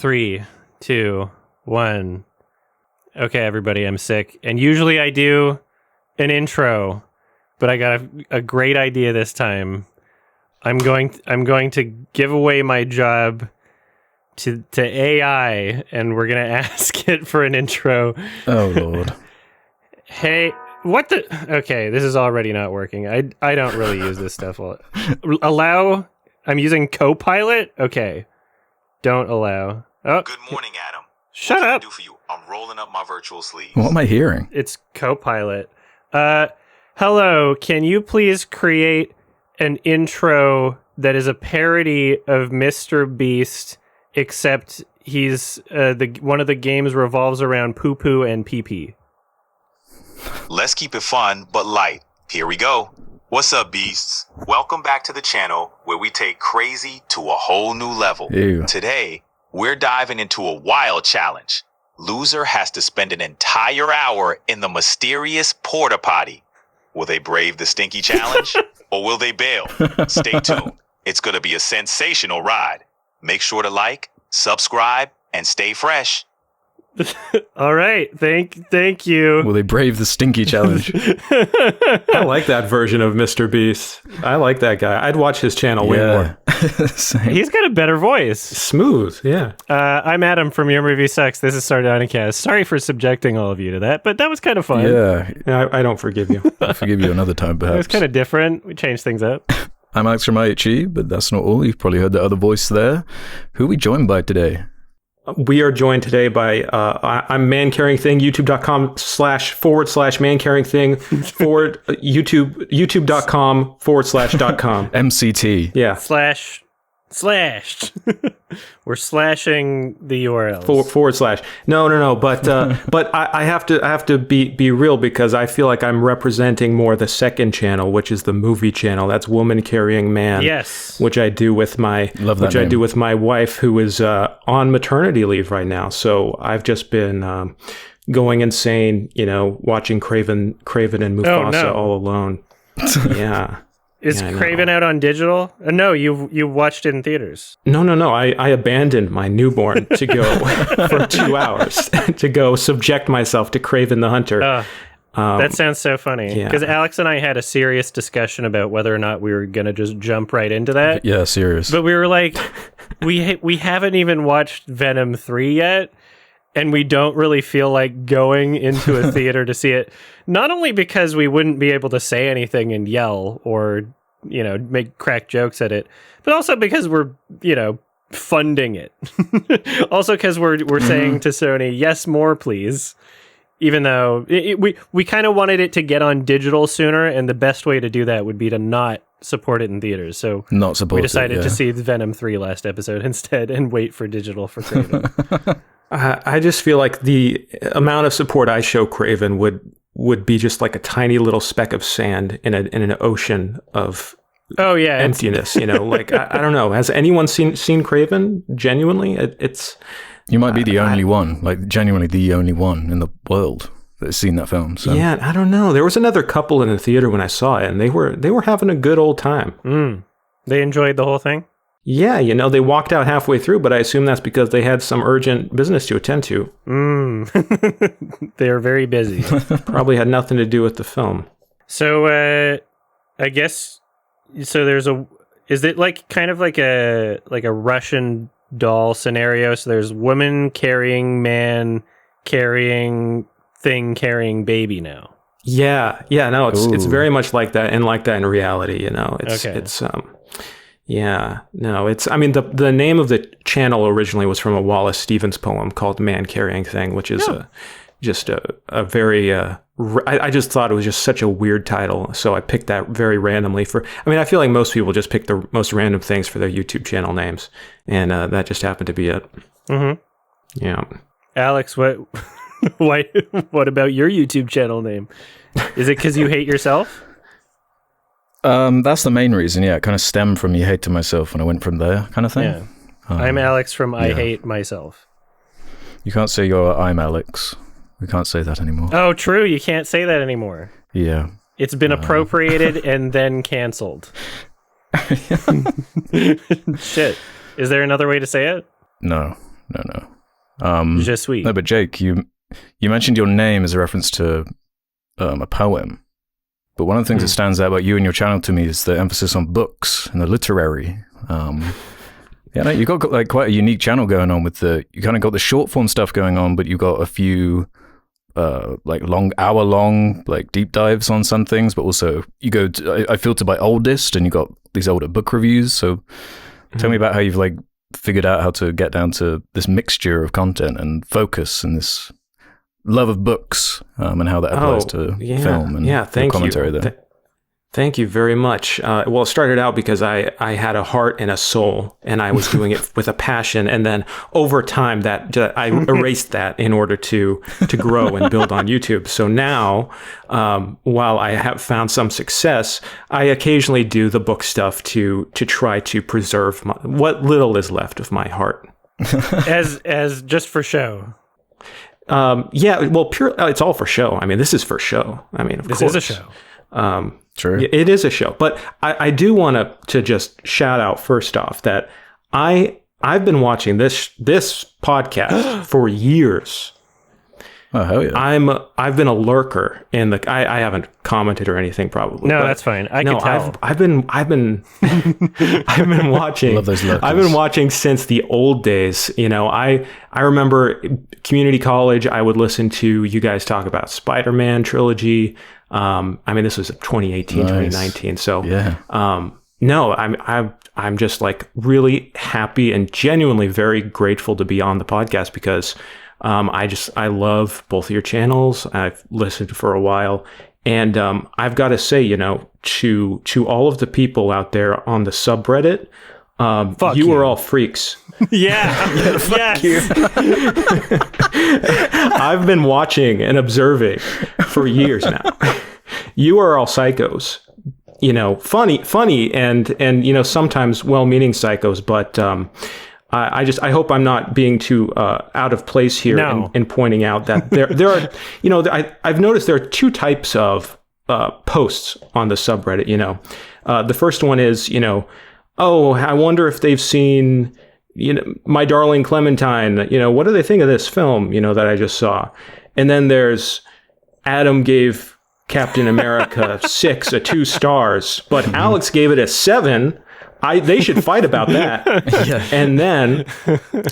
3, 2, 1. Okay, everybody, I'm sick. And usually I do an intro, but I got a great idea this time. I'm going to give away my job to AI, and we're going to ask it for an intro. Oh, Lord. Hey, what the... Okay, this is already not working. I don't really use this stuff. Allow... I'm using Copilot? Okay. Don't allow. Oh. Good morning, Adam. Shut what up. Can I do for you? I'm rolling up my virtual sleeves. What am I hearing? It's Copilot. Hello, can you please create an intro that is a parody of Mr. Beast, except he's one of the games revolves around poo-poo and pee-pee? Let's keep it fun, but light. Here we go. What's up, beasts? Welcome back to the channel where we take crazy to a whole new level. Ew. Today, we're diving into a wild challenge. Loser has to spend an entire hour in the mysterious porta potty. Will they brave the stinky challenge or will they bail? Stay tuned. It's going to be a sensational ride. Make sure to like, subscribe, and stay fresh. All right, thank you. Will they brave the stinky challenge? I like that version of Mr. Beast. I like that guy. I'd watch his channel way more. Same. He's got a better voice. Smooth, yeah. I'm Adam from Your Movie Sucks. This is Sardonicast. Sorry for subjecting all of you to that, but that was kind of fun. Yeah. I don't forgive you. I'll forgive you another time, perhaps. It was kind of different. We changed things up. I'm Alex from IHE, but that's not all. You've probably heard the other voice there. Who are we joined by today? We are joined today by, I'm Man Carrying Thing, youtube.com//man carrying thing, youtube.com/.com. MCT. Yeah. Slashed. We're slashing the URLs. // No. But I have to be real because I feel like I'm representing more the second channel, which is the movie channel. That's Woman Carrying Man. Yes. Which I do with my name. I do with my wife, who is on maternity leave right now. So I've just been going insane, watching Craven and Mufasa all alone. Yeah. Is Craven out on digital? No, you watched it in theaters. No. I abandoned my newborn to go for 2 hours to go subject myself to Craven the Hunter. That sounds so funny. Because Alex and I had a serious discussion about whether or not we were going to just jump right into that. Yeah, serious. But we were like, we haven't even watched Venom 3 yet. And we don't really feel like going into a theater to see it. Not only because we wouldn't be able to say anything and yell or, make crack jokes at it, but also because we're, funding it. Also because we're saying to Sony, yes, more, please. Even though we kind of wanted it to get on digital sooner, and the best way to do that would be to not support it in theaters. So we decided to see Venom 3 last episode instead and wait for digital for Craven. I just feel like the amount of support I show Craven would be just like a tiny little speck of sand in an ocean of emptiness. Like I don't know. Has anyone seen Craven? Genuinely, it's. You might be the only one, like genuinely the only one in the world that has seen that film. So. Yeah, I don't know. There was another couple in the theater when I saw it, and they were having a good old time. They enjoyed the whole thing. Yeah, they walked out halfway through, but I assume that's because they had some urgent business to attend to. They are very busy. Probably had nothing to do with the film. So, I guess, is it like kind of like a Russian doll scenario? So there's woman carrying man carrying thing carrying baby now. Yeah, no, it's very much like that, and like that in reality. The name of the channel originally was from a Wallace Stevens poem called Man Carrying Thing, which is just a very, I just thought it was just such a weird title. So I picked that very randomly I feel like most people just pick the most random things for their YouTube channel names. And that just happened to be it. Mm-hmm. Yeah. Alex, what about your YouTube channel name? Is it because you hate yourself? That's the main reason, yeah. It kind of stemmed from you hate to myself, and I went from there kind of thing. Yeah. I'm Alex from I Hate Myself. You can't say I'm Alex. We can't say that anymore. Oh, true. You can't say that anymore. Yeah. It's been appropriated and then canceled. Shit. Is there another way to say it? No. Je suis. No, but Jake, you mentioned your name as a reference to a poem. But one of the things that stands out about you and your channel to me is the emphasis on books and the literary. You got like quite a unique channel going on with you kind of got the short form stuff going on, but you got a few like hour long like deep dives on some things, but also you go I filter by oldest, and you got these older book reviews. So tell me about how you've like figured out how to get down to this mixture of content and focus and this love of books, and how that applies to film and commentary there. Thank you very much. Well, it started out because I had a heart and a soul, and I was doing it with a passion. And then over time, that I erased that in order to grow and build on YouTube. So now, while I have found some success, I occasionally do the book stuff to try to preserve what little is left of my heart. as just for show. It's all for show. I mean, this is for show. I mean, of course. This is a show. True. It is a show. But I do want to just shout out first off that I've been watching this podcast for years. Oh, hell yeah. I've been a lurker in the. I haven't commented or anything probably. No, that's fine. I can tell. I've been I've been watching. Love those lurkers. I've been watching since the old days. You know, I remember community college. I would listen to you guys talk about Spider-Man trilogy. I mean, this was 2018, nice. 2019. So yeah. No, I'm just like really happy and genuinely very grateful to be on the podcast because. I love both of your channels. I've listened for a while, and I've got to say, you know, to all of the people out there on the subreddit, you are all freaks. Yeah, yes. You. I've been watching and observing for years now. You are all psychos. You know, funny, and you know sometimes well-meaning psychos, but. I hope I'm not being too out of place here in pointing out that there are, you know, I've noticed there are two types of posts on the subreddit. You know, the first one is, you know, oh, I wonder if they've seen, you know, My Darling Clementine. You know, what do they think of this film? You know, that I just saw. And then there's Adam gave Captain America 2 stars, but Alex gave it a 7. They should fight about that. Yeah. And then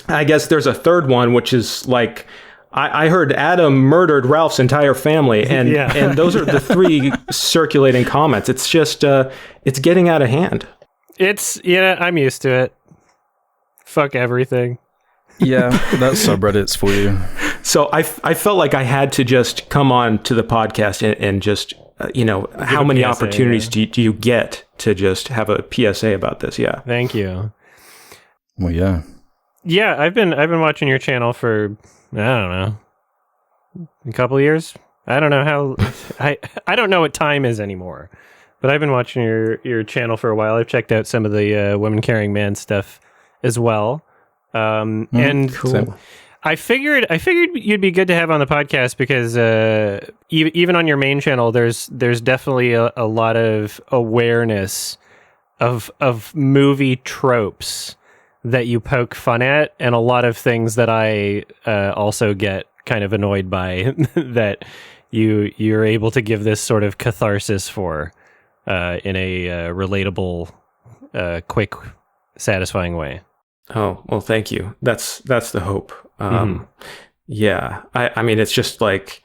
I guess there's a third one, which is like, I heard Adam murdered Ralph's entire family. And, and those are the 3 circulating comments. It's just, it's getting out of hand. I'm used to it. Fuck everything. Yeah, that's subreddits for you. So I felt like I had to just come on to the podcast and just, you know, how many PSA, opportunities do you get to just have a PSA about this? Yeah. Thank you. Well, yeah. Yeah, I've been watching your channel for, I don't know, a couple of years. I don't know how, I don't know what time is anymore, but I've been watching your channel for a while. I've checked out some of the Women Carrying Man stuff as well. And cool. I figured you'd be good to have on the podcast because even on your main channel, there's definitely a lot of awareness of movie tropes that you poke fun at, and a lot of things that I also get kind of annoyed by that you're able to give this sort of catharsis for in a relatable, quick, satisfying way. Oh, well, thank you. That's the hope. Yeah. I mean, it's just like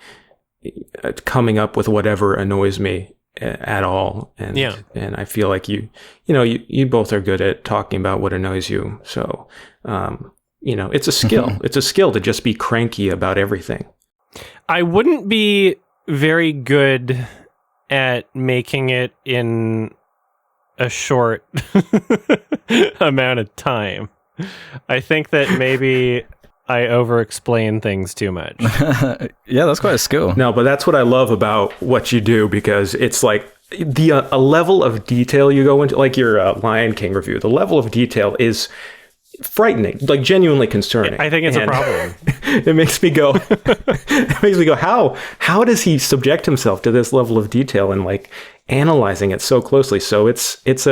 coming up with whatever annoys me at all. And, and I feel like you both are good at talking about what annoys you. So, you know, it's a skill. It's a skill to just be cranky about everything. I wouldn't be very good at making it in a short amount of time. I think that maybe I over-explain things too much. Yeah, that's quite a skill. No, but that's what I love about what you do, because it's like a level of detail you go into, like your Lion King review. The level of detail is frightening, like genuinely concerning. I think it's a problem. It makes me go, how does he subject himself to this level of detail and like analyzing it so closely? So it's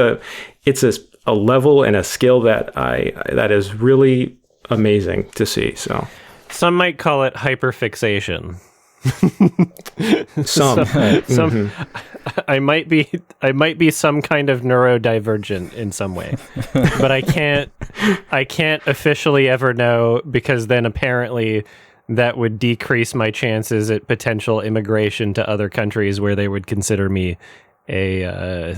a level and a skill that is really amazing to see. So some might call it hyperfixation. some I might be some kind of neurodivergent in some way, but I can't officially ever know, because then apparently that would decrease my chances at potential immigration to other countries where they would consider me a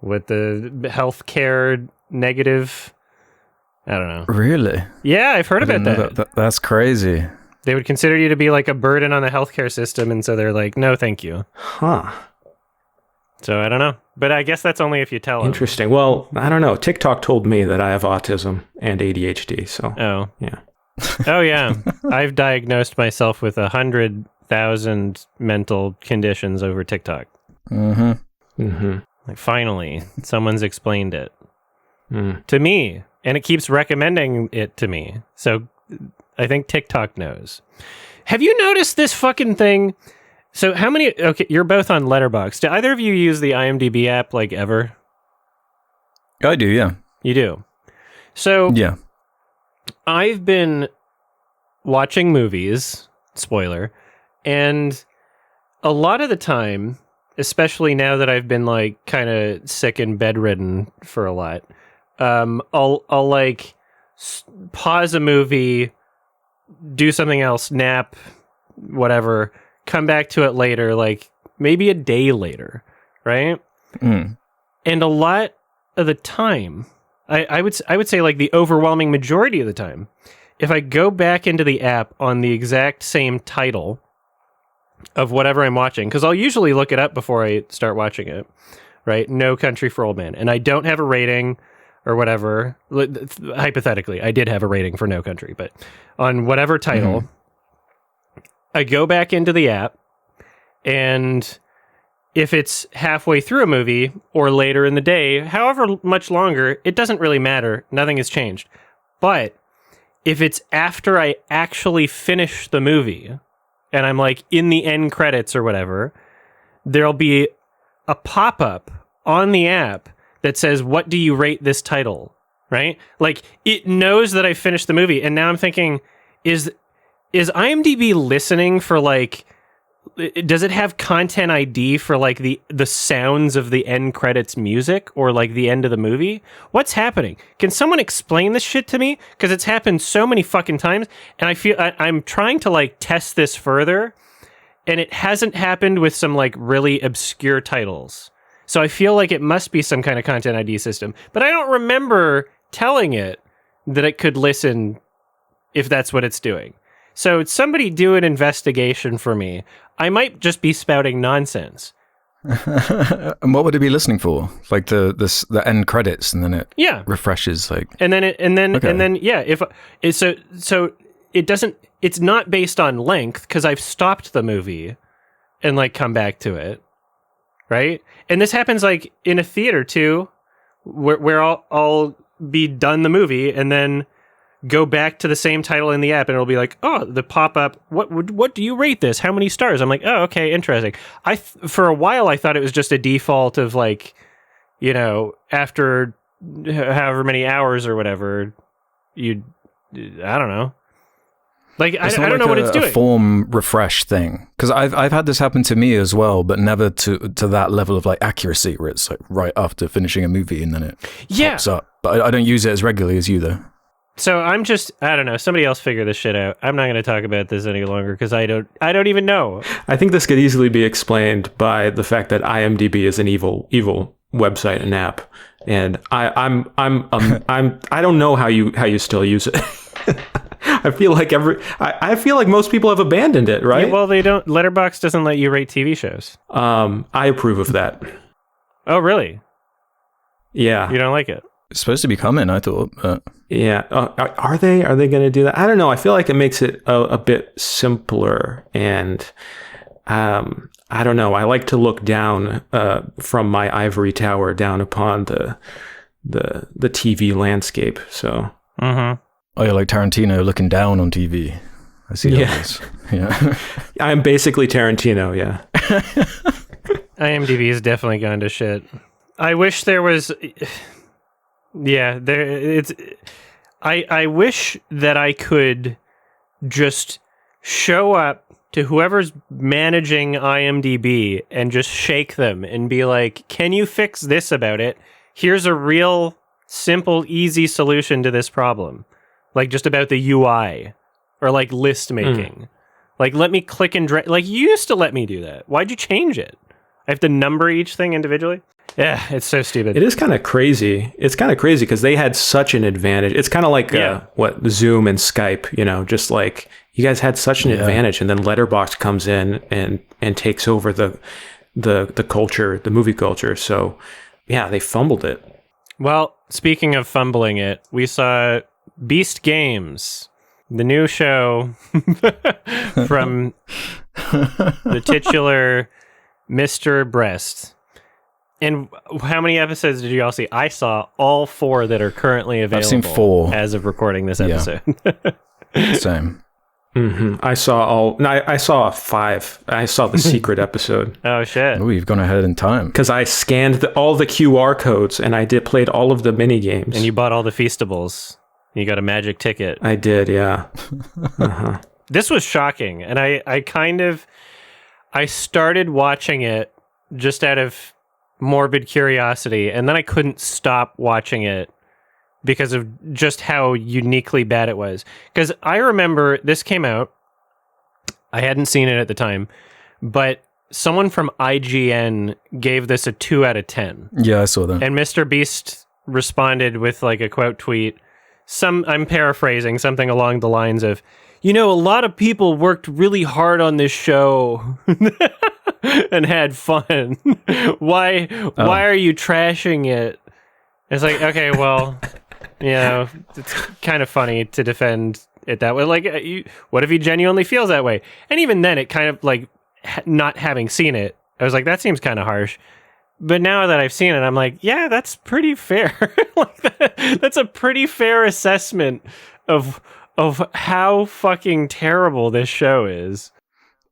with the healthcare negative. I don't know. Really? Yeah, I've heard about that. That's crazy. They would consider you to be like a burden on the healthcare system, and so they're like, no, thank you. Huh. So I don't know. But I guess that's only if you tell them. Interesting. Well, I don't know. TikTok told me that I have autism and ADHD, so... Oh. Yeah. Oh, yeah. I've diagnosed myself with 100,000 mental conditions over TikTok. Mm-hmm. Mm-hmm. Like, finally, someone's explained it Mm. to me, and it keeps recommending it to me. So I think TikTok knows. Have you noticed this fucking thing? So how many... Okay, you're both on Letterboxd. Do either of you use the IMDb app, like, ever? I do, yeah. You do? So... Yeah. I've been watching movies, spoiler, and a lot of the time, especially now that I've been like kind of sick and bedridden for a lot, I'll like pause a movie, do something else, nap, whatever, come back to it later, like maybe a day later, right? Mm. And a lot of the time, I would say like the overwhelming majority of the time, if I go back into the app on the exact same title of whatever I'm watching, because I'll usually look it up before I start watching it, right? No Country for Old Men. And I don't have a rating or whatever. Hypothetically, I did have a rating for No Country, but on whatever title, I go back into the app, and if it's halfway through a movie or later in the day, however much longer, it doesn't really matter. Nothing has changed. But if it's after I actually finish the movie and I'm like in the end credits or whatever, there'll be a pop-up on the app that says, what do you rate this title? Right? Like, it knows that I finished the movie. And now I'm thinking, is IMDb listening for like... Does it have content ID for like the sounds of the end credits music or like the end of the movie? What's happening? Can someone explain this shit to me? Because it's happened so many fucking times, and I feel I'm trying to like test this further, and it hasn't happened with some like really obscure titles. So I feel like it must be some kind of content ID system, but I don't remember telling it that it could listen if that's what it's doing. So somebody do an investigation for me. I might just be spouting nonsense. And what would it be listening for? Like the end credits, and then it refreshes like. And then yeah. If so it doesn't. It's not based on length, because I've stopped the movie and like come back to it, right? And this happens like in a theater too, where I'll be done the movie and then go back to the same title in the app, and it'll be like, oh, the pop-up, what do you rate this? How many stars? I'm like, oh, okay, interesting. For a while, I thought it was just a default of like, you know, after however many hours or whatever, I don't know. Like, I don't know what it's doing. A form refresh thing. Because I've had this happen to me as well, but never to that level of like accuracy where it's like right after finishing a movie and then it pops up. But I don't use it as regularly as you though. So I don't know. Somebody else figure this shit out. I'm not going to talk about this any longer because I don't even know. I think this could easily be explained by the fact that IMDb is an evil website and app, and I don't know how you still use it. I feel like most people have abandoned it, right? Yeah, well, they don't. Letterboxd doesn't let you rate TV shows. I approve of that. Oh, really? Yeah. You don't like it? It's supposed to be coming, I thought. Yeah. Are they going to do that? I don't know. I feel like it makes it a bit simpler, and I don't know. I like to look down from my ivory tower down upon the TV landscape. So. Mm-hmm. Oh, you're like Tarantino looking down on TV. I see that. Yeah. I'm basically Tarantino. Yeah. IMDb has definitely gone to shit. I wish there was. Yeah, I wish that I could just show up to whoever's managing IMDb and just shake them and be like, can you fix this about it? Here's a real, simple, easy solution to this problem. Like, just about the UI or like list making. Like, let me click and drag. Like, you used to let me do that. Why'd you change it? I have to number each thing individually? Yeah, it's so stupid. It is kind of crazy. It's kind of crazy because they had such an advantage. It's kind of like what Zoom and Skype, just like you guys had such an advantage, and then Letterboxd comes in and takes over the culture, the movie culture. So yeah, they fumbled it. Well, speaking of fumbling it, we saw Beast Games, the new show from the titular Mr. Breast. And how many episodes did you all see? I saw all 4 that are currently available. I've seen 4 as of recording this episode. Same. Mm-hmm. I saw 5. I saw the secret episode. Oh shit! Oh, you've gone ahead in time. Because I scanned all the QR codes and I played all of the mini games. And you bought all the Feastables. You got a magic ticket. I did, yeah. This was shocking, and I started watching it just out of morbid curiosity, and then I couldn't stop watching it because of just how uniquely bad it was. Because I remember this came out, I hadn't seen it at the time, but someone from IGN gave this a 2 out of 10. Yeah, I saw that. And Mr. Beast responded with like a quote tweet. I'm paraphrasing, something along the lines of, a lot of people worked really hard on this show and had fun. Why are you trashing it? It's like, okay, well, it's kind of funny to defend it that way. Like, what if he genuinely feels that way? And even then, it kind of like, not having seen it, I was like, that seems kind of harsh. But now that I've seen it, I'm like, yeah, that's pretty fair. That's a pretty fair assessment of how fucking terrible this show is.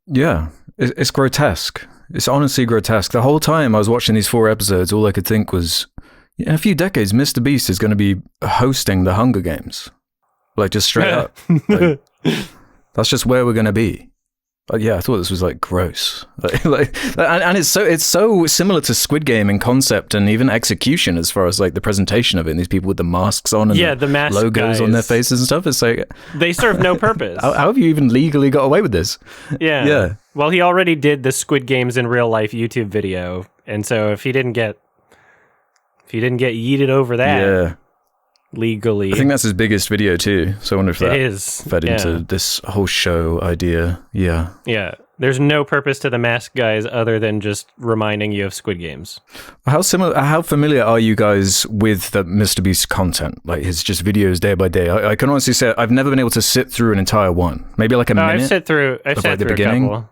Yeah, it's grotesque. It's honestly grotesque. The whole time I was watching these 4 episodes, all I could think was, in a few decades, Mr. Beast is going to be hosting the Hunger Games. Like, just straight up. Like, that's just where we're going to be. Yeah, I thought this was like gross. And it's so similar to Squid Game in concept and even execution as far as like the presentation of it. And these people with the masks on and the mask logos guys on their faces and stuff. It's like they serve no purpose. How have you even legally got away with this? Yeah. Well, he already did the Squid Games in real life YouTube video, and so if he didn't get yeeted over that, legally, I think that's his biggest video too. So I wonder if that fed into this whole show idea. Yeah. There's no purpose to the mask guys other than just reminding you of Squid Games. How familiar are you guys with the Mr. Beast content? Like his just videos day by day. I can honestly say I've never been able to sit through an entire one. Maybe like a minute. I've sat through the a beginning. couple.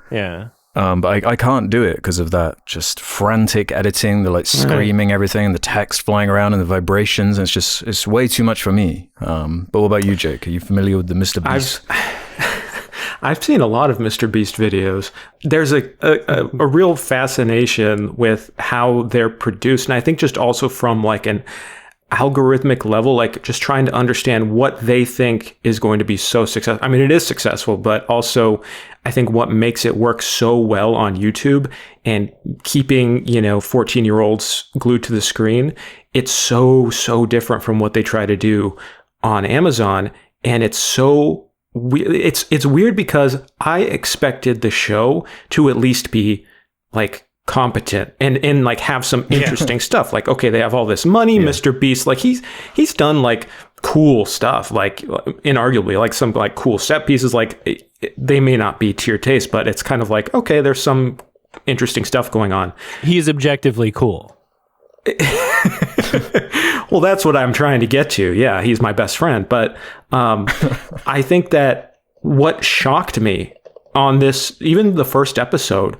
Yeah. But I can't do it because of that just frantic editing, the like screaming everything, and the text flying around and the vibrations. And it's way too much for me. But what about you, Jake? Are you familiar with the Mr. Beast? I've seen a lot of Mr. Beast videos. There's a real fascination with how they're produced. And I think just also from like an algorithmic level, like just trying to understand what they think is going to be so successful. I mean, it is successful, but also I think what makes it work so well on YouTube and keeping, 14-year-olds glued to the screen, it's so different from what they try to do on Amazon. And it's weird because I expected the show to at least be like competent and like have some interesting stuff. Like, okay, they have all this money, Mr. Beast, like he's done like cool stuff, like inarguably like some like cool set pieces, like they may not be to your taste, but it's kind of like, okay, there's some interesting stuff going on. He's objectively cool. Well, that's what I'm trying to get to. Yeah, he's my best friend. But I think that what shocked me on this, even the first episode,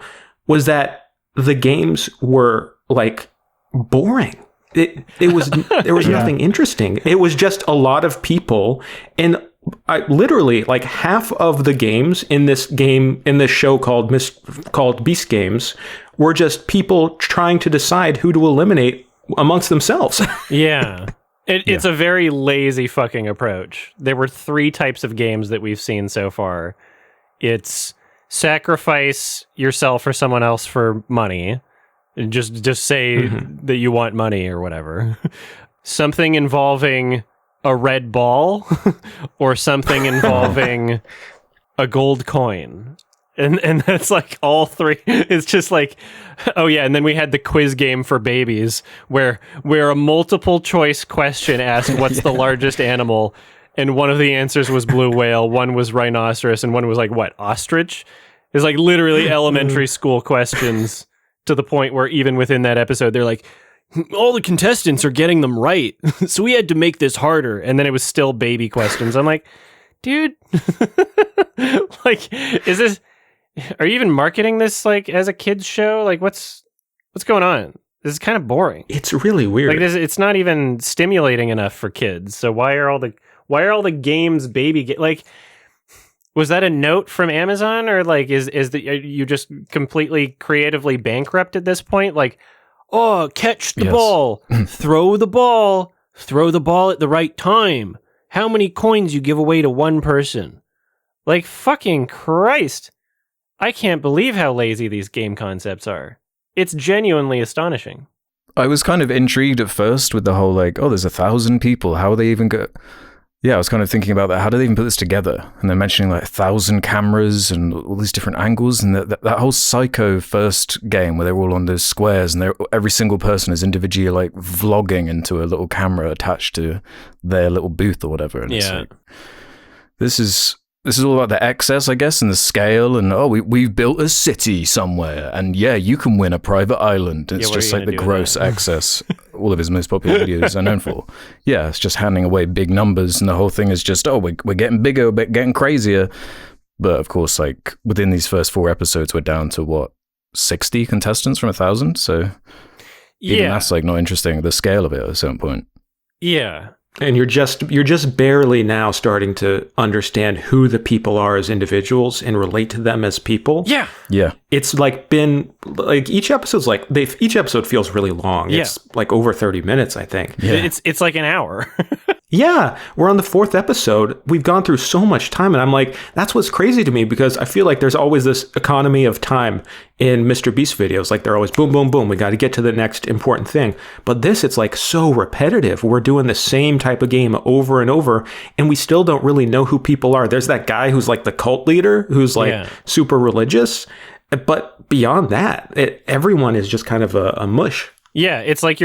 was that the games were like boring. It was there was nothing interesting. It was just a lot of people, and I literally like half of the games in this show called Beast Games were just people trying to decide who to eliminate amongst themselves. Yeah. It's a very lazy fucking approach. There were 3 types of games that we've seen so far. It's sacrifice yourself or someone else for money. And just say that you want money or whatever. Something involving a red ball or something involving a gold coin. And that's like all 3. It's just like, oh yeah, and then we had the quiz game for babies where a multiple choice question asked what's the largest animal, and one of the answers was blue whale, one was rhinoceros, and one was like what, ostrich? It's like literally elementary school questions to the point where even within that episode they're like, all the contestants are getting them right, so we had to make this harder, and then it was still baby questions. I'm like, dude, like, is this? Are you even marketing this like as a kids show? Like, what's going on? This is kind of boring. It's really weird. Like, it's not even stimulating enough for kids. So why are all the games like? Was that a note from Amazon, or like are you just completely creatively bankrupt at this point? Like, oh, catch the ball, throw the ball at the right time. How many coins you give away to one person? Like, fucking Christ. I can't believe how lazy these game concepts are. It's genuinely astonishing. I was kind of intrigued at first with the whole like, oh, there's 1,000 people. How are they even go? Yeah, I was kind of thinking about that. How do they even put this together? And they're mentioning like 1,000 cameras and all these different angles, and that whole Psycho first game where they're all on those squares and every single person is individually like vlogging into a little camera attached to their little booth or whatever. And it's like, this is all about the excess, I guess, and the scale, and we've built a city somewhere, and yeah, you can win a private island. It's just like the gross excess all of his most popular videos are known for. Yeah, it's just handing away big numbers, and the whole thing is just, we're getting bigger, we're getting crazier. But of course, like within these first 4 episodes, we're down to 60 contestants from 1,000. So even that's like not interesting, the scale of it at a certain point. Yeah. And you're just barely now starting to understand who the people are as individuals and relate to them as people. Yeah. Yeah. It's like been like each episode feels really long. Yeah. It's like over 30 minutes, I think. Yeah. It's like an hour. Yeah, we're on the 4th episode. We've gone through so much time, and I'm like, that's what's crazy to me, because I feel like there's always this economy of time in Mr. Beast videos. Like, they're always boom, boom, boom. We got to get to the next important thing. But this, it's like so repetitive. We're doing the same type of game over and over, and we still don't really know who people are. There's that guy who's like the cult leader, who's like super religious. But beyond that, everyone is just kind of a mush. Yeah, it's like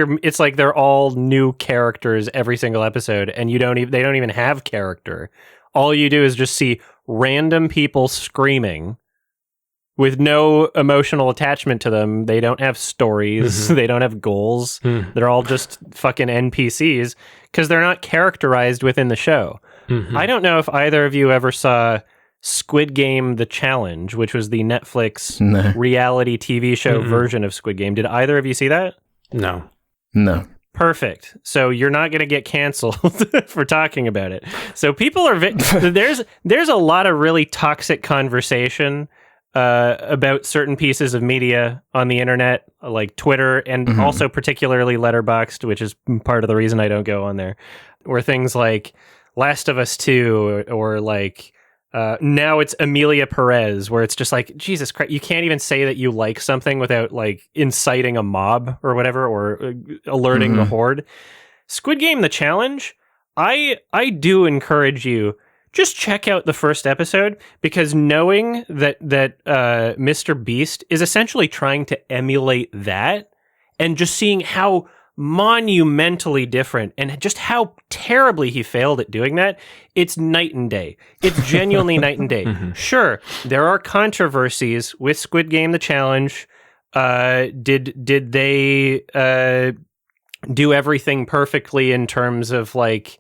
they're all new characters every single episode, and they don't even have character. All you do is just see random people screaming with no emotional attachment to them. They don't have stories. They don't have goals. They're all just fucking NPCs because they're not characterized within the show. I don't know if either of you ever saw Squid Game: The Challenge, which was the Netflix reality TV show version of Squid Game. Did either of you see that? No. Perfect. So you're not going to get canceled for talking about it. So people are there's a lot of really toxic conversation about certain pieces of media on the internet, like Twitter, and also particularly Letterboxd, which is part of the reason I don't go on there, where things like Last of Us 2 or like now it's Amelia Perez, where it's just like, Jesus Christ, you can't even say that you like something without like inciting a mob or whatever, or alerting the horde. Squid Game: The Challenge, I do encourage you, just check out the first episode, because knowing that Mr. Beast is essentially trying to emulate that, and just seeing how monumentally different and just how terribly he failed at doing that, it's night and day. It's genuinely night and day. Sure, there are controversies with Squid Game: The Challenge. Did they do everything perfectly in terms of like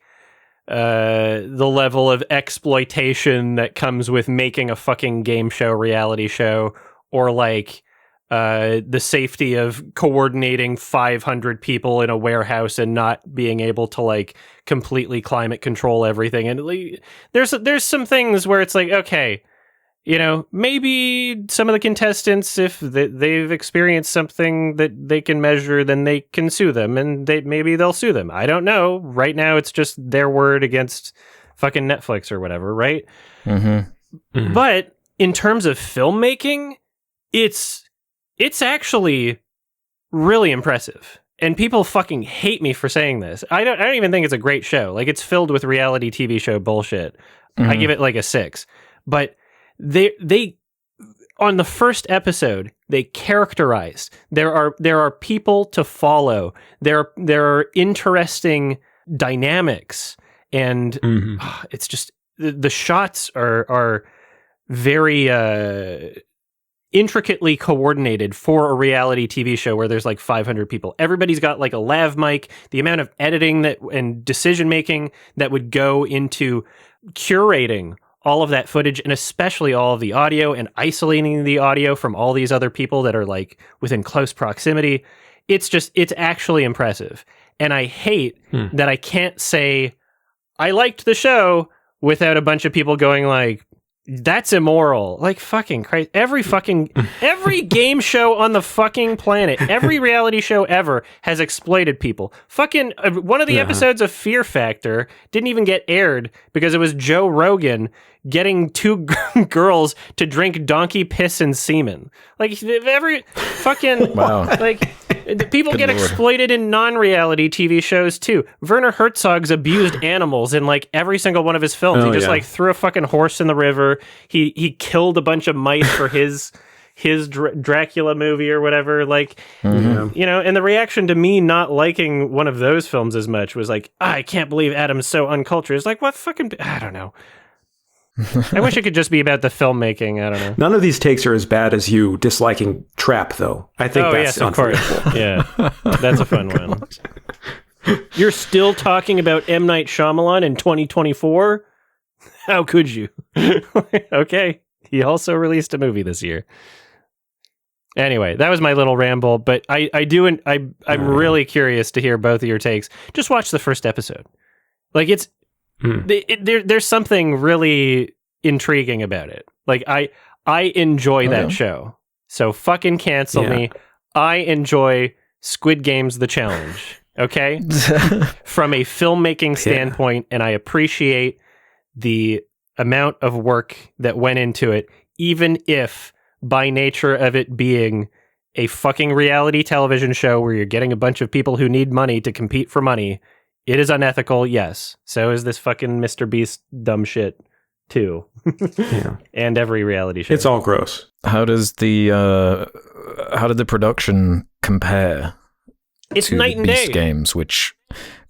the level of exploitation that comes with making a fucking game show, reality show, or like the safety of coordinating 500 people in a warehouse and not being able to like completely climate control everything? And there's some things where it's like, okay, maybe some of the contestants, if they've experienced something that they can measure, then they can sue them, and maybe they'll sue them. I don't know. Right now, it's just their word against fucking Netflix or whatever, right? Mm-hmm. But in terms of filmmaking, it's actually really impressive. And people fucking hate me for saying this. I don't even think it's a great show. Like, it's filled with reality TV show bullshit. I give it like a 6. But they on the first episode, they characterized. There are people to follow. There are interesting dynamics, and it's just the shots are very intricately coordinated for a reality TV show where there's like 500 people. Everybody's got like a lav mic. The amount of editing and decision making that would go into curating all of that footage, and especially all of the audio, and isolating the audio from all these other people that are like within close proximity. It's actually impressive. And I hate that I can't say I liked the show without a bunch of people going like, that's immoral. Like, fucking Christ. Every game show on the fucking planet, every reality show ever has exploited people. Fucking one of the episodes of Fear Factor didn't even get aired because it was Joe Rogan getting 2 girls to drink donkey piss and semen. Like, every fucking wow. Like, people get exploited in non-reality TV shows too. Werner Herzog's abused animals in like every single one of his films. He just like threw a fucking horse in the river. He killed a bunch of mice for his Dracula movie or whatever. Like, and the reaction to me not liking one of those films as much was like, I can't believe Adam's so uncultured. It's like, what fucking, I don't know. I wish it could just be about the filmmaking. I don't know. None of these takes are as bad as you disliking Trap, though. I think that's of course. Yeah, that's a fun one. You're still talking about M. Night Shyamalan in 2024? How could you? Okay. He also released a movie this year. Anyway, that was my little ramble, but I'm really curious to hear both of your takes. Just watch the first episode. Like, it's there's something really intriguing about it. Like, I enjoy that show. So fucking cancel me. I enjoy Squid Games The Challenge. Okay? From a filmmaking standpoint, and I appreciate the amount of work that went into it, even if by nature of it being a fucking reality television show where you're getting a bunch of people who need money to compete for money, it is unethical, yes. So is this fucking Mr. Beast dumb shit, too. And every reality show. It's all gross. How did the production compare it's to night the and Beast day. Games, which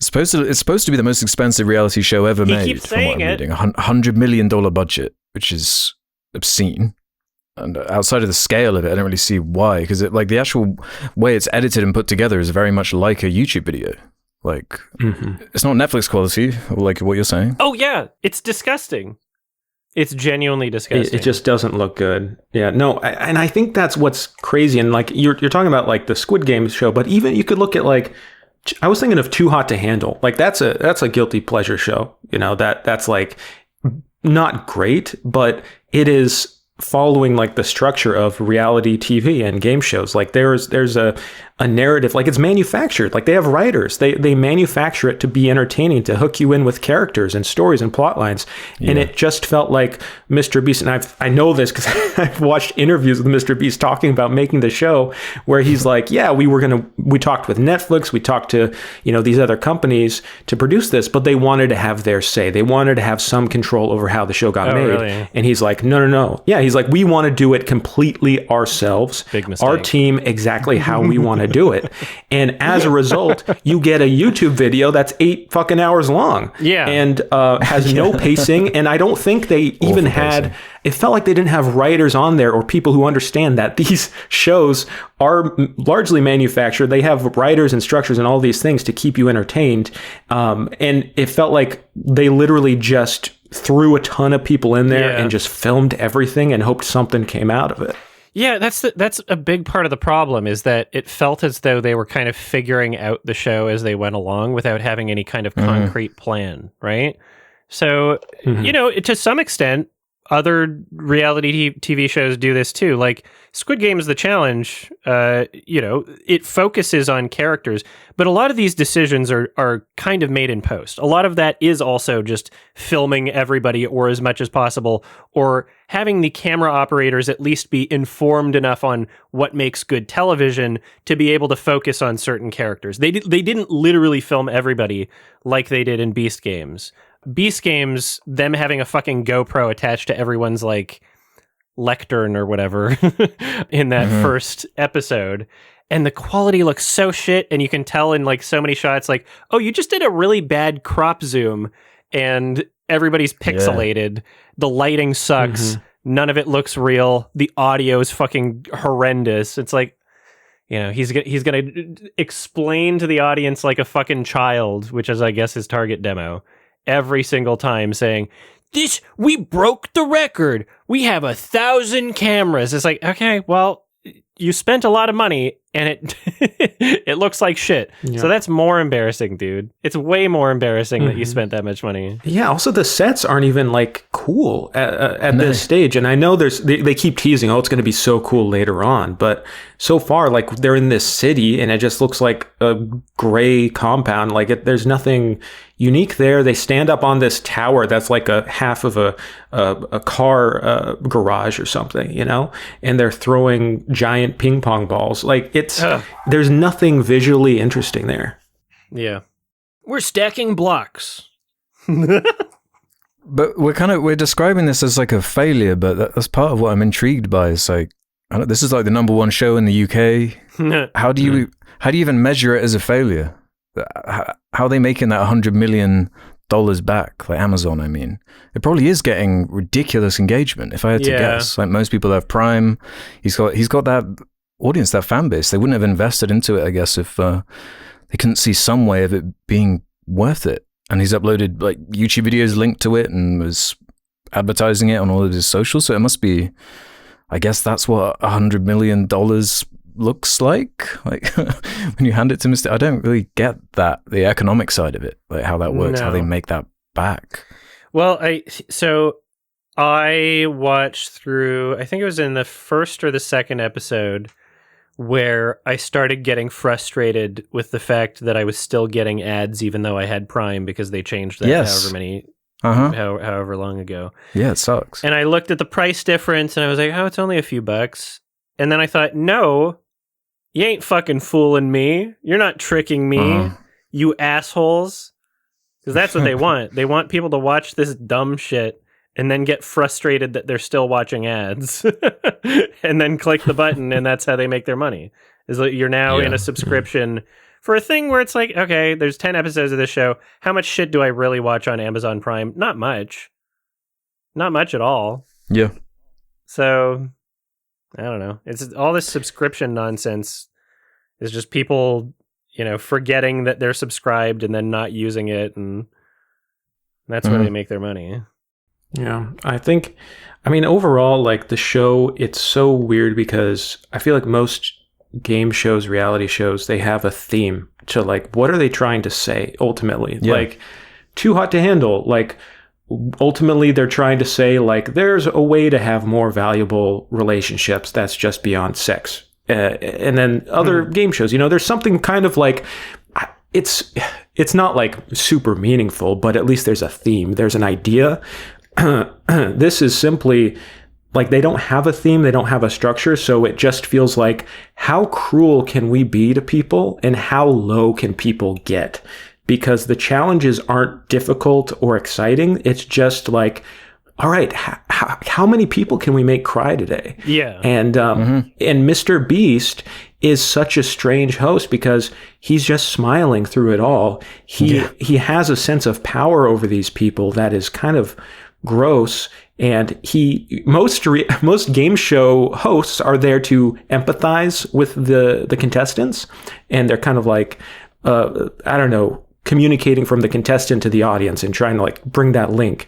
is supposed to be the most expensive reality show ever made, keeps from what I'm reading. $100 million budget, which is obscene. And outside of the scale of it, I don't really see why, because the actual way it's edited and put together is very much like a YouTube video. Like, it's not Netflix quality, like what you're saying. Oh, yeah. It's disgusting. It's genuinely disgusting. It just doesn't look good. Yeah, no, and I think that's what's crazy. And like, you're talking about like the Squid Game show, but even you could look at like, I was thinking of Too Hot to Handle. Like, that's a guilty pleasure show. That's like not great, but it is following like the structure of reality TV and game shows. Like, there's a narrative, like it's manufactured, like they have writers, they manufacture it to be entertaining, to hook you in with characters and stories and plot lines. And it just felt like Mr. Beast, and I know this because I've watched interviews with Mr. Beast talking about making the show, where he's like, yeah, we talked with Netflix, we talked to these other companies to produce this, but they wanted to have their say, they wanted to have some control over how the show got made. Really? And he's like, no, yeah, he's like, we want to do it completely ourselves. Big mistake. Our team, exactly how we want to do it. And as a result, you get a YouTube video that's 8 fucking hours long. Yeah. And has no pacing. And I don't think they even had, it felt like they didn't have writers on there or people who understand that these shows are largely manufactured. They have writers and structures and all these things to keep you entertained. And it felt like they literally just threw a ton of people in there and just filmed everything and hoped something came out of it. Yeah, that's a big part of the problem, is that it felt as though they were kind of figuring out the show as they went along without having any kind of concrete plan, right? So, to some extent, other reality TV shows do this too. Like Squid Game's The Challenge, it focuses on characters, but a lot of these decisions are kind of made in post. A lot of that is also just filming everybody or as much as possible, or having the camera operators at least be informed enough on what makes good television to be able to focus on certain characters. They didn't literally film everybody like they did in Beast Games. Beast Games, them having a fucking GoPro attached to everyone's like lectern or whatever in that first episode, and the quality looks so shit, and you can tell in like so many shots like, oh, you just did a really bad crop zoom and everybo's pixelated. The lighting sucks. None of it looks real. The audio is fucking horrendous. It's like, he's gonna explain to the audience like a fucking child, which is I guess his target demo, every single time, saying, we broke the record. We have 1,000 cameras. It's like, okay, well, you spent a lot of money and it it looks like shit. Yeah. So that's more embarrassing, dude. It's way more embarrassing that you spent that much money. Yeah. Also, the sets aren't even like cool at this stage. And I know they keep teasing, oh, it's going to be so cool later on. But so far, like they're in this city and it just looks like a gray compound. Like there's nothing unique there. They stand up on this tower that's like a half of a car garage or something, and they're throwing giant ping pong balls. Like there's nothing visually interesting there. Yeah. We're stacking blocks. But we're describing this as like a failure, but that's part of what I'm intrigued by. Is like, this is like the #1 show in the UK. How do you even measure it as a failure? How are they making that $100 million back? Like Amazon, I mean, it probably is getting ridiculous engagement. If I had to guess, like most people have Prime, he's got that audience, that fan base. They wouldn't have invested into it, I guess, if they couldn't see some way of it being worth it. And he's uploaded like YouTube videos linked to it and was advertising it on all of his socials. So it must be, I guess that's what $100 million looks like when you hand it to Mr. I don't really get the economic side of it, like how that works, how they make that back. Well, I watched through, I think it was in the first or the second episode, where I started getting frustrated with the fact that I was still getting ads even though I had Prime, because they changed that however long ago. Yeah, it sucks. And I looked at the price difference and I was like, oh, it's only a few bucks. And then I thought, no, you ain't fucking fooling me. You're not tricking me, you assholes. Because that's what they want. They want people to watch this dumb shit and then get frustrated that they're still watching ads and then click the button, and that's how they make their money. Is that you're now in a subscription for a thing where it's like, okay, there's 10 episodes of this show. How much shit do I really watch on Amazon Prime? Not much. Not much at all. Yeah. So, I don't know. It's all this subscription nonsense is just people, forgetting that they're subscribed and then not using it, and that's where they make their money. Yeah, I mean, overall, like the show, it's so weird because I feel like most game shows, reality shows, they have a theme to like, what are they trying to say ultimately? Yeah. Like, too hot to handle. Like, ultimately, they're trying to say, like, there's a way to have more valuable relationships that's just beyond sex. And then other game shows, there's something kind of like, it's not like super meaningful, but at least there's a theme, there's an idea. This is simply like they don't have a theme, they don't have a structure, so it just feels like, how cruel can we be to people and how low can people get? Because the challenges aren't difficult or exciting. It's just like, all right, how many people can we make cry today? Yeah. And Mr. Beast is such a strange host because he's just smiling through it all. He has a sense of power over these people that is kind of gross. And most game show hosts are there to empathize with the contestants, and they're kind of like, I don't know, communicating from the contestant to the audience and trying to like bring that link.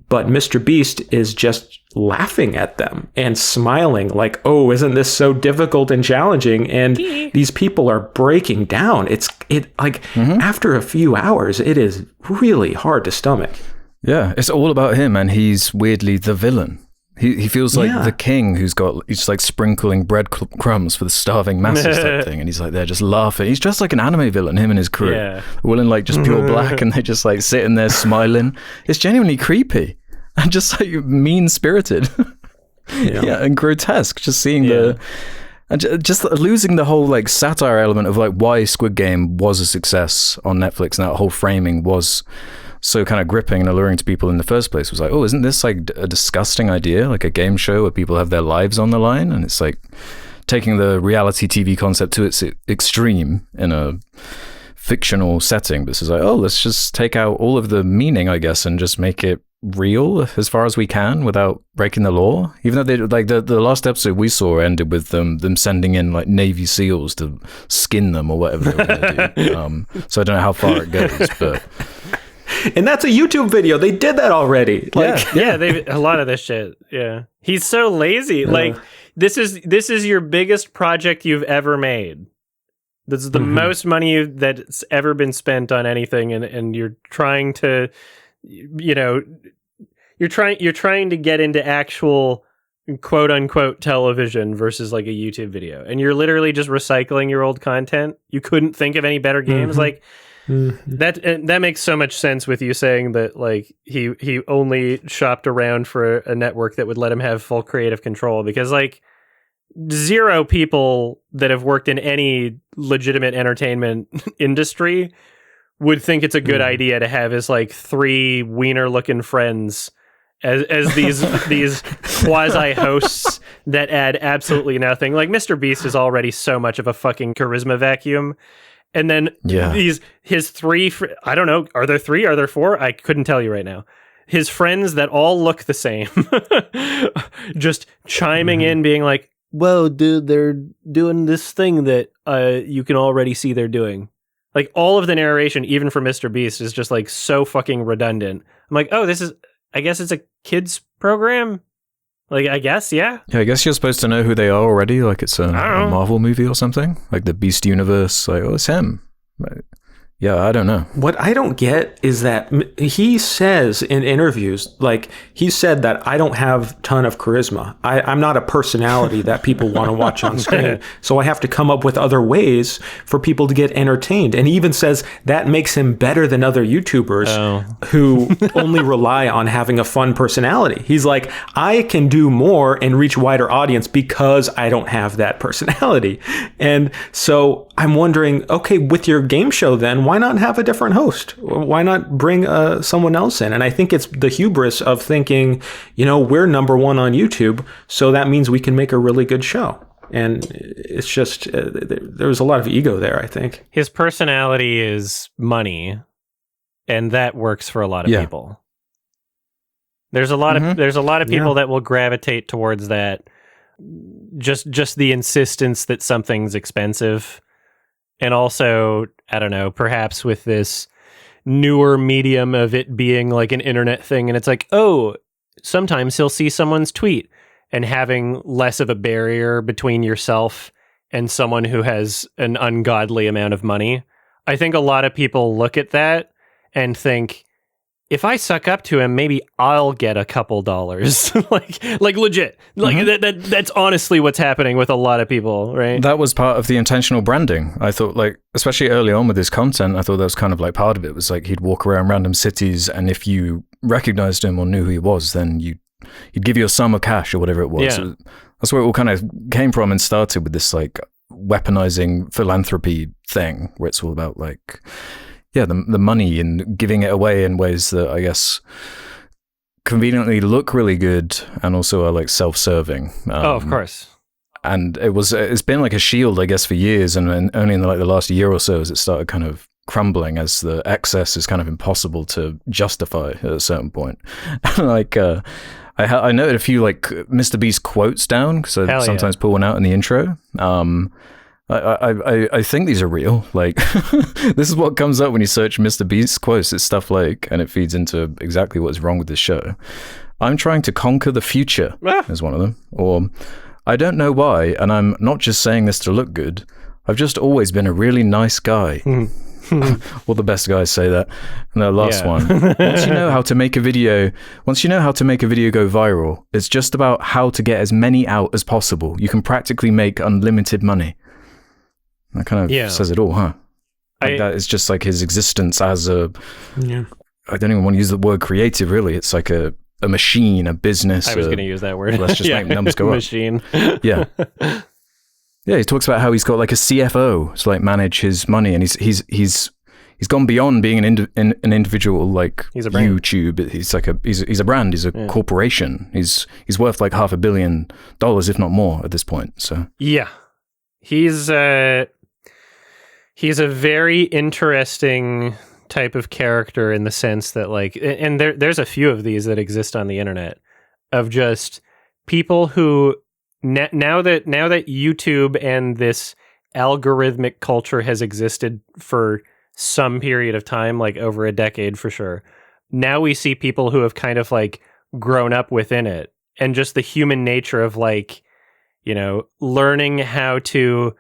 But Mr. Beast is just laughing at them and smiling like, oh, isn't this so difficult and challenging? And these people are breaking down. After a few hours, it is really hard to stomach. Yeah, it's all about him, and he's weirdly the villain. He feels like the king he's like sprinkling breadcrumbs for the starving masses type thing, and he's like there just laughing. He's just like an anime villain, him and his crew, all in like just pure black, and they just like sitting there smiling. It's genuinely creepy and just like mean spirited, and grotesque. Just seeing and just losing the whole like satire element of like why Squid Game was a success on Netflix, and that whole framing was so kind of gripping and alluring to people in the first place. Was like, oh, isn't this like a disgusting idea, like a game show where people have their lives on the line? And it's like taking the reality TV concept to its extreme in a fictional setting. But it's like, oh, let's just take out all of the meaning, I guess, and just make it real as far as we can without breaking the law. Even though they like the last episode we saw ended with them sending in like Navy SEALs to skin them or whatever they were going to do. So I don't know how far it goes, but. And that's a YouTube video. They did that already. Like, they a lot of this shit. Yeah, he's so lazy. Like this is your biggest project you've ever made. This is the most money that's ever been spent on anything, and you're trying to, you're trying to get into actual quote unquote television versus like a YouTube video, and you're literally just recycling your old content. You couldn't think of any better games like. That makes so much sense with you saying that like he only shopped around for a network that would let him have full creative control, because like zero people that have worked in any legitimate entertainment industry would think it's a good idea to have his like 3 wiener looking friends as these quasi hosts that add absolutely nothing. Like Mr. Beast is already so much of a fucking charisma vacuum. And then his 3, I don't know, are there 3? Are there 4? I couldn't tell you right now. His friends that all look the same, just chiming in, being like, whoa, dude, they're doing this thing that you can already see they're doing. Like all of the narration, even for Mr. Beast, is just like so fucking redundant. I'm like, oh, I guess it's a kid's program? Like, I guess, yeah. Yeah, I guess you're supposed to know who they are already, like it's a Marvel movie or something, like the Beast universe, like, oh, it's him. Yeah, I don't know. What I don't get is that he says in interviews, like he said that I don't have a ton of charisma. I'm not a personality that people want to watch on screen. So I have to come up with other ways for people to get entertained. And he even says that makes him better than other YouTubers who only rely on having a fun personality. He's like, I can do more and reach wider audience because I don't have that personality. And so I'm wondering, okay, with your game show then, why not have a different host? Why not bring someone else in? And I think it's the hubris of thinking, we're number 1 on YouTube, so that means we can make a really good show. And it's just, there's a lot of ego there, I think. His personality is money, and that works for a lot of people. There's a lot of people that will gravitate towards that. Just the insistence that something's expensive. And also, I don't know, perhaps with this newer medium of it being like an internet thing, and it's like, oh, sometimes he'll see someone's tweet, and having less of a barrier between yourself and someone who has an ungodly amount of money. I think a lot of people look at that and think, if I suck up to him, maybe I'll get a couple dollars. like legit. Like that's honestly what's happening with a lot of people, right? That was part of the intentional branding. I thought, like, especially early on with his content, I thought that was kind of like part of it. It was like he'd walk around random cities, and if you recognized him or knew who he was, then he'd give you a sum of cash or whatever it was. Yeah. So that's where it all kind of came from and started with this like weaponizing philanthropy thing, where it's all about like, the money and giving it away in ways that I guess conveniently look really good and also are like self-serving. Of course. And it's been like a shield, I guess, for years, and only in like the last year or so as it started kind of crumbling, as the excess is kind of impossible to justify at a certain point. Like I noted a few like Mr. Beast quotes down, because I sometimes pull one out in the intro. I think these are real. Like, this is what comes up when you search Mr. Beast quotes. It's stuff like, and it feeds into exactly what's wrong with this show. I'm trying to conquer the future is one of them. Or, I don't know why, and I'm not just saying this to look good. I've just always been a really nice guy. All the best guys say that. And the last one. Once you know how to make a video go viral, it's just about how to get as many out as possible. You can practically make unlimited money. That kind of says it all, huh? Like that is just like his existence as a... Yeah. I don't even want to use the word creative, really. It's like a machine, a business. I was going to use that word. Let's just make numbers go up. Machine. Yeah. Yeah, he talks about how he's got like a CFO to like manage his money, and he's gone beyond being an individual like he's a brand. YouTube. He's like he's a brand. He's a corporation. He's worth like $500 million, if not more, at this point. So yeah, he's a very interesting type of character in the sense that like, and there's a few of these that exist on the internet of just people who now that YouTube and this algorithmic culture has existed for some period of time, like over a decade for sure, now we see people who have kind of like grown up within it, and just the human nature of like, you know, learning how to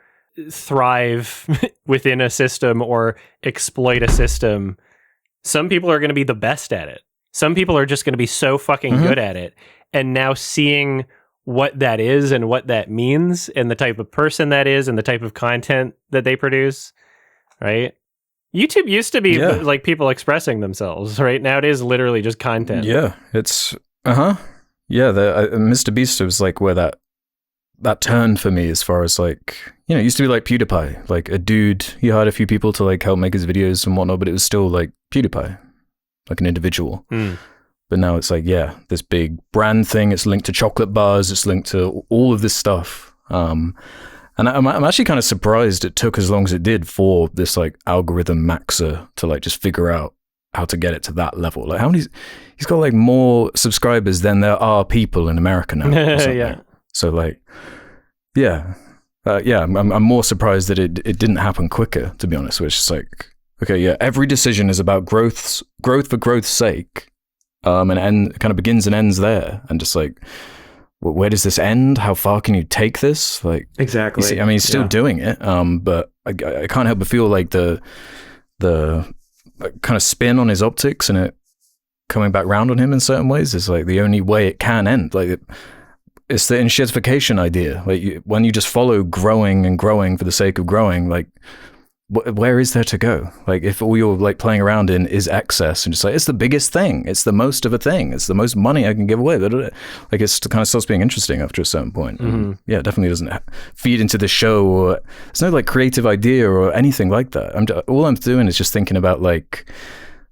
thrive within a system or exploit a system. Some people are going to be the best at it. Some people are just going to be so fucking good at it. And now seeing what that is and what that means and the type of person that is and the type of content that they produce, right? YouTube used to be like people expressing themselves, right? Now it is literally just content. Yeah, it's yeah. Mr. Beast was like where that turned for me, as far as like, you know, it used to be like PewDiePie, like a dude. He hired a few people to like help make his videos and whatnot, but it was still like PewDiePie, like an individual. But now it's like, this big brand thing. It's linked to chocolate bars. It's linked to all of this stuff. And I'm actually kind of surprised it took as long as it did for this like algorithm maxer to like just figure out how to get it to that level. Like he's got like more subscribers than there are people in America now. Yeah. So like, I'm more surprised that it didn't happen quicker, to be honest. Which is like, okay, every decision is about growth for growth's sake. And kind of begins and ends there, and just like, where does this end? How far can you take this? Like, exactly. See, I mean, he's still doing it, but I can't help but feel like the kind of spin on his optics and it coming back round on him in certain ways is like the only way it can end. Like, it's the enshittification idea. Like, when you just follow growing and growing for the sake of growing, like, where is there to go? Like, if all you're like playing around in is excess and just like, it's the biggest thing, it's the most of a thing, it's the most money I can give away, like, it's kind of starts being interesting after a certain point. Yeah, it definitely doesn't feed into the show, or there's no like creative idea or anything like that. All I'm doing is just thinking about like,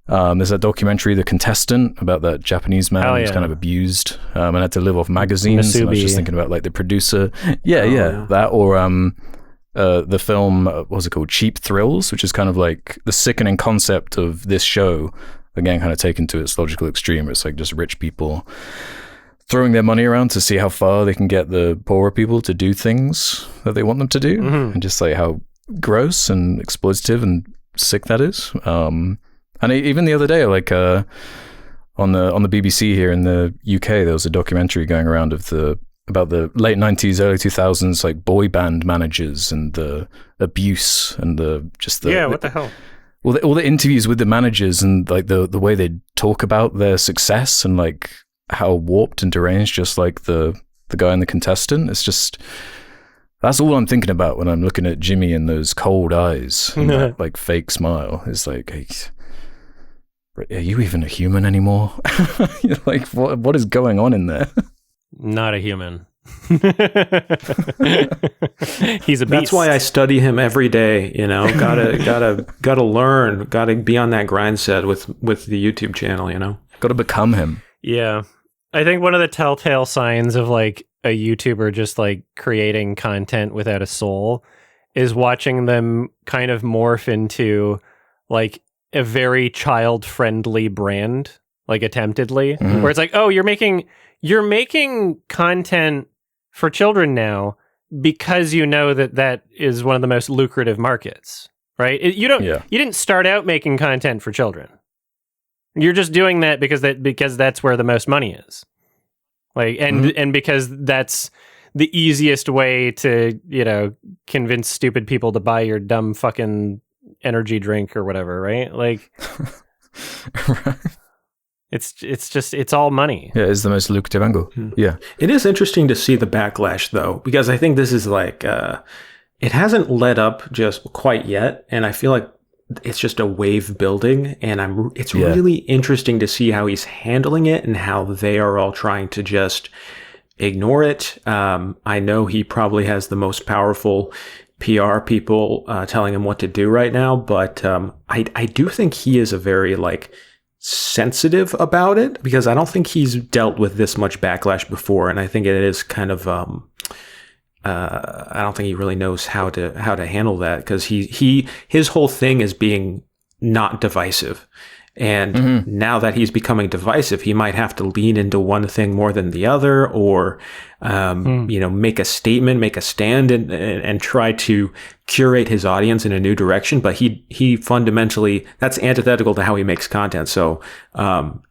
there's that documentary, The Contestant, about that Japanese man who's kind of abused and had to live off magazines. And I was just thinking about like the producer. That, or the film, what was it called? Cheap Thrills, which is kind of like the sickening concept of this show, again, kind of taken to its logical extreme. It's like just rich people throwing their money around to see how far they can get the poorer people to do things that they want them to do, and just like how gross and exploitative and sick that is. And even the other day, like on the BBC here in the UK, there was a documentary going around about the late 90s, early 2000s, like boy band managers and the abuse and what the hell? All the interviews with the managers and like the way they talk about their success and like how warped and deranged, just like the guy and the contestant. It's just, that's all I'm thinking about when I'm looking at Jimmy and those cold eyes and that like fake smile. It's like, hey, are you even a human anymore? Like, what is going on in there? Not a human. He's a beast. That's why I study him every day. You know, gotta learn. Gotta be on that grind set with the YouTube channel. You know, gotta become him. Yeah, I think one of the telltale signs of like a YouTuber just like creating content without a soul is watching them kind of morph into like a very child-friendly brand, like attemptedly, where it's like, oh, you're making content for children now because you know that is one of the most lucrative markets, right? You didn't start out making content for children. You're just doing that because that's where the most money is. Like, and because that's the easiest way to, you know, convince stupid people to buy your dumb fucking energy drink or whatever, right? Like, Right. it's all money. Yeah, it's the most lucrative angle. Yeah. It is interesting to see the backlash, though, because I think this is like, it hasn't led up just quite yet. And I feel like it's just a wave building. And it's really interesting to see how he's handling it and how they are all trying to just ignore it. I know he probably has the most powerful PR people telling him what to do right now. But I do think he is a very, like, sensitive about it, because I don't think he's dealt with this much backlash before, and I think it is kind of I don't think he really knows how to handle that, because his whole thing is being not divisive, and now that he's becoming divisive, he might have to lean into one thing more than the other, or make a statement, make a stand, and try to curate his audience in a new direction. But he fundamentally, that's antithetical to how he makes content. So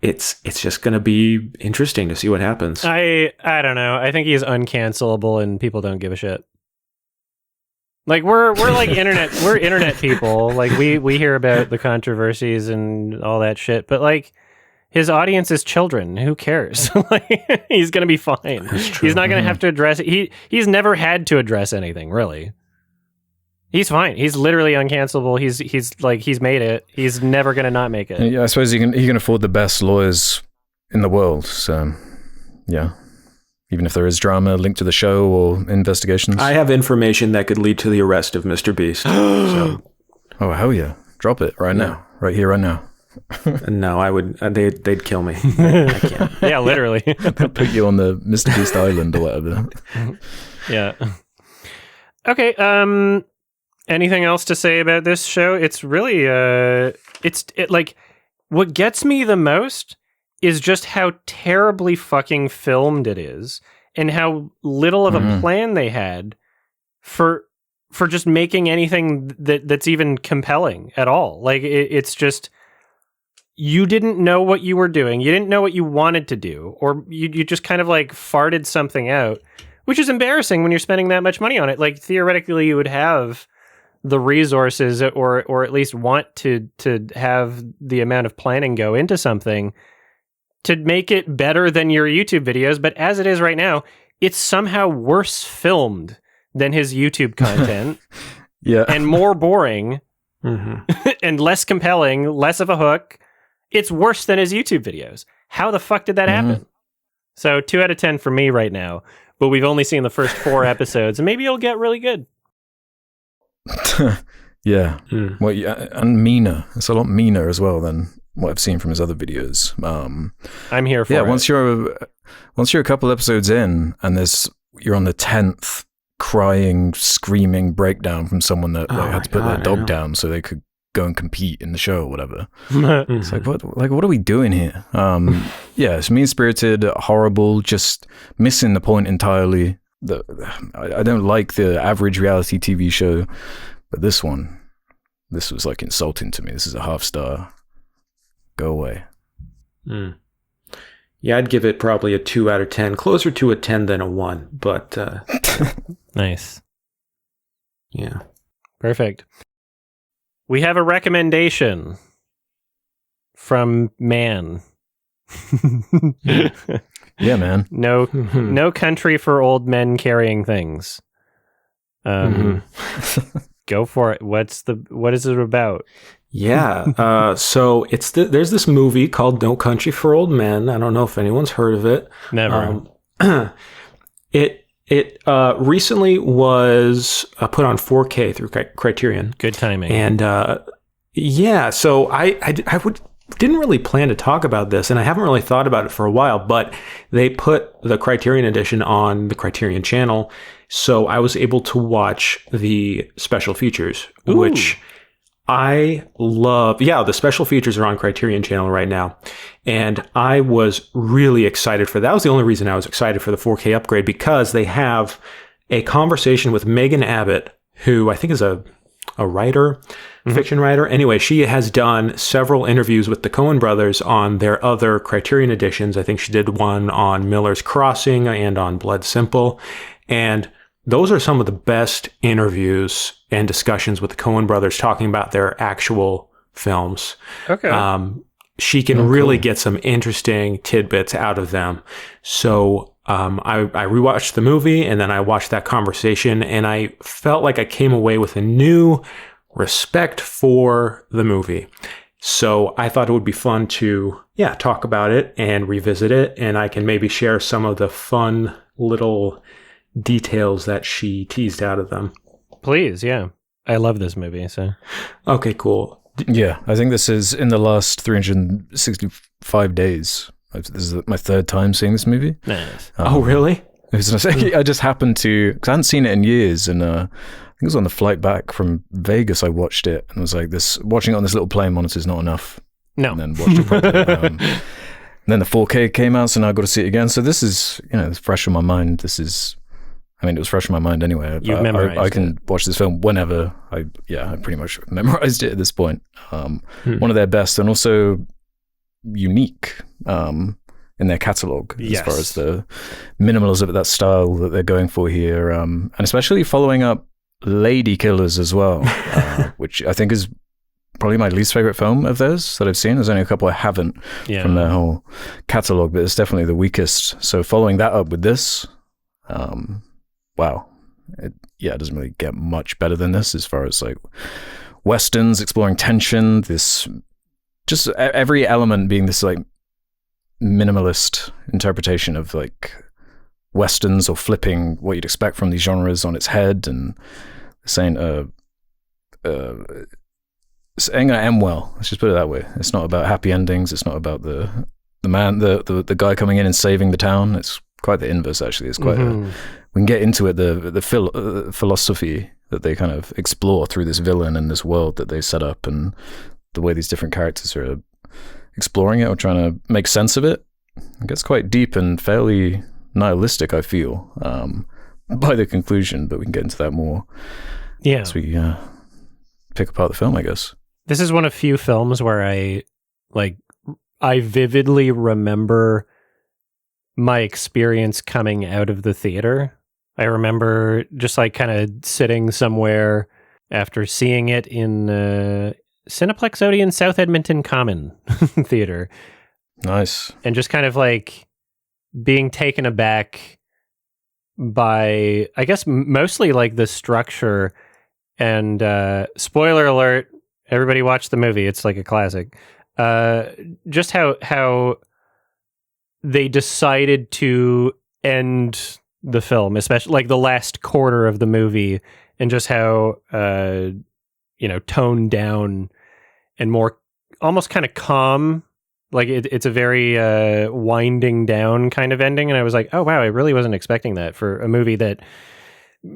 it's just going to be interesting to see what happens. I don't know. I think he's uncancelable, and people don't give a shit. Like we're like we're internet people. Like we hear about the controversies and all that shit, but like his audience is children. Who cares? Like he's gonna be fine. He's not gonna have to address it. He's never had to address anything, really. He's fine. He's literally uncancelable. He's made it. He's never gonna not make it. Yeah, I suppose he can afford the best lawyers in the world. So yeah. Even if there is drama linked to the show or investigations. I have information that could lead to the arrest of Mr. Beast. So. Oh, hell yeah. Drop it right now. Right here, right now. No, I would. They'd kill me. I can't. Yeah, literally. Put you on the Mr. Beast Island or whatever. Yeah. Okay. Anything else to say about this show? It's really, like, what gets me the most is just how terribly fucking filmed it is, and how little of a plan they had for just making anything that's even compelling at all. Like it's just, you didn't know what you were doing, you didn't know what you wanted to do, or you just kind of like farted something out, which is embarrassing when you're spending that much money on it. Like theoretically, you would have the resources, or at least want to have the amount of planning go into something to make it better than your YouTube videos. But as it is right now, it's somehow worse filmed than his YouTube content. Yeah. And more boring and less compelling, less of a hook. It's worse than his YouTube videos. How the fuck did that happen? So 2 out of 10 for me right now, but we've only seen the first 4 episodes, and maybe it'll get really good. Yeah. Well, yeah, and meaner. It's a lot meaner as well than what I've seen from his other videos. I'm here for it. Once you're a couple episodes in, and you're on the 10th crying, screaming breakdown from someone that had to put their dog down so they could go and compete in the show or whatever. It's like, what are we doing here? Yeah, it's mean-spirited, horrible, just missing the point entirely. I don't like the average reality TV show, but this was like insulting to me. This is a 0.5 star. Go away. Yeah, I'd give it probably a 2 out of 10, closer to a 10 than a 1, but nice. Yeah. Perfect. We have a recommendation from Man. Yeah, man. No country for old men carrying things. Go for it. What is it about? Yeah. So there's this movie called No Country for Old Men. I don't know if anyone's heard of it. Never. It recently was put on 4K through Criterion. Good timing. And yeah, so I didn't really plan to talk about this, and I haven't really thought about it for a while, but they put the Criterion edition on the Criterion channel, so I was able to watch the special features, which I love. Yeah, the special features are on Criterion channel right now, and I was really excited for that. That was the only reason I was excited for the 4K upgrade, because they have a conversation with Megan Abbott, who I think is a writer, fiction writer. Anyway, she has done several interviews with the Coen brothers on their other Criterion editions. I think she did one on Miller's Crossing and on Blood Simple. And those are some of the best interviews and discussions with the Coen brothers talking about their actual films. Okay. She can really get some interesting tidbits out of them. So I rewatched the movie, and then I watched that conversation, and I felt like I came away with a new respect for the movie. So I thought it would be fun to, talk about it and revisit it, and I can maybe share some of the fun little details that she teased out of them. Please, yeah. I love this movie, so. Okay, cool. Yeah, I think this is in the last 365 days. This is my third time seeing this movie. Nice. Oh, really? I just happened to, because I hadn't seen it in years, and I think it was on the flight back from Vegas I watched it, and was like, watching it on this little plane monitor is not enough. No. And then watched it properly. And then the 4K came out, so now I got to see it again. So this is, it's fresh in my mind. It was fresh in my mind anyway. You've memorized I can watch this film whenever. I pretty much memorized it at this point. One of their best, and also unique in their catalog, as far as the minimalism of that style that they're going for here, and especially following up Lady Killers as well, which I think is probably my least favorite film of theirs that I've seen. There's only a couple I haven't from their whole catalog, but it's definitely the weakest. So following that up with this, wow. It doesn't really get much better than this as far as like westerns, exploring tension, this just every element being this like minimalist interpretation of like westerns, or flipping what you'd expect from these genres on its head, and saying it ain't gonna end well. Let's just put it that way. It's not about happy endings. It's not about the guy coming in and saving the town. It's quite the inverse, actually. It's quite we can get into it, the philosophy that they kind of explore through this villain and this world that they set up, and the way these different characters are exploring it or trying to make sense of it. It gets quite deep and fairly nihilistic, I feel, by the conclusion, but we can get into that more as we pick apart the film, I guess. This is one of few films where I vividly remember my experience coming out of the theater. I remember just like kind of sitting somewhere after seeing it in Cineplex Odeon South Edmonton Common Theater. Nice. And just kind of like being taken aback by, I guess, mostly like the structure. And spoiler alert, everybody watch the movie. It's like a classic. Just how they decided to end the film, especially like the last quarter of the movie, and just how toned down and more almost kind of calm. Like it's a very winding down kind of ending, and I was like, oh wow, I really wasn't expecting that for a movie that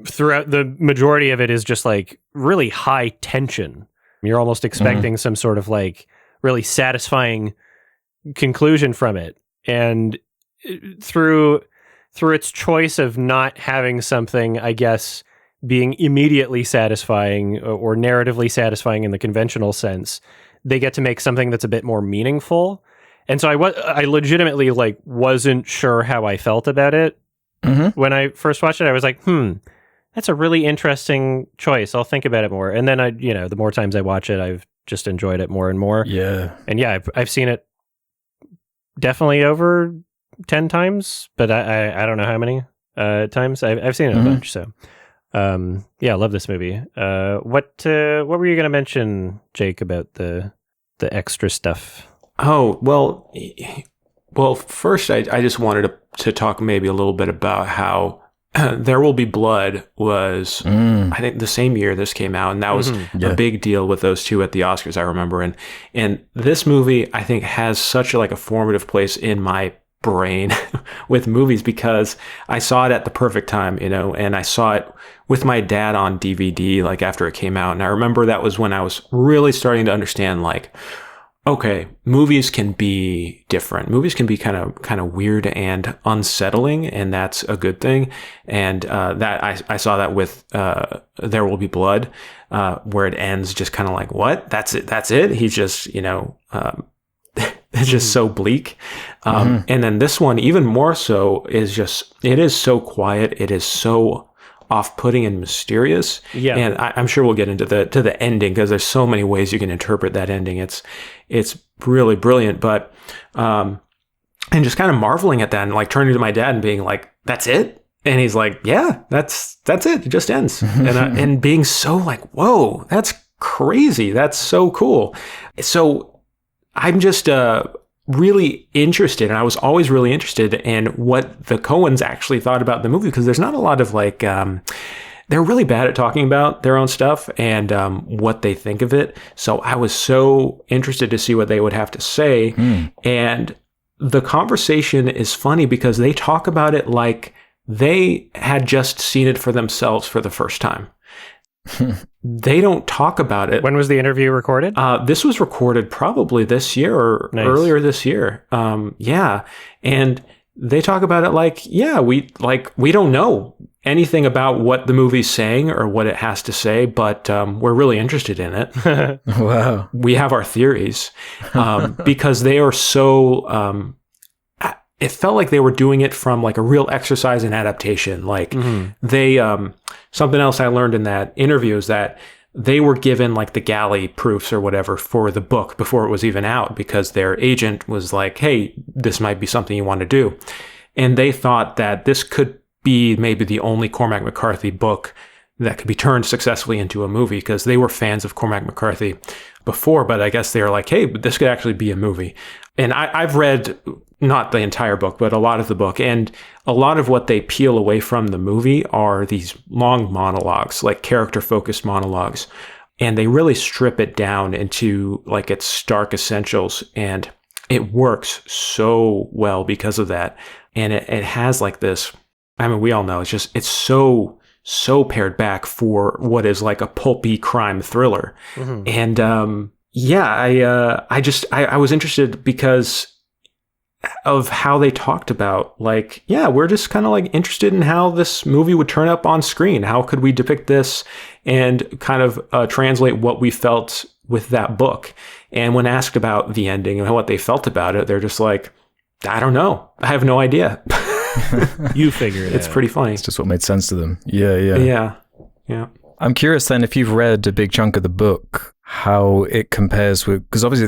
throughout the majority of it is just like really high tension. You're almost expecting some sort of like really satisfying conclusion from it, and through its choice of not having something, I guess, being immediately satisfying or narratively satisfying in the conventional sense, they get to make something that's a bit more meaningful. And so I legitimately like wasn't sure how I felt about it when I first watched it. I was like, that's a really interesting choice. I'll think about it more. And then the more times I watch it, I've just enjoyed it more and more. Yeah. And I've seen it definitely over 10 times, but I don't know how many times. I've seen it a bunch. So I love this movie. What were you going to mention, Jake, about the extra stuff? Oh, well, first I just wanted to talk maybe a little bit about how There Will Be Blood was, I think, the same year this came out, and that was a big deal with those two at the Oscars, I remember. And this movie, I think, has such a formative place in my brain with movies, because I saw it at the perfect time, and I saw it with my dad on DVD, like after it came out. And I remember that was when I was really starting to understand, like, okay, movies can be different. Movies can be kind of weird and unsettling, and that's a good thing. And that I saw that with There Will Be Blood, where it ends just kind of like, what? That's it? He's just, it's just so bleak. And then this one, even more so, it is so quiet. It is so off-putting and mysterious. Yeah. And I'm sure we'll get into the ending, because there's so many ways you can interpret that ending. It's really brilliant. But and just kind of marveling at that, and like turning to my dad and being like, "That's it?" And he's like, "Yeah, that's it. It just ends." And being so like, "Whoa, that's crazy. That's so cool." So I'm just really interested, and I was always really interested in what the Coens actually thought about the movie, because there's not a lot of like, they're really bad at talking about their own stuff and what they think of it. So I was so interested to see what they would have to say. And the conversation is funny because they talk about it like they had just seen it for themselves for the first time. They don't talk about it. When was the interview recorded? This was recorded probably this year or earlier this year. Yeah. And they talk about it like, yeah, we don't know anything about what the movie's saying or what it has to say, but we're really interested in it. Wow. We have our theories because they are so... it felt like they were doing it from like a real exercise in adaptation. Like they, something else I learned in that interview is that they were given like the galley proofs or whatever for the book before it was even out, because their agent was like, "Hey, this might be something you want to do." And they thought that this could be maybe the only Cormac McCarthy book that could be turned successfully into a movie, because they were fans of Cormac McCarthy before, but I guess they were like, "Hey, but this could actually be a movie." And I've read not the entire book, but a lot of the book. And a lot of what they peel away from the movie are these long monologues, like character-focused monologues. And they really strip it down into like its stark essentials. And it works so well because of that. And it has like this, I mean, we all know, it's so pared back for what is like a pulpy crime thriller. And I was interested because of how they talked about, like, yeah, we're just kind of like interested in how this movie would turn up on screen. How could we depict this and kind of translate what we felt with that book? And when asked about the ending and what they felt about it, they're just like, "I don't know. I have no idea." You figure it out. It's pretty funny. It's just what made sense to them. Yeah. I'm curious then, if you've read a big chunk of the book, how it compares with, because obviously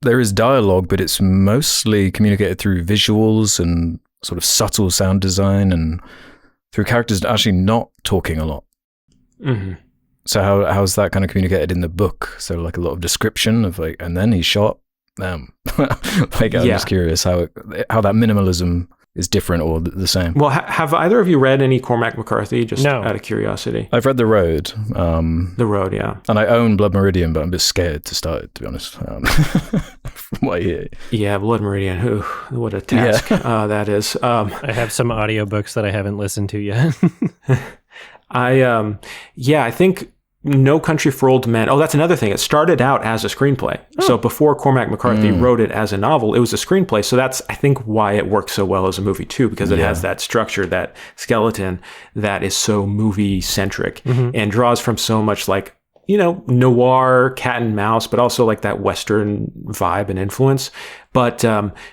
there is dialogue, but it's mostly communicated through visuals and sort of subtle sound design and through characters actually not talking a lot. So how's that kind of communicated in the book? So like a lot of description of like, and then he shot them. Like I'm just curious how that minimalism is different or the same. Well, have either of you read any Cormac McCarthy, just out of curiosity? I've read The Road. The Road, yeah. And I own Blood Meridian, but I'm a bit scared to start it, to be honest. From what I hear. Yeah, Blood Meridian. What a task that is. I have some audiobooks that I haven't listened to yet. I think No Country for Old Men. Oh, that's another thing. It started out as a screenplay. So before Cormac McCarthy wrote it as a novel, it was a screenplay. So that's, I think, why it works so well as a movie too, because it has that structure, that skeleton that is so movie-centric and draws from so much like, noir, cat and mouse, but also like that Western vibe and influence. But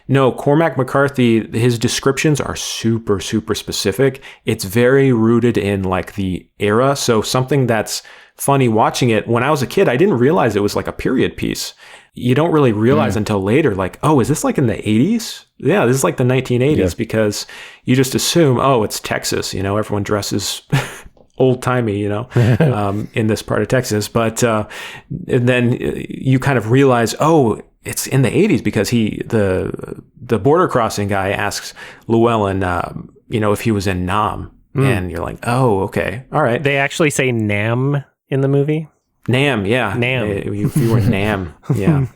no, Cormac McCarthy, his descriptions are super, super specific. It's very rooted in like the era. So something that's funny watching it, when I was a kid, I didn't realize it was like a period piece. You don't really realize until later, like, oh, is this like in the 80s? Yeah, this is like the 1980s, because you just assume, oh, it's Texas. Everyone dresses old timey, in this part of Texas. But and then you kind of realize, oh, it's in the 80s, because the border crossing guy asks Llewellyn, if he was in Nam. And you're like, oh, okay. All right. They actually say Nam in the movie? Nam, yeah. Nam. If you were Nam, yeah.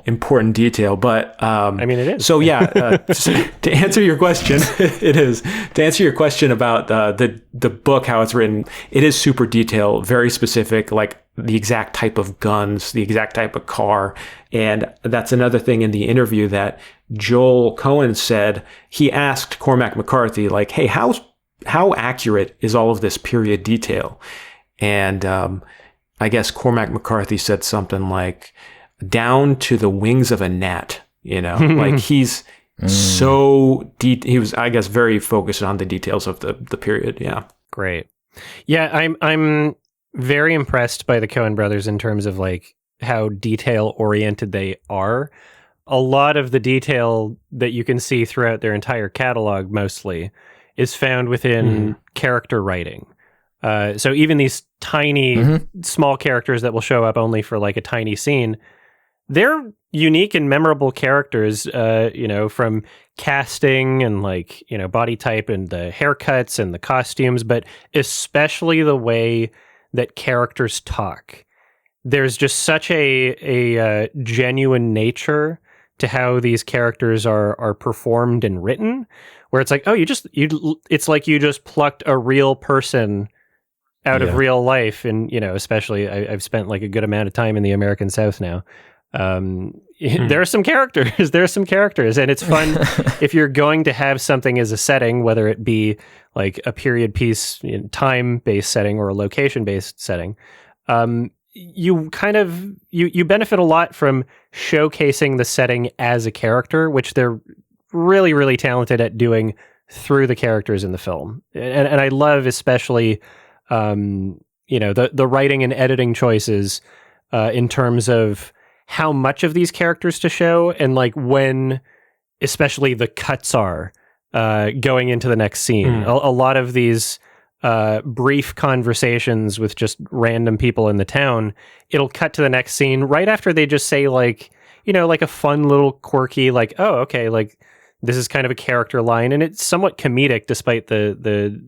Important detail, but I mean, it is. So yeah, to answer your question, it is. To answer your question about the book, how it's written, it is super detailed, very specific, like the exact type of guns, the exact type of car. And that's another thing in the interview that Joel Cohen said. He asked Cormac McCarthy, like, hey, how accurate is all of this period detail? And I guess Cormac McCarthy said something like, down to the wings of a gnat, like he's he was, I guess, very focused on the details of the period. Yeah. Great. Yeah, I'm very impressed by the Coen brothers in terms of like how detail oriented they are. A lot of the detail that you can see throughout their entire catalog mostly is found within character writing. So even these tiny, small characters that will show up only for like a tiny scene, they're unique and memorable characters, from casting and like, body type and the haircuts and the costumes, but especially the way that characters talk. There's just such a genuine nature to how these characters are performed and written, where it's like, oh, it's like you just plucked a real person out of real life. And, especially I've spent like a good amount of time in the American South now. There are some characters, and it's fun if you're going to have something as a setting, whether it be like a period piece, time-based setting or a location-based setting. You kind of you benefit a lot from showcasing the setting as a character, which they're really, really talented at doing through the characters in the film. And I love especially the writing and editing choices in terms of how much of these characters to show, and like when especially the cuts are going into the next scene. A lot of these brief conversations with just random people in the town, it'll cut to the next scene right after they just say like, like a fun little quirky, like, oh, okay, like this is kind of a character line, and it's somewhat comedic despite the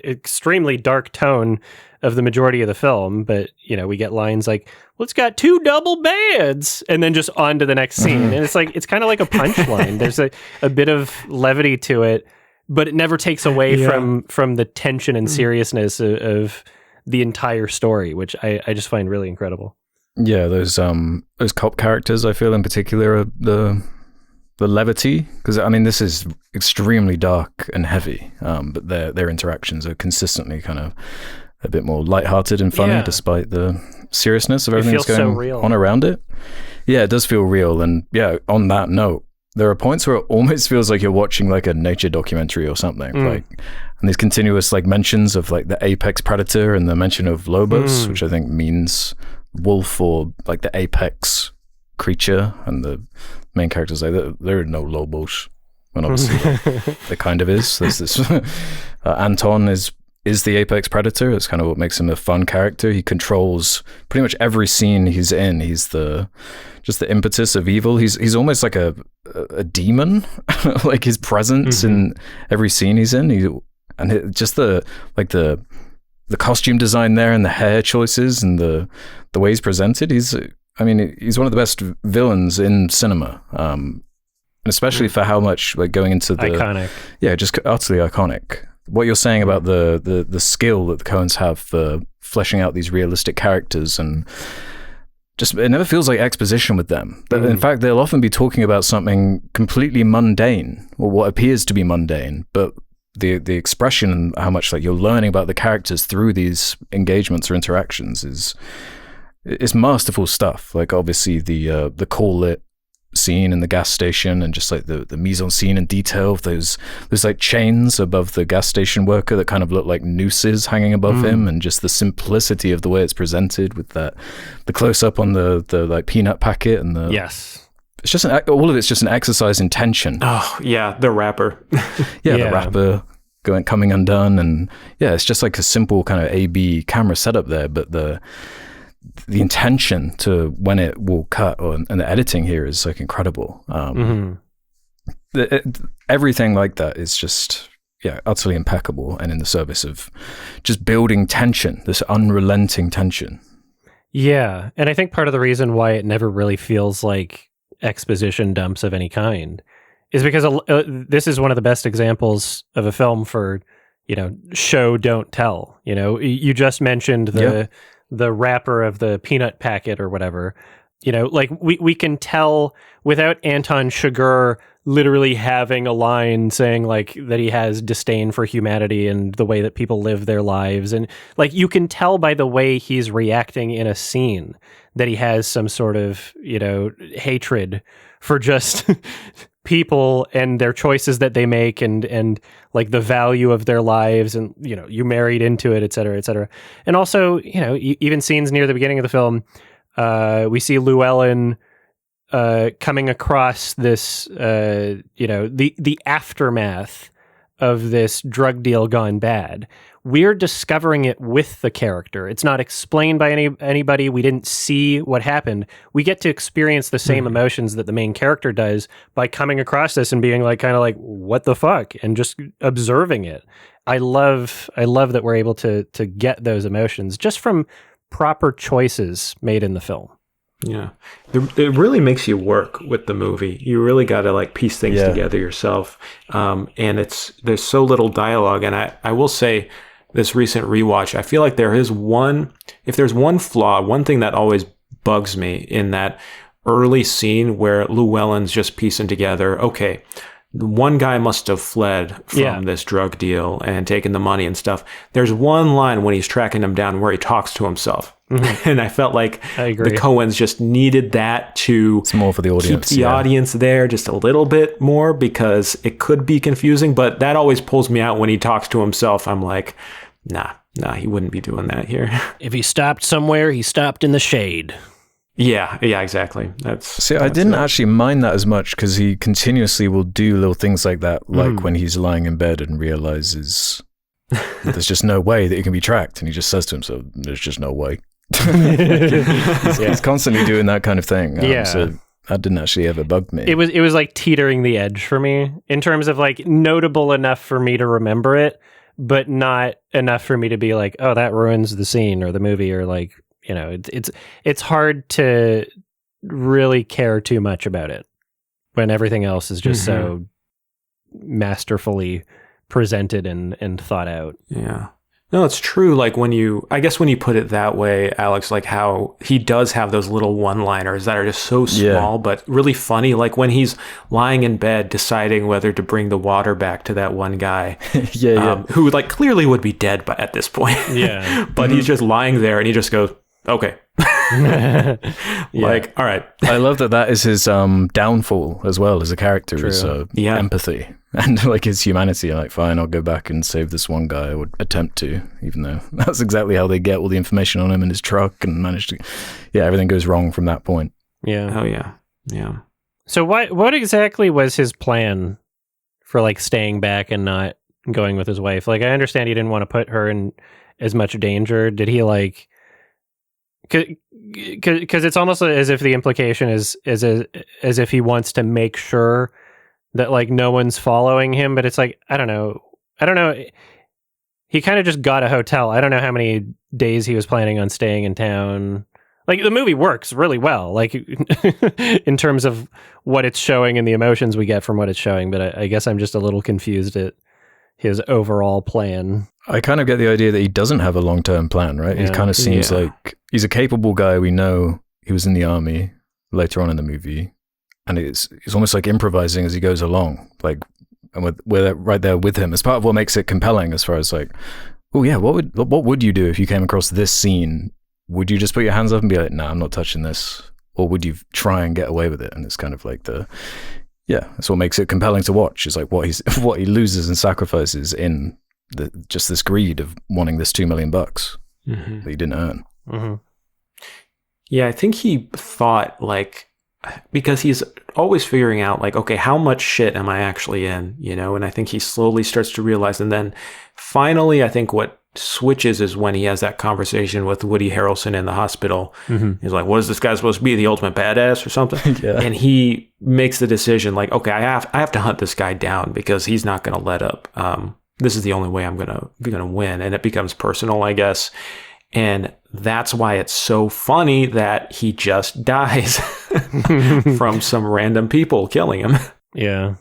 extremely dark tone of the majority of the film. But we get lines like, well, it's got 2 double beds, and then just on to the next scene. And it's like, it's kind of like a punchline. There's a bit of levity to it, but it never takes away from the tension and seriousness of the entire story, which I just find really incredible. Yeah, those cop characters, I feel in particular, are the levity, because I mean this is extremely dark and heavy, but their interactions are consistently kind of a bit more lighthearted and funny, despite the seriousness of everything that's going on around it. Yeah, it does feel real. And yeah, on that note, there are points where it almost feels like you're watching like a nature documentary or something. Like, and these continuous like mentions of like the apex predator and the mention of lobos, which I think means wolf or like the apex creature, and the main characters like there are no lobos, and obviously there kind of is. There's this Anton is the apex predator. It's kind of what makes him a fun character. He controls pretty much every scene he's in. He's just the impetus of evil. He's almost like a demon, like his presence in every scene he's in. Just the costume design there, and the hair choices, and the way he's presented. He's one of the best villains in cinema, and especially for how much like going into the iconic. Yeah, just utterly iconic. What you're saying about the skill that the Coens have for fleshing out these realistic characters, and just it never feels like exposition with them. In fact, they'll often be talking about something completely mundane, or what appears to be mundane, but the expression and how much like you're learning about the characters through these engagements or interactions is masterful stuff. Like obviously the cool lit scene in the gas station, and just like the mise-en-scene and detail of those like chains above the gas station worker that kind of look like nooses hanging above him, and just the simplicity of the way it's presented with the close-up on the like peanut packet, and it's just all of it's just an exercise in tension. Oh yeah, the wrapper. The wrapper coming undone, and it's just like a simple kind of A/B camera setup there, but the intention to when it will cut, and the editing here is like incredible. Everything like that is just utterly impeccable, and in the service of just building tension, this unrelenting tension. Yeah, and I think part of the reason why it never really feels like exposition dumps of any kind is because this is one of the best examples of a film for show don't tell. You just mentioned the wrapper of the peanut packet or whatever, like we can tell without Anton Chigurh literally having a line saying like that he has disdain for humanity and the way that people live their lives. And like, you can tell by the way he's reacting in a scene that he has some sort of, hatred for just people and their choices that they make and like the value of their lives, and you married into it, et cetera, et cetera. And also, even scenes near the beginning of the film, we see Llewellyn coming across this, the aftermath of this drug deal gone bad. We're discovering it with the character. It's not explained by anybody. We didn't see what happened. We get to experience the same emotions that the main character does by coming across this and being like, kind of like, what the fuck? And just observing it. I love that we're able to get those emotions just from proper choices made in the film. Yeah, it really makes you work with the movie. You really got to like piece things together yourself. And there's so little dialogue. And I will say, this recent rewatch, I feel like there's one flaw, one thing that always bugs me in that early scene where Llewellyn's just piecing together, okay, one guy must have fled from this drug deal and taken the money and stuff. There's one line when he's tracking him down where he talks to himself. Mm-hmm. And I felt like the Coens just needed that to it's more for the audience, keep the audience there just a little bit more, because it could be confusing. But that always pulls me out when he talks to himself. I'm like, nah, he wouldn't be doing that here. If he stopped somewhere, he stopped in the shade. Yeah, exactly. I didn't actually mind that as much, because he continuously will do little things like that, like when he's lying in bed and realizes that there's just no way that he can be tracked, and he just says to himself, "There's just no way." He's constantly doing that kind of thing. So that didn't actually ever bug me. It was like teetering the edge for me in terms of like notable enough for me to remember it, but not enough for me to be like, oh, that ruins the scene or the movie, or like. It's hard to really care too much about it when everything else is just so masterfully presented and thought out. Yeah. No, it's true. Like when you put it that way, Alex, like how he does have those little one-liners that are just so small, but really funny. Like when he's lying in bed deciding whether to bring the water back to that one guy, who like clearly would be dead at this point. Yeah. But he's just lying there and he just goes, okay. Like, all right. I love that is his downfall as well as a character. Is empathy and like his humanity. Like, fine, I'll go back and save this one guy, or attempt to, even though that's exactly how they get all the information on him in his truck and manage to everything goes wrong from that point. Oh yeah. So what exactly was his plan for like staying back and not going with his wife? Like, I understand he didn't want to put her in as much danger. Did he like, because it's almost as if the implication is as if he wants to make sure that like no one's following him, but it's like, I don't know. He kind of just got a hotel. I don't know how many days he was planning on staying in town. Like, the movie works really well, like in terms of what it's showing and the emotions we get from what it's showing. But I guess I'm just a little confused at his overall plan. I kind of get the idea that he doesn't have a long-term plan, right? He kind of seems like he's a capable guy. We know he was in the army later on in the movie, and it's almost like improvising as he goes along. Like, and we're right there with him. It's part of what makes it compelling, as far as like, oh yeah, what would you do if you came across this scene? Would you just put your hands up and be like, nah, I'm not touching this? Or would you try and get away with it? And it's kind of like that's what makes it compelling to watch, is like what he loses and sacrifices in just this greed of wanting this $2 million that he didn't earn. Mm-hmm. Yeah, I think he thought, like, because he's always figuring out, like, okay, how much shit am I actually in, and I think he slowly starts to realize, and then finally I think what switches is when he has that conversation with Woody Harrelson in the hospital. He's like, what is this guy supposed to be, the ultimate badass or something? And he makes the decision, like, okay, I have to hunt this guy down because he's not going to let up. This is the only way I'm gonna win. And it becomes personal, I guess. And that's why it's so funny that he just dies from some random people killing him. Yeah.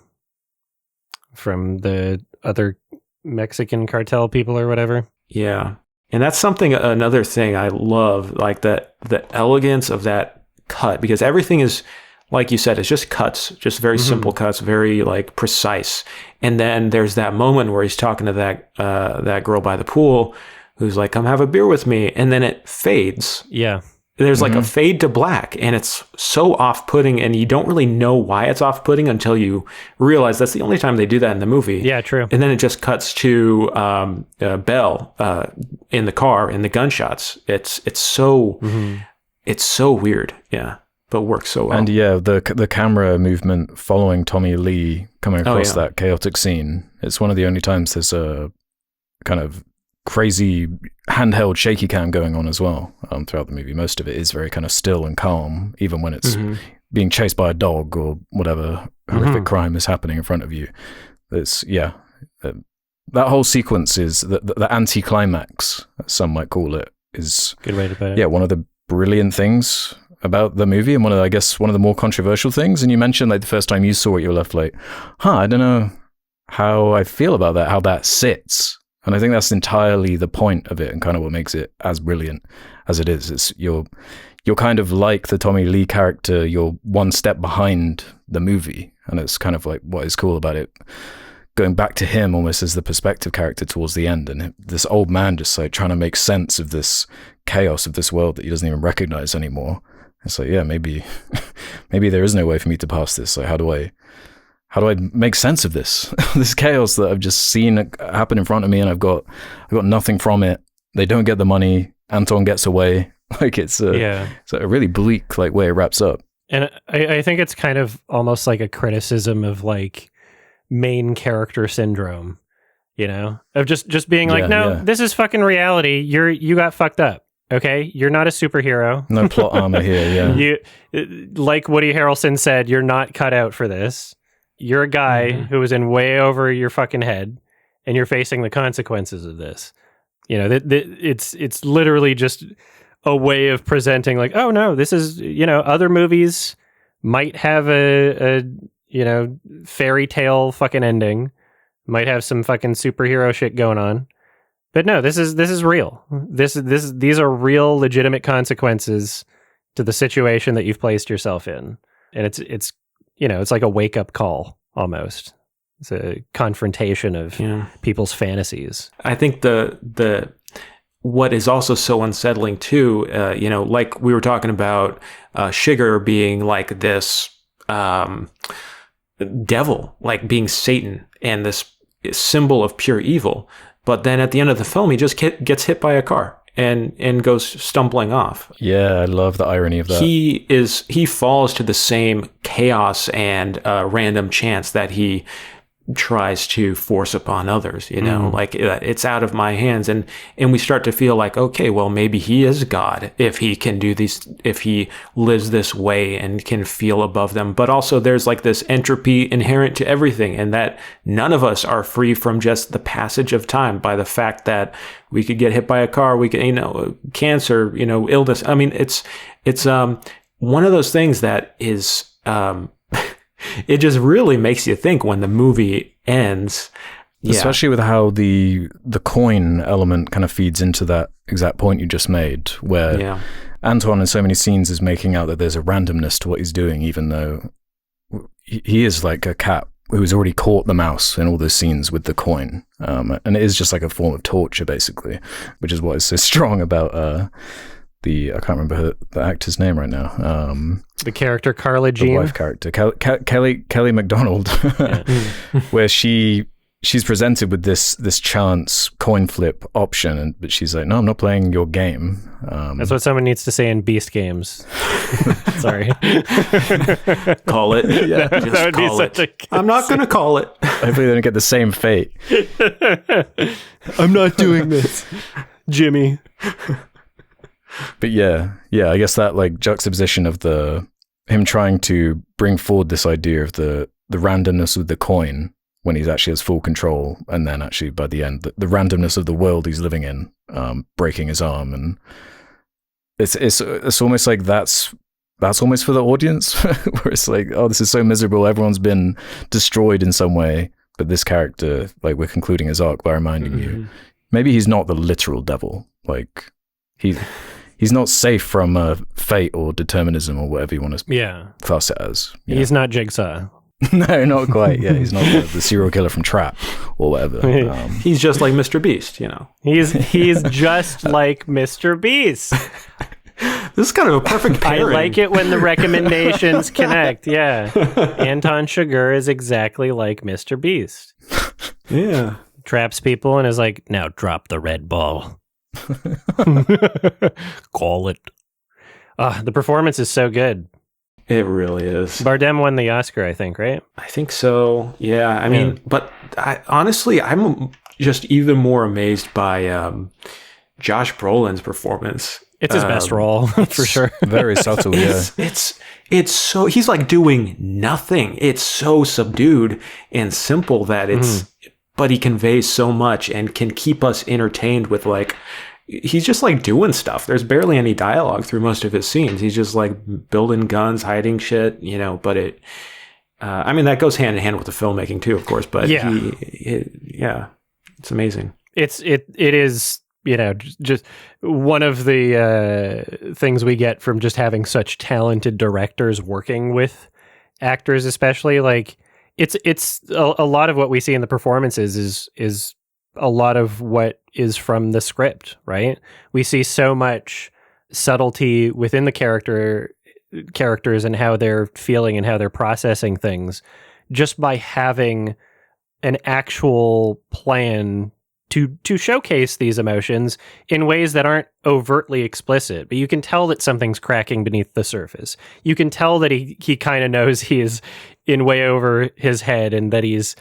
From the other Mexican cartel people or whatever. Yeah. And that's another thing I love, like the elegance of that cut, because everything is, like you said, it's just cuts, just very simple cuts, very like precise. And then there's that moment where he's talking to that girl by the pool who's like, come have a beer with me. And then it fades. Yeah. there's like a fade to black, and it's so off-putting, and you don't really know why it's off-putting until you realize that's the only time they do that in the movie. Yeah, true. And then it just cuts to Belle in the car and the gunshots. It's so weird. Yeah, but works so well. And yeah, the camera movement following Tommy Lee coming across that chaotic scene. It's one of the only times there's a kind of crazy handheld shaky cam going on as well throughout the movie. Most of it is very kind of still and calm, even when it's being chased by a dog or whatever horrific crime is happening in front of you. It's that whole sequence is the anti-climax, as some might call it, is good way to put it. Yeah, one of the brilliant things about the movie, and one of the more controversial things. And you mentioned like the first time you saw it, you were left like, I don't know how I feel about that, how that sits. And I think that's entirely the point of it, and kind of what makes it as brilliant as it is. It's you're kind of like the Tommy Lee character. You're one step behind the movie, and it's kind of like what is cool about it. Going back to him almost as the perspective character towards the end, and this old man just like trying to make sense of this chaos of this world that he doesn't even recognize anymore. It's like, yeah, maybe there is no way for me to pass this. Like, how do I make sense of this this chaos that I've just seen happen in front of me, and I've got nothing from it. They don't get the money. Anton gets away. Like it's a really bleak like way it wraps up. And I think it's kind of almost like a criticism of like main character syndrome, you know, of just being like, this is fucking reality. You got fucked up. Okay, you're not a superhero. No plot armor here. Yeah, you like Woody Harrelson said, you're not cut out for this. You're a guy who was in way over your fucking head, and you're facing the consequences of this. You know, it's literally just a way of presenting like, oh no, this is, you know, other movies might have a you know, fairy tale fucking ending, might have some fucking superhero shit going on. But no, this is real. These are real legitimate consequences to the situation that you've placed yourself in. And it's you know, it's like a wake up call almost. It's a confrontation of people's fantasies. I think the what is also so unsettling too, you know, like we were talking about Shiger being like this devil, like being Satan and this symbol of pure evil. But then at the end of the film, he just gets hit by a car and goes stumbling off. Yeah, I love the irony of that. He falls to the same chaos and random chance that he tries to force upon others, you know, like it's out of my hands. And we start to feel like, okay, well, maybe he is God if he can do these, if he lives this way and can feel above them. But also there's like this entropy inherent to everything, and that none of us are free from just the passage of time by the fact that we could get hit by a car, we could, you know, cancer, you know, illness. I mean, it's one of those things that is, it just really makes you think when the movie ends. Yeah. Especially with how the coin element kind of feeds into that exact point you just made, where Antoine in so many scenes is making out that there's a randomness to what he's doing, even though he is like a cat who's already caught the mouse in all those scenes with the coin. And it is just like a form of torture, basically, which is what is so strong about I can't remember the actor's name right now. The character Carla Jean, the wife character Kelly MacDonald, where she's presented with this chance coin flip option, but she's like, no, I'm not playing your game. That's what someone needs to say in Beast Games. Sorry, call it. Yeah, that would be such a. I'm not going to call it. Hopefully, they don't get the same fate. I'm not doing this, Jimmy. But yeah, I guess that like juxtaposition of him trying to bring forward this idea of the randomness of the coin when he actually has full control, and then actually by the end, the randomness of the world he's living in, breaking his arm, and it's almost like that's almost for the audience, where it's like, oh, this is so miserable, everyone's been destroyed in some way, but this character, like, we're concluding his arc by reminding you, maybe he's not the literal devil, like he's not safe from fate or determinism or whatever you want to class it as. He's not Jigsaw. No, not quite. Yeah, he's not the serial killer from Trap or whatever. He's just like Mr. Beast, you know. He's just like Mr. Beast. This is kind of a perfect I pairing. like it when the recommendations connect. Yeah. Anton Chigurh is exactly like Mr. Beast. Yeah. Traps people and is like, now drop the red ball. Call it. The performance is so good. It really is. Bardem won the Oscar, I think, right? I think so. Yeah. I mean, but honestly, I'm just even more amazed by Josh Brolin's performance. It's his best role, for sure. Very subtle, yeah. It's so, he's like doing nothing. It's so subdued and simple that but he conveys so much and can keep us entertained with like, he's just like doing stuff. There's barely any dialogue through most of his scenes. He's just like building guns, hiding shit, but I mean, that goes hand in hand with the filmmaking too, of course, but it's amazing. It is, just one of the things we get from just having such talented directors working with actors, especially like it's a lot of what we see in the performances is a lot of what is from the script, right? We see so much subtlety within the characters and how they're feeling and how they're processing things just by having an actual plan to showcase these emotions in ways that aren't overtly explicit, but you can tell that something's cracking beneath the surface. You can tell that he kind of knows he is in way over his head and that he's,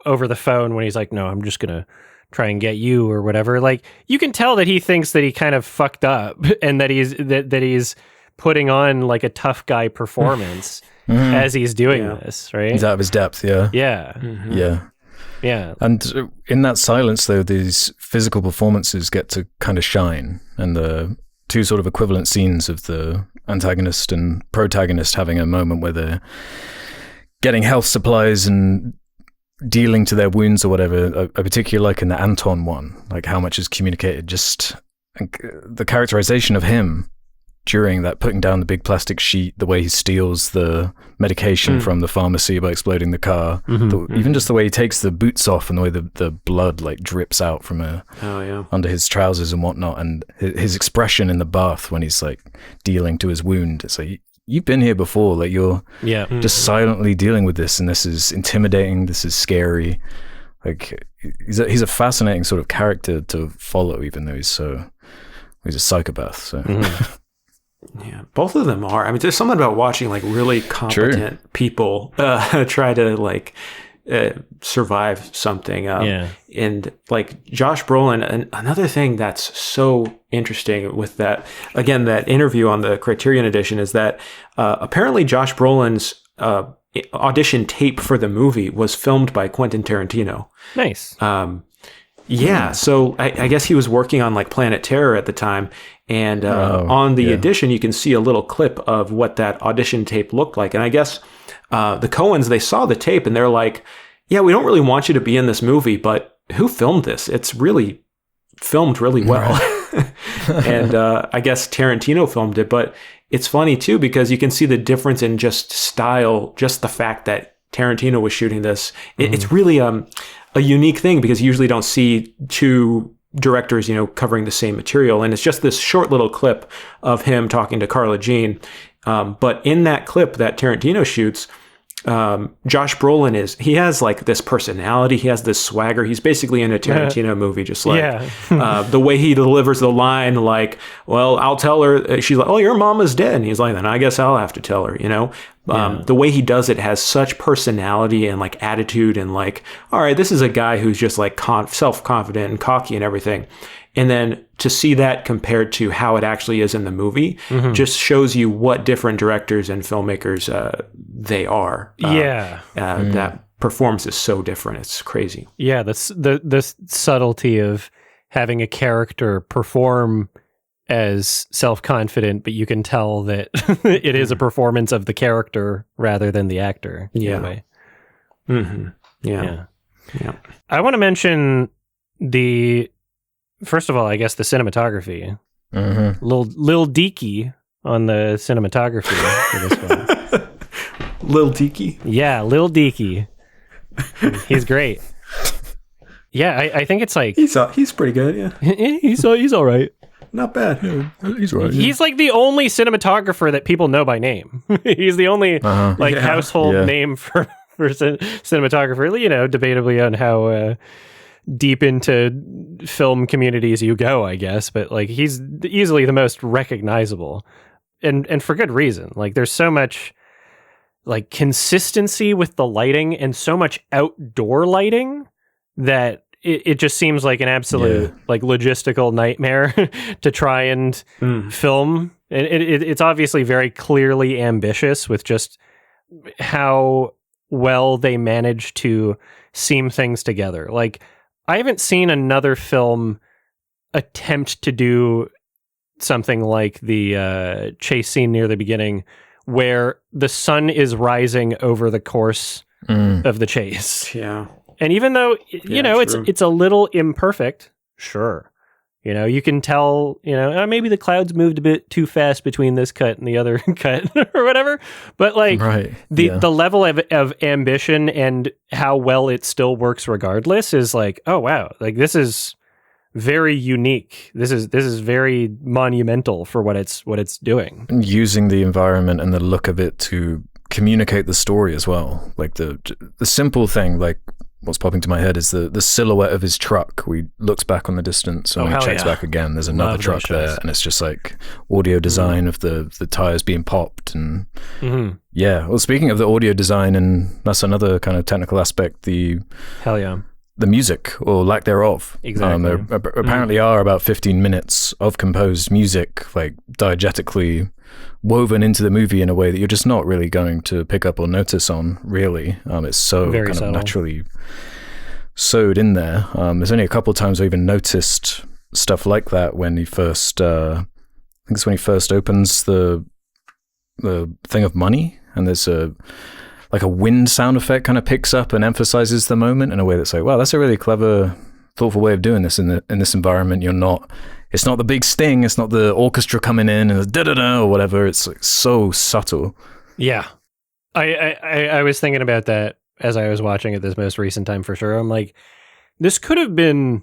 over the phone when he's like, no, I'm just going to try and get you or whatever. Like, you can tell that he thinks that he kind of fucked up and that he's putting on like a tough guy performance as he's doing this, right? He's out of his depth, yeah. Yeah. Mm-hmm. Yeah. Yeah. And in that silence, though, these physical performances get to kind of shine. And the two sort of equivalent scenes of the antagonist and protagonist having a moment where they're getting health supplies and dealing to their wounds or whatever, I particularly like in the Anton one, like how much is communicated. Just the characterization of him during that putting down the big plastic sheet, the way he steals the medication from the pharmacy by exploding the car, even just the way he takes the boots off and the way the blood like drips out from under his trousers and whatnot, and his expression in the bath when he's like dealing to his wound. It's like, you've been here before, like you're just silently dealing with this, and this is intimidating, this is scary. Like he's a fascinating sort of character to follow, even though he's a psychopath. So yeah, both of them are. I mean, there's something about watching like really competent people try to like survive something. And like Josh Brolin, and another thing that's so interesting with that, again, that interview on the Criterion edition is that apparently Josh Brolin's audition tape for the movie was filmed by Quentin Tarantino. Nice. So I guess he was working on like Planet Terror at the time, and on the edition you can see a little clip of what that audition tape looked like. And I guess the Coens, they saw the tape and they're like, yeah, we don't really want you to be in this movie, but who filmed this? It's really filmed really well. And I guess Tarantino filmed it, but it's funny too because you can see the difference in just style, just the fact that Tarantino was shooting this. It's really a unique thing because you usually don't see two directors, covering the same material. And it's just this short little clip of him talking to Carla Jean. But in that clip that Tarantino shoots, Josh Brolin he has like this personality. He has this swagger. He's basically in a Tarantino movie, just like the way he delivers the line, like, well, I'll tell her. She's like, oh, your mama's dead. And he's like, then I guess I'll have to tell her, The way he does it has such personality and like attitude and like, all right, this is a guy who's just like self-confident and cocky and everything. And then to see that compared to how it actually is in the movie just shows you what different directors and filmmakers they are. That performance is so different. It's crazy. Yeah, the subtlety of having a character perform as self-confident, but you can tell that it is a performance of the character rather than the actor. Yeah. Yeah. I want to mention first of all, I guess the cinematography. Lil Dicky on the cinematography for this one. Lil Dicky? Yeah, Lil Dicky. He's great. Yeah, I think it's like he's pretty good. Yeah, he's all right. not bad. He's right. He's like the only cinematographer that people know by name. He's the only household name for cinematographer. You know, debatably on how deep into film communities you go, I guess. But like, he's easily the most recognizable, and for good reason. Like, there's so much like consistency with the lighting and so much outdoor lighting that it just seems like an absolute like logistical nightmare to try and film. And it's obviously very clearly ambitious with just how well they manage to seam things together. Like, I haven't seen another film attempt to do something like the chase scene near the beginning, where the sun is rising over the course of the chase. Yeah. And even though, you know, it's a little imperfect, sure. You know, you can tell, you know, maybe the clouds moved a bit too fast between this cut and the other cut or whatever. But like the level of ambition and how well it still works regardless is like, oh, wow, like this is very unique. This is very monumental for what it's doing. And using the environment and the look of it to communicate the story as well. Like the simple thing, like what's popping to my head is the silhouette of his truck. We looks back on the distance and when he checks back again, there's another truck there, and it's just like audio design of the tires being popped and Well, speaking of the audio design, and that's another kind of technical aspect, the music, or lack thereof. Exactly. There apparently are about 15 minutes of composed music, like diegetically woven into the movie in a way that you're just not really going to pick up or notice on, really. It's so very kind subtle. of naturally sewed in there. There's only a couple of times I even noticed stuff like that when he first, I think it's when he first opens the thing of money, and there's a wind sound effect kind of picks up and emphasizes the moment in a way that's like, wow, that's a really clever, thoughtful way of doing this in this environment. It's not the big sting, it's not the orchestra coming in and the da-da-da or whatever. It's like so subtle. Yeah. I was thinking about that as I was watching it this most recent time for sure. I'm like, this could have been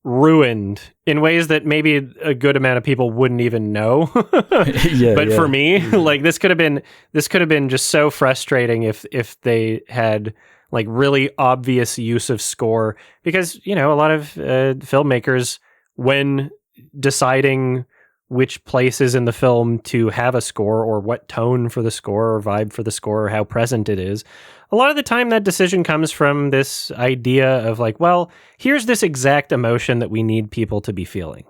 ruined in ways that maybe a good amount of people wouldn't even know. But for me, like this could have been just so frustrating if they had like really obvious use of score, because, you know, a lot of filmmakers, when deciding which places in the film to have a score, or what tone for the score or vibe for the score, or how present it is, a lot of the time that decision comes from this idea of like, well, here's this exact emotion that we need people to be feeling.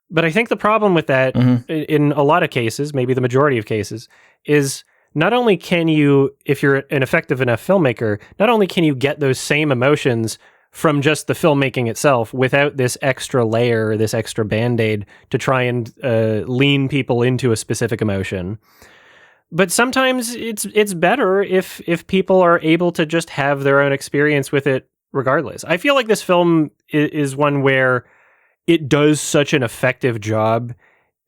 But I think the problem with that in a lot of cases, maybe the majority of cases, is not only can you, if you're an effective enough filmmaker, not only can you get those same emotions from just the filmmaking itself without this extra layer, this extra Band-Aid to try and lean people into a specific emotion, but sometimes it's better if people are able to just have their own experience with it regardless. I feel like this film is one where it does such an effective job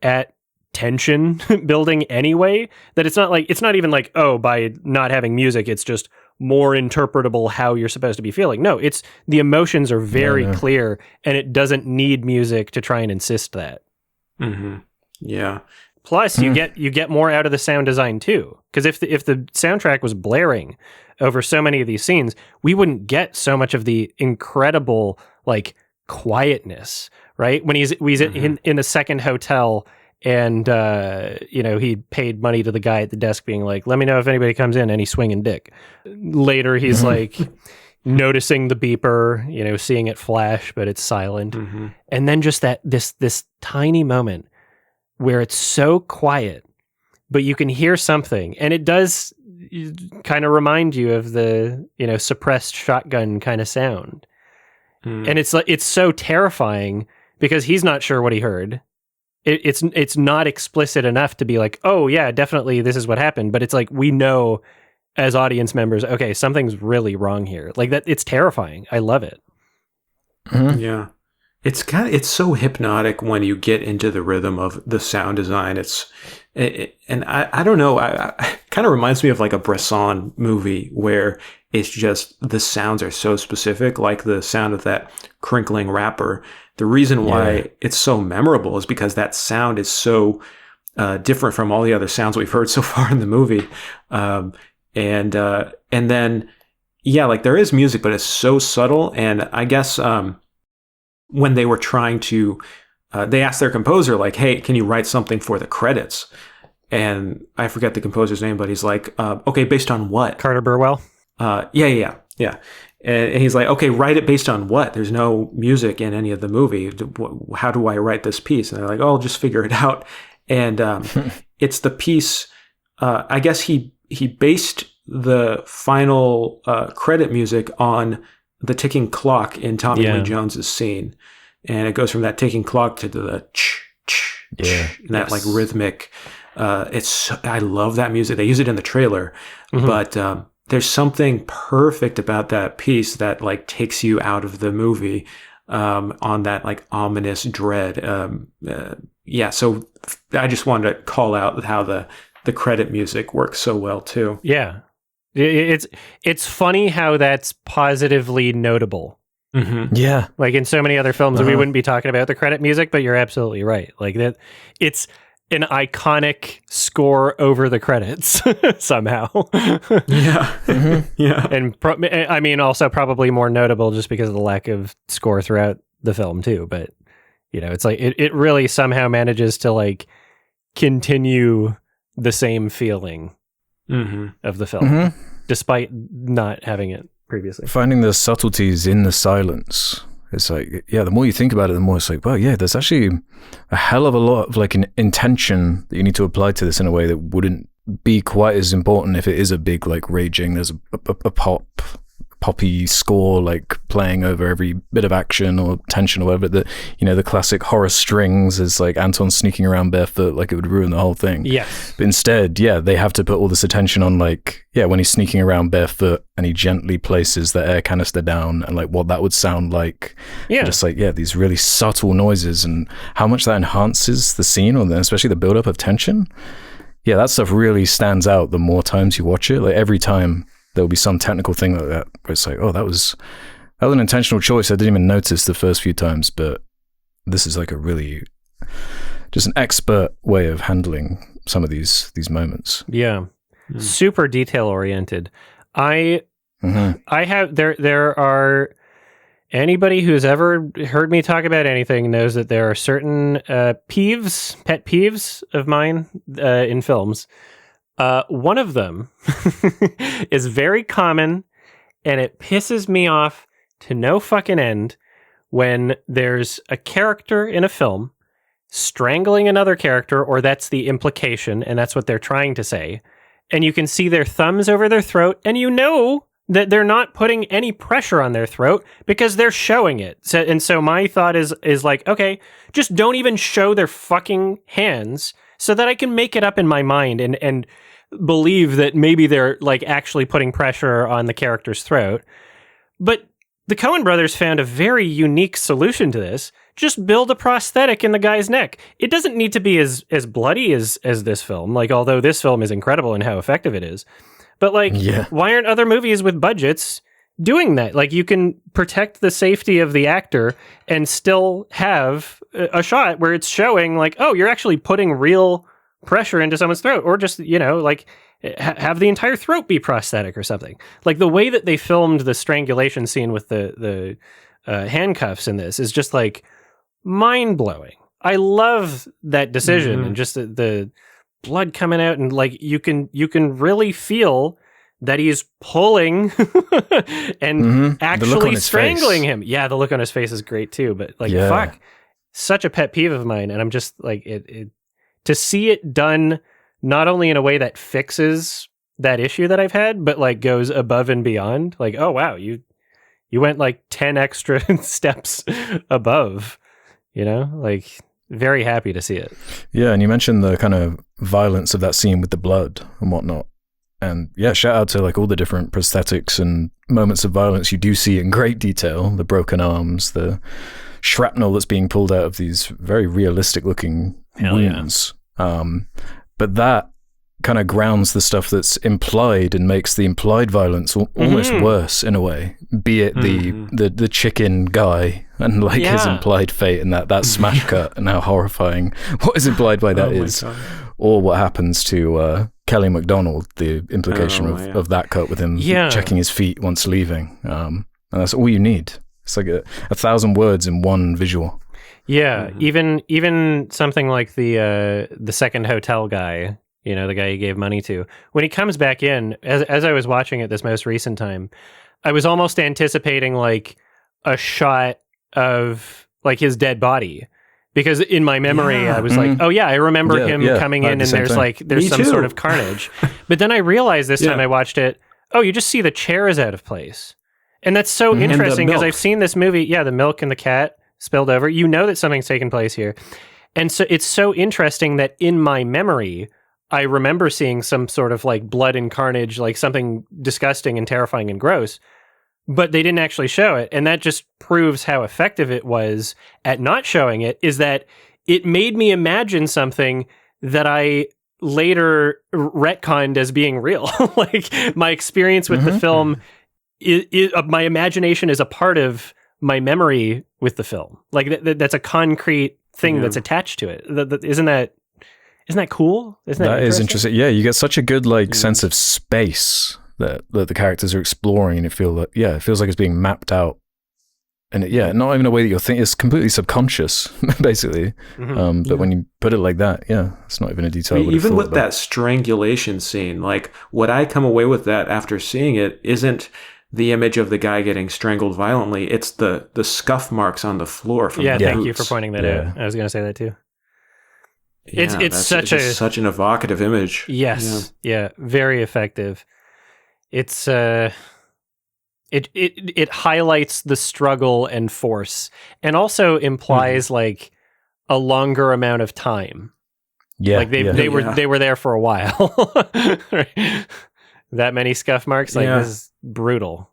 at tension building anyway, that it's not even like, oh, by not having music, it's just more interpretable how you're supposed to be feeling. No, it's the emotions are very clear, and it doesn't need music to try and insist that. Yeah. Plus, you get more out of the sound design too, because if the soundtrack was blaring over so many of these scenes, we wouldn't get so much of the incredible like quietness, right? When he's in the second hotel, and he paid money to the guy at the desk, being like, "Let me know if anybody comes in, any swinging dick." Later, he's like noticing the beeper, seeing it flash, but it's silent, and then just this tiny moment where it's so quiet, but you can hear something, and it does kind of remind you of the suppressed shotgun kind of sound, and it's so terrifying because he's not sure what he heard. It's not explicit enough to be like, oh yeah, definitely this is what happened, but it's like we know as audience members, okay, something's really wrong here. Like that, it's terrifying. I love it. Yeah. It's so hypnotic when you get into the rhythm of the sound design. And I don't know, I kind of reminds me of like a Bresson movie where it's just the sounds are so specific, like the sound of that crinkling wrapper, the reason why it's so memorable is because that sound is so different from all the other sounds we've heard so far in the movie. And then, like there is music, but it's so subtle. And I guess when they were trying to, they asked their composer, like, hey, can you write something for the credits? And I forget the composer's name, but he's like, okay, based on what? Carter Burwell? Yeah. And he's like, okay, write it based on what? There's no music in any of the movie. How do I write this piece? And they're like, oh, I'll just figure it out. And it's the piece, I guess he based the final credit music on the ticking clock in Tommy Lee Jones's scene. And it goes from that ticking clock to the and that like rhythmic. I love that music. They use it in the trailer, but there's something perfect about that piece that like takes you out of the movie on that like ominous dread. So I just wanted to call out how the credit music works so well too. Yeah, it's funny how that's positively notable. Mm-hmm. Yeah, like in so many other films, we wouldn't be talking about the credit music, but you're absolutely right. Like that, it's an iconic score over the credits somehow. Yeah. And I mean, also probably more notable just because of the lack of score throughout the film too. But it's like it really somehow manages to like continue the same feeling of the film, despite not having it previously. Finding the subtleties in the silence. It's like, the more you think about it, the more it's like, well, there's actually a hell of a lot of like an intention that you need to apply to this in a way that wouldn't be quite as important if it is a big like raging. There's a poppy score like playing over every bit of action or tension or whatever. That the classic horror strings is like Anton sneaking around barefoot, like it would ruin the whole thing. Yes. But instead, they have to put all this attention on like when he's sneaking around barefoot and he gently places the air canister down and like what that would sound like. Yeah. Just like these really subtle noises and how much that enhances the scene or especially the buildup of tension. Yeah, that stuff really stands out the more times you watch it. Like every time there'll be some technical thing like that where it's like, oh, that was an intentional choice. I didn't even notice the first few times, but this is like a really just an expert way of handling some of these moments. Yeah. Super detail oriented. I have there are anybody who's ever heard me talk about anything knows that there are certain pet peeves of mine in films. One of them is very common, and it pisses me off to no fucking end when there's a character in a film strangling another character, or that's the implication, and that's what they're trying to say, and you can see their thumbs over their throat, and that they're not putting any pressure on their throat because they're showing it. So my thought is like, okay, just don't even show their fucking hands so that I can make it up in my mind and believe that maybe they're like actually putting pressure on the character's throat. But the Coen brothers found a very unique solution to this. Just build a prosthetic in the guy's neck. It doesn't need to be as bloody as this film, like, although this film is incredible in how effective it is. But like, why aren't other movies with budgets doing that? Like, you can protect the safety of the actor and still have a shot where it's showing like, oh, you're actually putting real pressure into someone's throat, or just, like have the entire throat be prosthetic or something. Like the way that they filmed the strangulation scene with the handcuffs in this is just like mind-blowing. I love that decision and just the blood coming out, and like you can really feel that he's pulling and actually strangling him. Yeah, the look on his face is great too, but like fuck, such a pet peeve of mine, and I'm just like it to see it done not only in a way that fixes that issue that I've had, but like goes above and beyond. Like, oh wow, you went like 10 extra steps above, like very happy to see it. Yeah, and you mentioned the kind of violence of that scene with the blood and whatnot. And shout out to like all the different prosthetics and moments of violence you do see in great detail. The broken arms, the shrapnel that's being pulled out of these very realistic looking wounds. But that kind of grounds the stuff that's implied and makes the implied violence almost worse in a way. Be it the chicken guy and like his implied fate and that smash cut and how horrifying what is implied by that is, or what happens to Kelly MacDonald, the implication of that cut with him checking his feet once leaving. And that's all you need. It's like 1,000 words in one visual. Yeah, even something like the second hotel guy, you know, the guy he gave money to, when he comes back in, as I was watching it this most recent time, I was almost anticipating like a shot of like his dead body, because in my memory I was like, oh yeah, I remember him coming in and there's some sort of carnage. But then I realized this time I watched it, oh, you just see the chairs out of place. And that's so interesting because I've seen this movie, the milk and the cat spilled over. You know that something's taken place here. And so it's so interesting that in my memory, I remember seeing some sort of like blood and carnage, like something disgusting and terrifying and gross, but they didn't actually show it. And that just proves how effective it was at not showing it, is that it made me imagine something that I later retconned as being real. Like my experience with the film, my imagination is a part of my memory with the film. Like that's a concrete thing that's attached to it. Isn't that cool? That is interesting. Yeah, you get such a good like sense of space that the characters are exploring, and it feels like it's being mapped out. And not even a way that you're thinking. It's completely subconscious, basically. But when you put it like that, it's not even a detail. Even with that strangulation scene, like what I come away with that after seeing it isn't the image of the guy getting strangled violently. It's the scuff marks on the floor from the thank boots. you for pointing that out. I was going to say that too. It's such an evocative image. Yes. Yeah. Very effective. It's it highlights the struggle and force, and also implies like a longer amount of time. Yeah. Like they were there for a while. That many scuff marks, like this is brutal.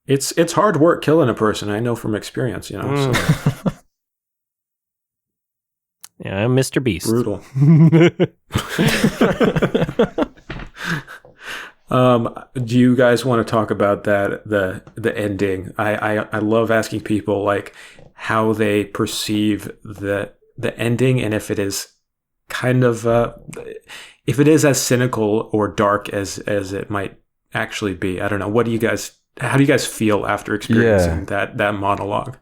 It's hard work killing a person, I know from experience, you know. So. Yeah, I'm Mr. Beast. Brutal. Do you guys want to talk about that, the ending? I love asking people like how they perceive the ending, and if it is kind of if it is as cynical or dark as it might actually be. I don't know. How do you guys feel after experiencing that monologue?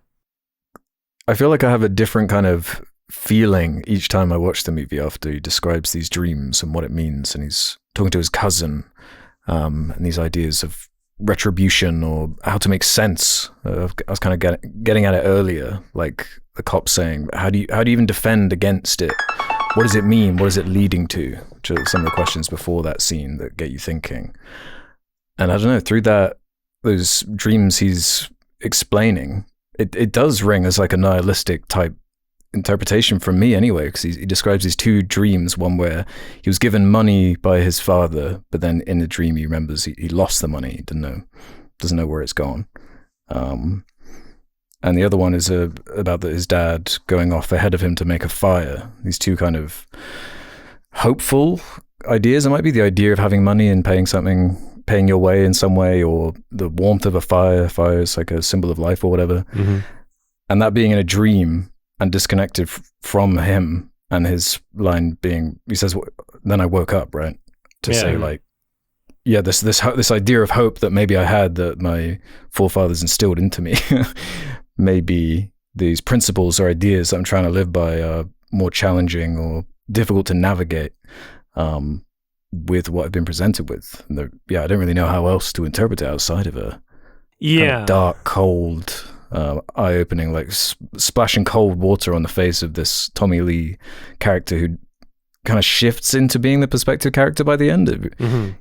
I feel like I have a different kind of feeling each time I watch the movie after he describes these dreams and what it means, and he's talking to his cousin, and these ideas of retribution or how to make sense. I was kind of getting at it earlier, like the cop saying, how do you even defend against it? What does it mean? What is it leading to? Which are some of the questions before that scene that get you thinking. And I don't know, through those dreams he's explaining, it does ring as like a nihilistic type interpretation from me anyway, because he describes these two dreams, one where he was given money by his father, but then in the dream he remembers he lost the money. He doesn't know where it's gone. And the other one is about his dad going off ahead of him to make a fire. These two kind of hopeful ideas. It might be the idea of having money and paying your way in some way, or the warmth of a fire. Fire is like a symbol of life or whatever. And that being in a dream and disconnected from him, and his line being, he says, then I woke up, right? To say like, this idea of hope that maybe I had, that my forefathers instilled into me, maybe these principles or ideas that I'm trying to live by are more challenging or difficult to navigate with what I've been presented with. I don't really know how else to interpret it outside of a kind of dark, cold, eye-opening, like splashing cold water on the face of this Tommy Lee character who kind of shifts into being the perspective character by the end.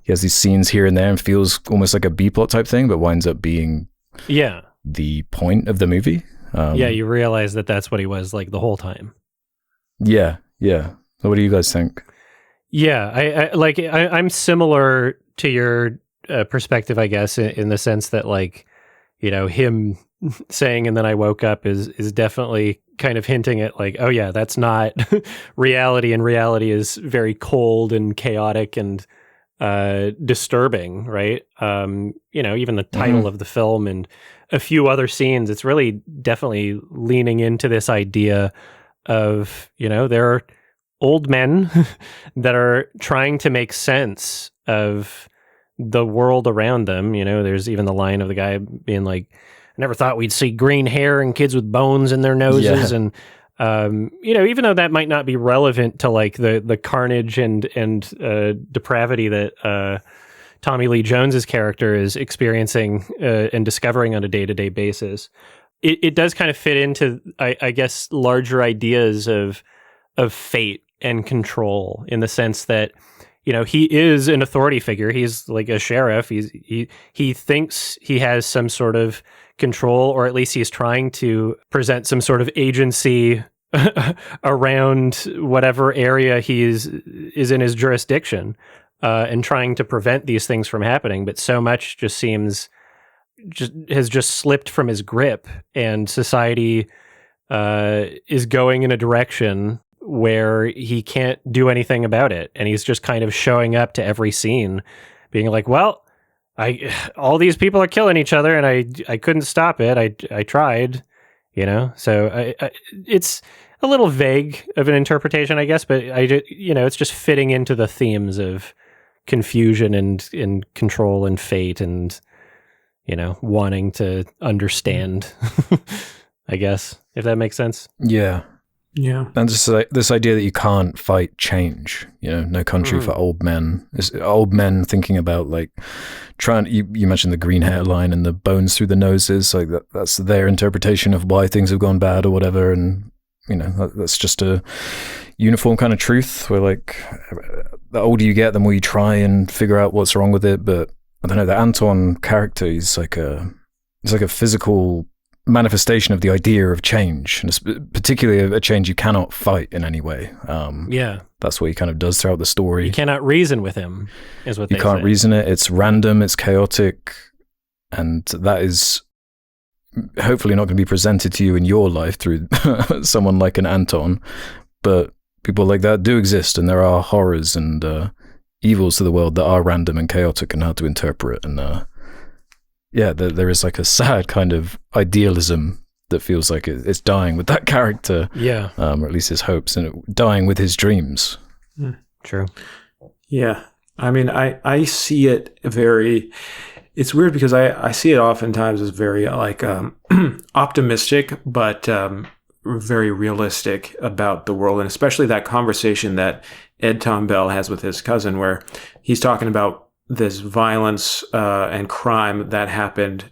He has these scenes here and there and feels almost like a B-plot type thing, but winds up being the point of the movie. You realize that that's what he was like the whole time. So what do you guys think? I'm similar to your perspective, I guess, in the sense that, like, you know, him saying, and then I woke up is definitely kind of hinting at like, oh yeah, that's not reality, and reality is very cold and chaotic and disturbing, right? Even the title of the film and a few other scenes, it's really definitely leaning into this idea of, there are old men that are trying to make sense of the world around them. There's even the line of the guy being like, I never thought we'd see green hair and kids with bones in their noses. And, even though that might not be relevant to like the carnage and depravity that Tommy Lee Jones's character is experiencing and discovering on a day-to-day basis, it does kind of fit into, I guess, larger ideas of fate and control, in the sense that, he is an authority figure. He's like a sheriff. He thinks he has some sort of control, or at least he's trying to present some sort of agency around whatever area is in his jurisdiction, and trying to prevent these things from happening. But so much just has slipped from his grip, and society is going in a direction where he can't do anything about it. And he's just kind of showing up to every scene being like, well, all these people are killing each other, and I couldn't stop it. I tried, so it's a little vague of an interpretation, I guess, but it's just fitting into the themes of confusion and control and fate and, wanting to understand, I guess, if that makes sense. Yeah. Yeah. And just like this idea that you can't fight change, no country for old men. It's old men thinking about like you mentioned the green hair line and the bones through the noses, like that's their interpretation of why things have gone bad or whatever. And, that's just a uniform kind of truth where like the older you get, the more you try and figure out what's wrong with it. But I don't know, the Anton character, he's like a physical manifestation of the idea of change, and it's particularly a change you cannot fight in any way. That's what he kind of does throughout the story. You cannot reason with him, is what you can't say. Reason it. It's random, it's chaotic, and that is hopefully not going to be presented to you in your life through someone like an Anton, but people like that do exist, and there are horrors and evils to the world that are random and chaotic and hard to interpret. And there is like a sad kind of idealism that feels like it's dying with that character. Yeah. Or at least his hopes, and dying with his dreams. True. Yeah. I mean, I see it it's weird because I see it oftentimes as very like optimistic, but very realistic about the world. And especially that conversation that Ed Tom Bell has with his cousin, where he's talking about this violence and crime that happened,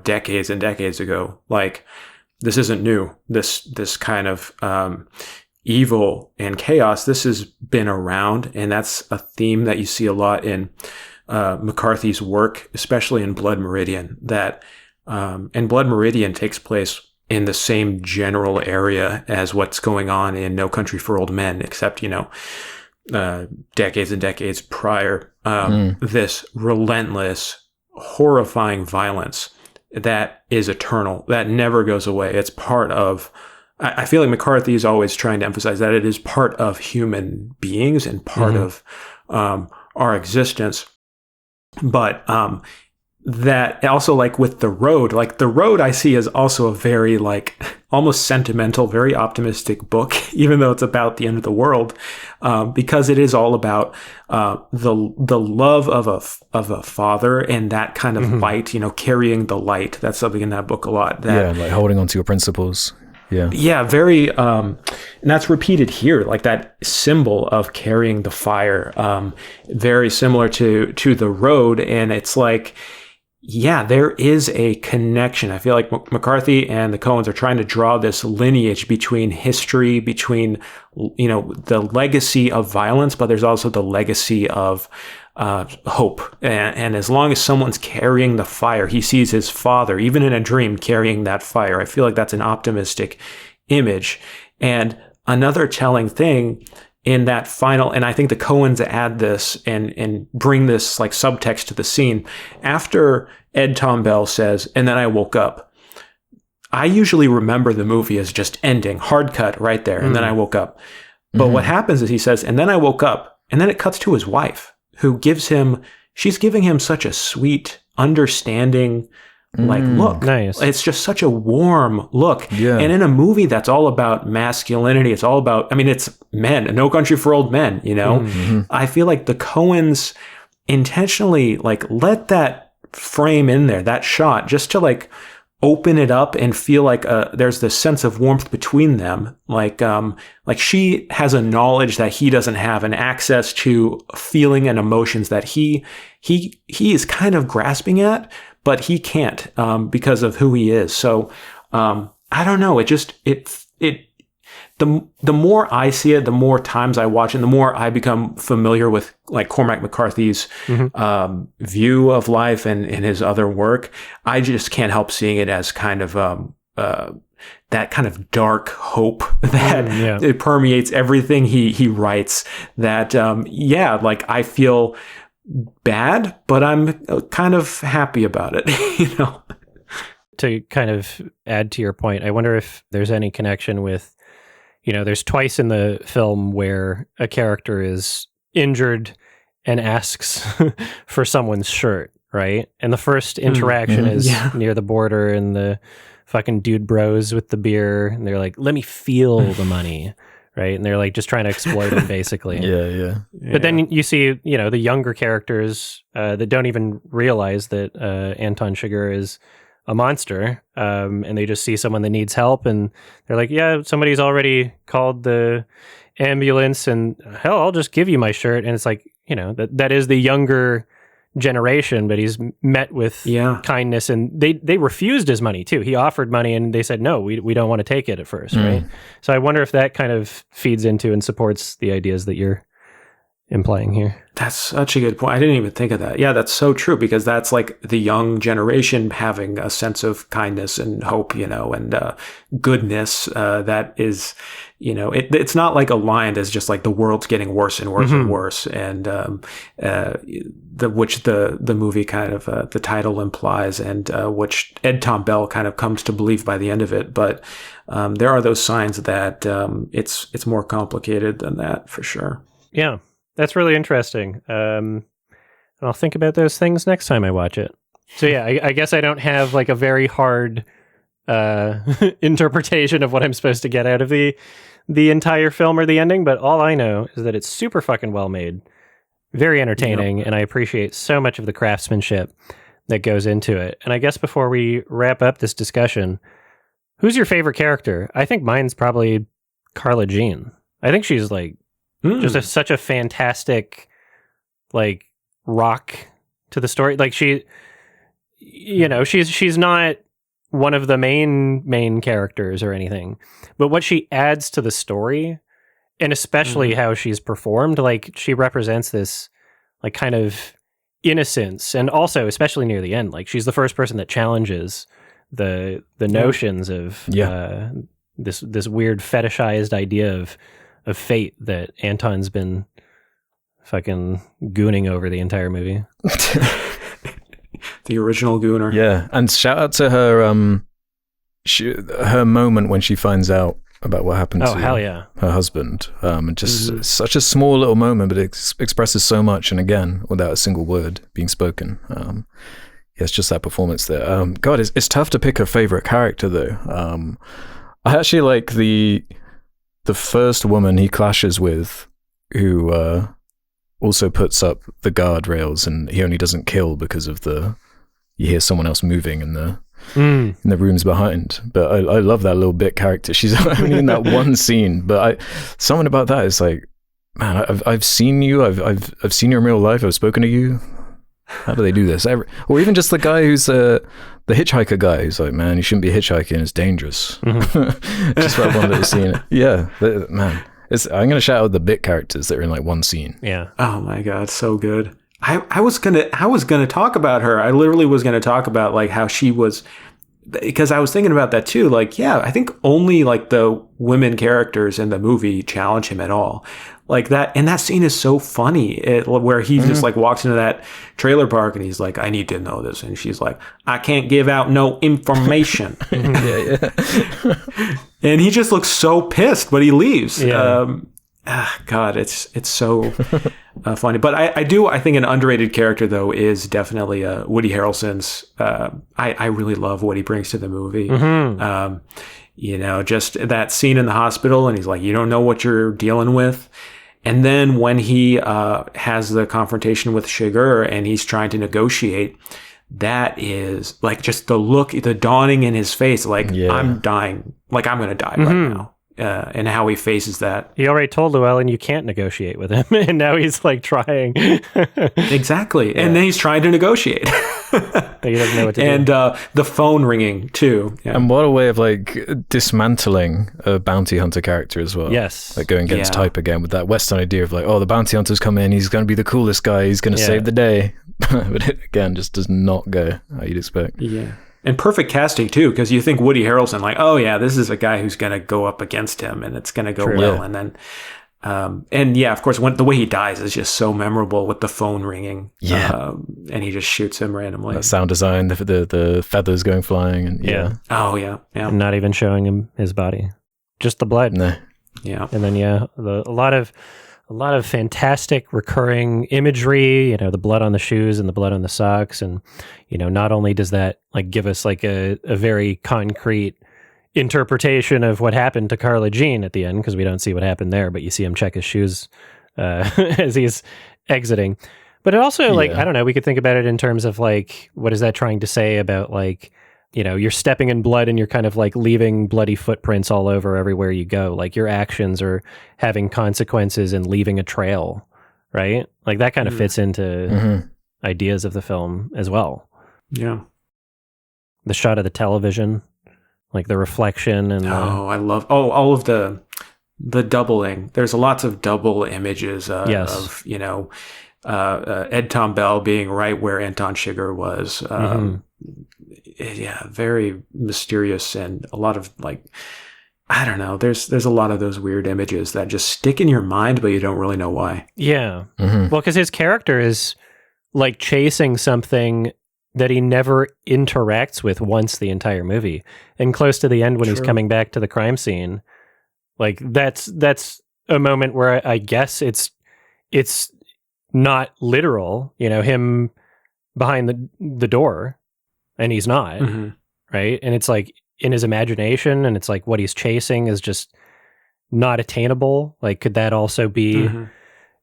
decades and decades ago. Like, this isn't new. This kind of evil and chaos, this has been around, and that's a theme that you see a lot in McCarthy's work, especially in Blood Meridian. And Blood Meridian takes place in the same general area as what's going on in No Country for Old Men, except decades and decades prior. This relentless, horrifying violence that is eternal, that never goes away. It's part of, I feel like McCarthy is always trying to emphasize that it is part of human beings and part of our existence. But that also, like with The Road, I see as also a very like almost sentimental, very optimistic book, even though it's about the end of the world, because it is all about the love of a father and that kind of light, carrying the light. That's something in that book a lot. Like holding on to your principles. Yeah, very, and that's repeated here, like that symbol of carrying the fire, very similar to The Road. And it's like, yeah, there is a connection. I feel like McCarthy and the Coens are trying to draw this lineage between history, between, the legacy of violence, but there's also the legacy of hope. And as long as someone's carrying the fire, he sees his father, even in a dream, carrying that fire. I feel like that's an optimistic image. And another telling thing in that final, and I think the Coens add this and bring this like subtext to the scene, after Ed Tom Bell says, "And then I woke up," I usually remember the movie as just ending, hard cut right there, and then I woke up. But what happens is he says, and then I woke up, and then it cuts to his wife, who she's giving him such a sweet, understanding, look. Nice. It's just such a warm look. Yeah. And in a movie that's all about masculinity, it's all about, it's men, No Country for Old Men, I feel like the Coens intentionally let that frame in there, that shot, just to open it up and feel like there's this sense of warmth between them. Like she has a knowledge that he doesn't have, and access to feeling and emotions that he is kind of grasping at, but he can't because of who he is. So I don't know. The more I see it, the more times I watch it, the more I become familiar with Cormac McCarthy's view of life and his other work. I just can't help seeing it as kind of that kind of dark hope that it permeates everything he writes. That I feel bad, but I'm kind of happy about it. To kind of add to your point, I wonder if there's any connection with, there's twice in the film where a character is injured and asks for someone's shirt, right? And the first interaction is near the border, and the fucking dude bros with the beer, and they're like, let me feel the money, right? And they're just trying to exploit him, basically. Yeah. But then you see, the younger characters that don't even realize that Anton Chigurh is a monster, and they just see someone that needs help, and they're like, yeah, somebody's already called the ambulance, and hell, I'll just give you my shirt. And it's that is the younger generation, but he's met with kindness, and they refused his money too. He offered money, and they said, no, we don't want to take it at first, right? So I wonder if that kind of feeds into and supports the ideas that you're implying here. That's such a good point. I didn't even think of that. Yeah, that's so true, because that's the young generation having a sense of kindness and hope, and goodness that is, it's not aligned as just the world's getting worse and worse and worse, and which the movie kind of the title implies, and which Ed Tom Bell kind of comes to believe by the end of it. But there are those signs that it's more complicated than that, for sure. Yeah. That's really interesting. And I'll think about those things next time I watch it. So yeah, I guess I don't have a very hard interpretation of what I'm supposed to get out of the entire film or the ending, but all I know is that it's super fucking well made, very entertaining, and I appreciate so much of the craftsmanship that goes into it. And I guess before we wrap up this discussion, who's your favorite character? I think mine's probably Carla Jean. I think she's just such a fantastic rock to the story. She's not one of the main characters or anything, but what she adds to the story, and especially how she's performed, she represents this kind of innocence, and also especially near the end, she's the first person that challenges the notions of this weird fetishized idea of fate that Anton's been fucking gooning over the entire movie. The original gooner. Yeah, and shout out to her her moment when she finds out about what happened to her husband. And just such a small little moment, but it expresses so much, and again, without a single word being spoken. It's just that performance there. God, it's tough to pick a favorite character though. I actually like the first woman he clashes with, who also puts up the guardrails, and he only doesn't kill because of you hear someone else moving in the rooms behind. But I love that little bit character. She's only in that one scene, but something about that is man, I've seen you. I've seen you in real life. I've spoken to you. How do they do this? Or even just the guy who's the hitchhiker guy who's man, you shouldn't be hitchhiking, it's dangerous. Just that one little scene. Yeah, man. I'm going to shout out the bit characters that are in one scene. Yeah. Oh my God, so good. I was gonna talk about her. I literally was gonna talk about how she was because I was thinking about that too. Like, yeah, I think only like the women characters in the movie challenge him at all. Like that, and that scene is so funny. Where he just like walks into that trailer park and he's like, "I need to know this," and she's like, "I can't give out no information." Yeah. And he just looks so pissed, but he leaves. Yeah. God, it's so funny. But I think an underrated character though is definitely Woody Harrelson's. I really love what he brings to the movie. Just that scene in the hospital, and he's like, "You don't know what you're dealing with." And then when he has the confrontation with Shiger and he's trying to negotiate, that is like just the look, the dawning in his face, like I'm dying, like I'm going to die right now. And how he faces that. He already told Llewellyn you can't negotiate with him, and now he's like trying. Exactly. Yeah. And then he's trying to negotiate. He doesn't know what to do. And the phone ringing too. Yeah. And what a way of like dismantling a bounty hunter character as well. Yes. Like going against type again with that Western idea of like, oh, the bounty hunter's come in, he's going to be the coolest guy, he's going to save the day. But it, again, just does not go how you'd expect. Yeah. And perfect casting too, because you think Woody Harrelson, like, oh yeah, this is a guy who's going to go up against him, and it's going to go well. Yeah. And then, and yeah, of course, the way he dies is just so memorable with the phone ringing. Yeah, and he just shoots him randomly. That sound design, the feathers going flying, and oh yeah. And not even showing him his body, just the blood. No. Yeah, and then a lot of fantastic recurring imagery, the blood on the shoes and the blood on the socks. And, not only does that like give us like a very concrete interpretation of what happened to Carla Jean at the end, because we don't see what happened there, but you see him check his shoes as he's exiting. But it also like, I don't know, we could think about it in terms of like, what is that trying to say about like, you're stepping in blood and you're kind of like leaving bloody footprints all over everywhere you go. Like your actions are having consequences and leaving a trail, right? Like that kind of fits into ideas of the film as well. Yeah. The shot of the television, like the reflection and I love all of the doubling. There's lots of double images of Ed Tom Bell being right where Anton Chigurh was. Yeah, very mysterious, and a lot of like, I don't know. There's a lot of those weird images that just stick in your mind, but you don't really know why. Yeah. Well, because his character is like chasing something that he never interacts with once the entire movie, and close to the end when he's coming back to the crime scene, like that's a moment where I guess it's not literal, him behind the door. And he's not, right? And it's like in his imagination, and it's like what he's chasing is just not attainable. Like, could that also be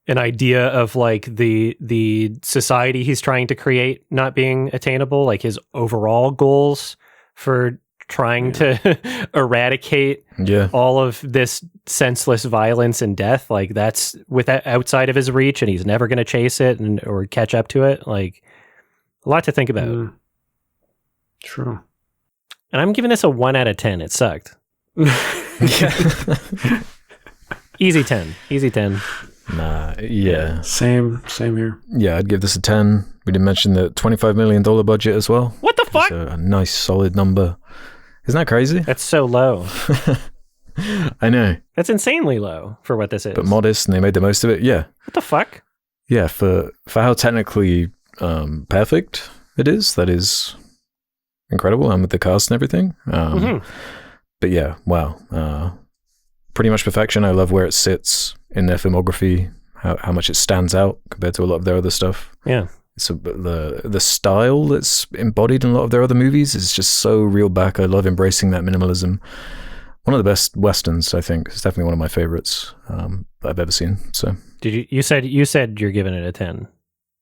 an idea of like the society he's trying to create not being attainable? Like his overall goals for trying to eradicate all of this senseless violence and death, like that's outside of his reach, and he's never going to chase it or catch up to it. Like a lot to think about. True. And I'm giving this a 1 out of 10. It sucked. Easy 10. Nah, yeah. Same here. Yeah, I'd give this a 10. We didn't mention the $25 million budget as well. What the fuck? A nice solid number. Isn't that crazy? That's so low. I know. That's insanely low for what this is. But modest, and they made the most of it. Yeah. What the fuck? Yeah, for how technically perfect it is, that is incredible, and with the cast and everything. But yeah, wow. Pretty much perfection. I love where it sits in their filmography, how much it stands out compared to a lot of their other stuff. Yeah. So the style that's embodied in a lot of their other movies is just so reeled back. I love embracing that minimalism. One of the best Westerns, I think. It's definitely one of my favorites that I've ever seen. So did you said you're giving it a 10,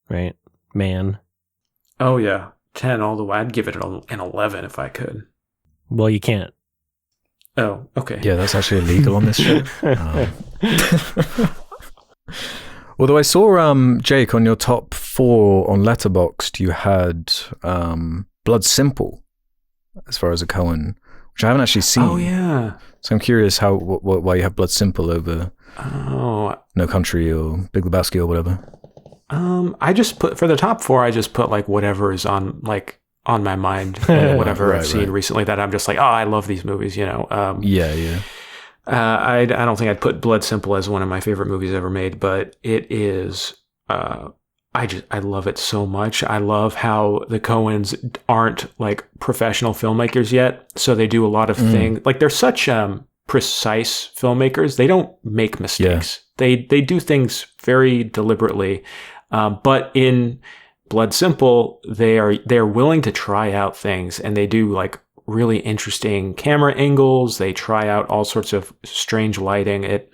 right? Man. Oh yeah. 10 all the way. I'd give it an 11 if I could. Well, you can't. Oh, okay. Yeah, that's actually illegal on this show. Although I saw, Jake, on your top 4 on Letterboxd, you had Blood Simple as far as a Coen, which I haven't actually seen. Oh, yeah. So I'm curious why you have Blood Simple over No Country or Big Lebowski or whatever. I just put, for the top 4, I just put like whatever is on like on my mind, whatever I've seen recently, that I'm just like, oh, I love these movies, you know. I don't think I'd put Blood Simple as one of my favorite movies ever made, but it is. I love it so much. I love how the Coens aren't like professional filmmakers yet, so they do a lot of things. Like they're such precise filmmakers. They don't make mistakes. They do things very deliberately. But in Blood Simple, they're willing to try out things, and they do like really interesting camera angles. They try out all sorts of strange lighting. It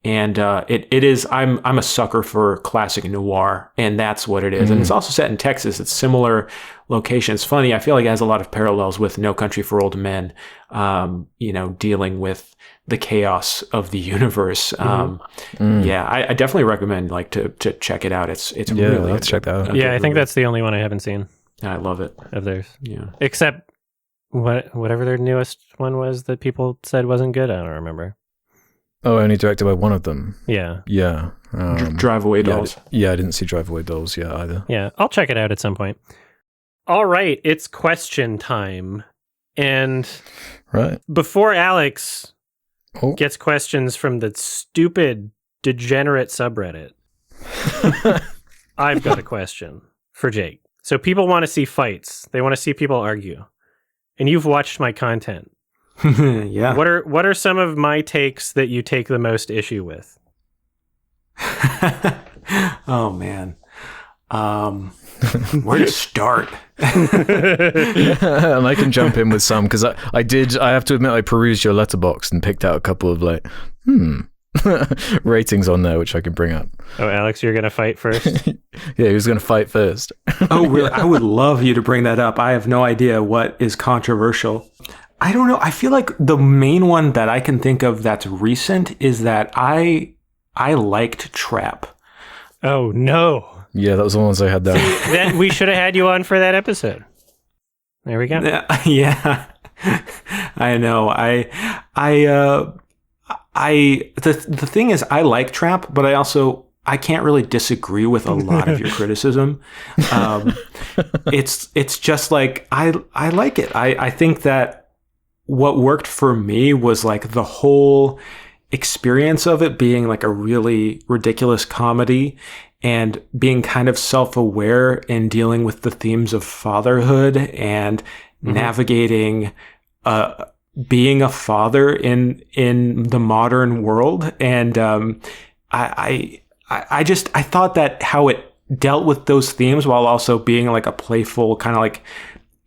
is. I'm a sucker for classic noir, and that's what it is. And it's also set in Texas. It's similar location. It's funny. I feel like it has a lot of parallels with No Country for Old Men. You know, dealing with the chaos of the universe. Yeah, I definitely recommend like to check it out. It's really let's check that out. Yeah, I think that's the only one I haven't seen. I love it of theirs. Yeah, except whatever their newest one was that people said wasn't good. I don't remember. Oh, only directed by one of them. Yeah. Drive Away Dolls. I didn't see Drive Away Dolls yet either. Yeah, I'll check it out at some point. All right, it's question time. And before Alex gets questions from the stupid, degenerate subreddit, I've got a question for Jake. So people want to see fights. They want to see people argue. And you've watched my content. Yeah. What are some of my takes that you take the most issue with? Oh man. Where to start? And I can jump in with some because I have to admit I perused your letterbox and picked out a couple of like ratings on there which I can bring up. Oh, Alex, you're gonna fight first? Yeah, who's gonna fight first? Oh really? I would love you to bring that up. I have no idea what is controversial. I don't know. I feel like the main one that I can think of that's recent is that I liked Trap. Oh no. Yeah, that was the ones I had down. Then we should have had you on for that episode. There we go. Yeah. I know. The thing is I like Trap, but I can't really disagree with a lot of your criticism. It's just like I like it. I think that what worked for me was like the whole experience of it being like a really ridiculous comedy and being kind of self-aware and dealing with the themes of fatherhood and navigating being a father in the modern world. And I thought that how it dealt with those themes while also being like a playful kind of like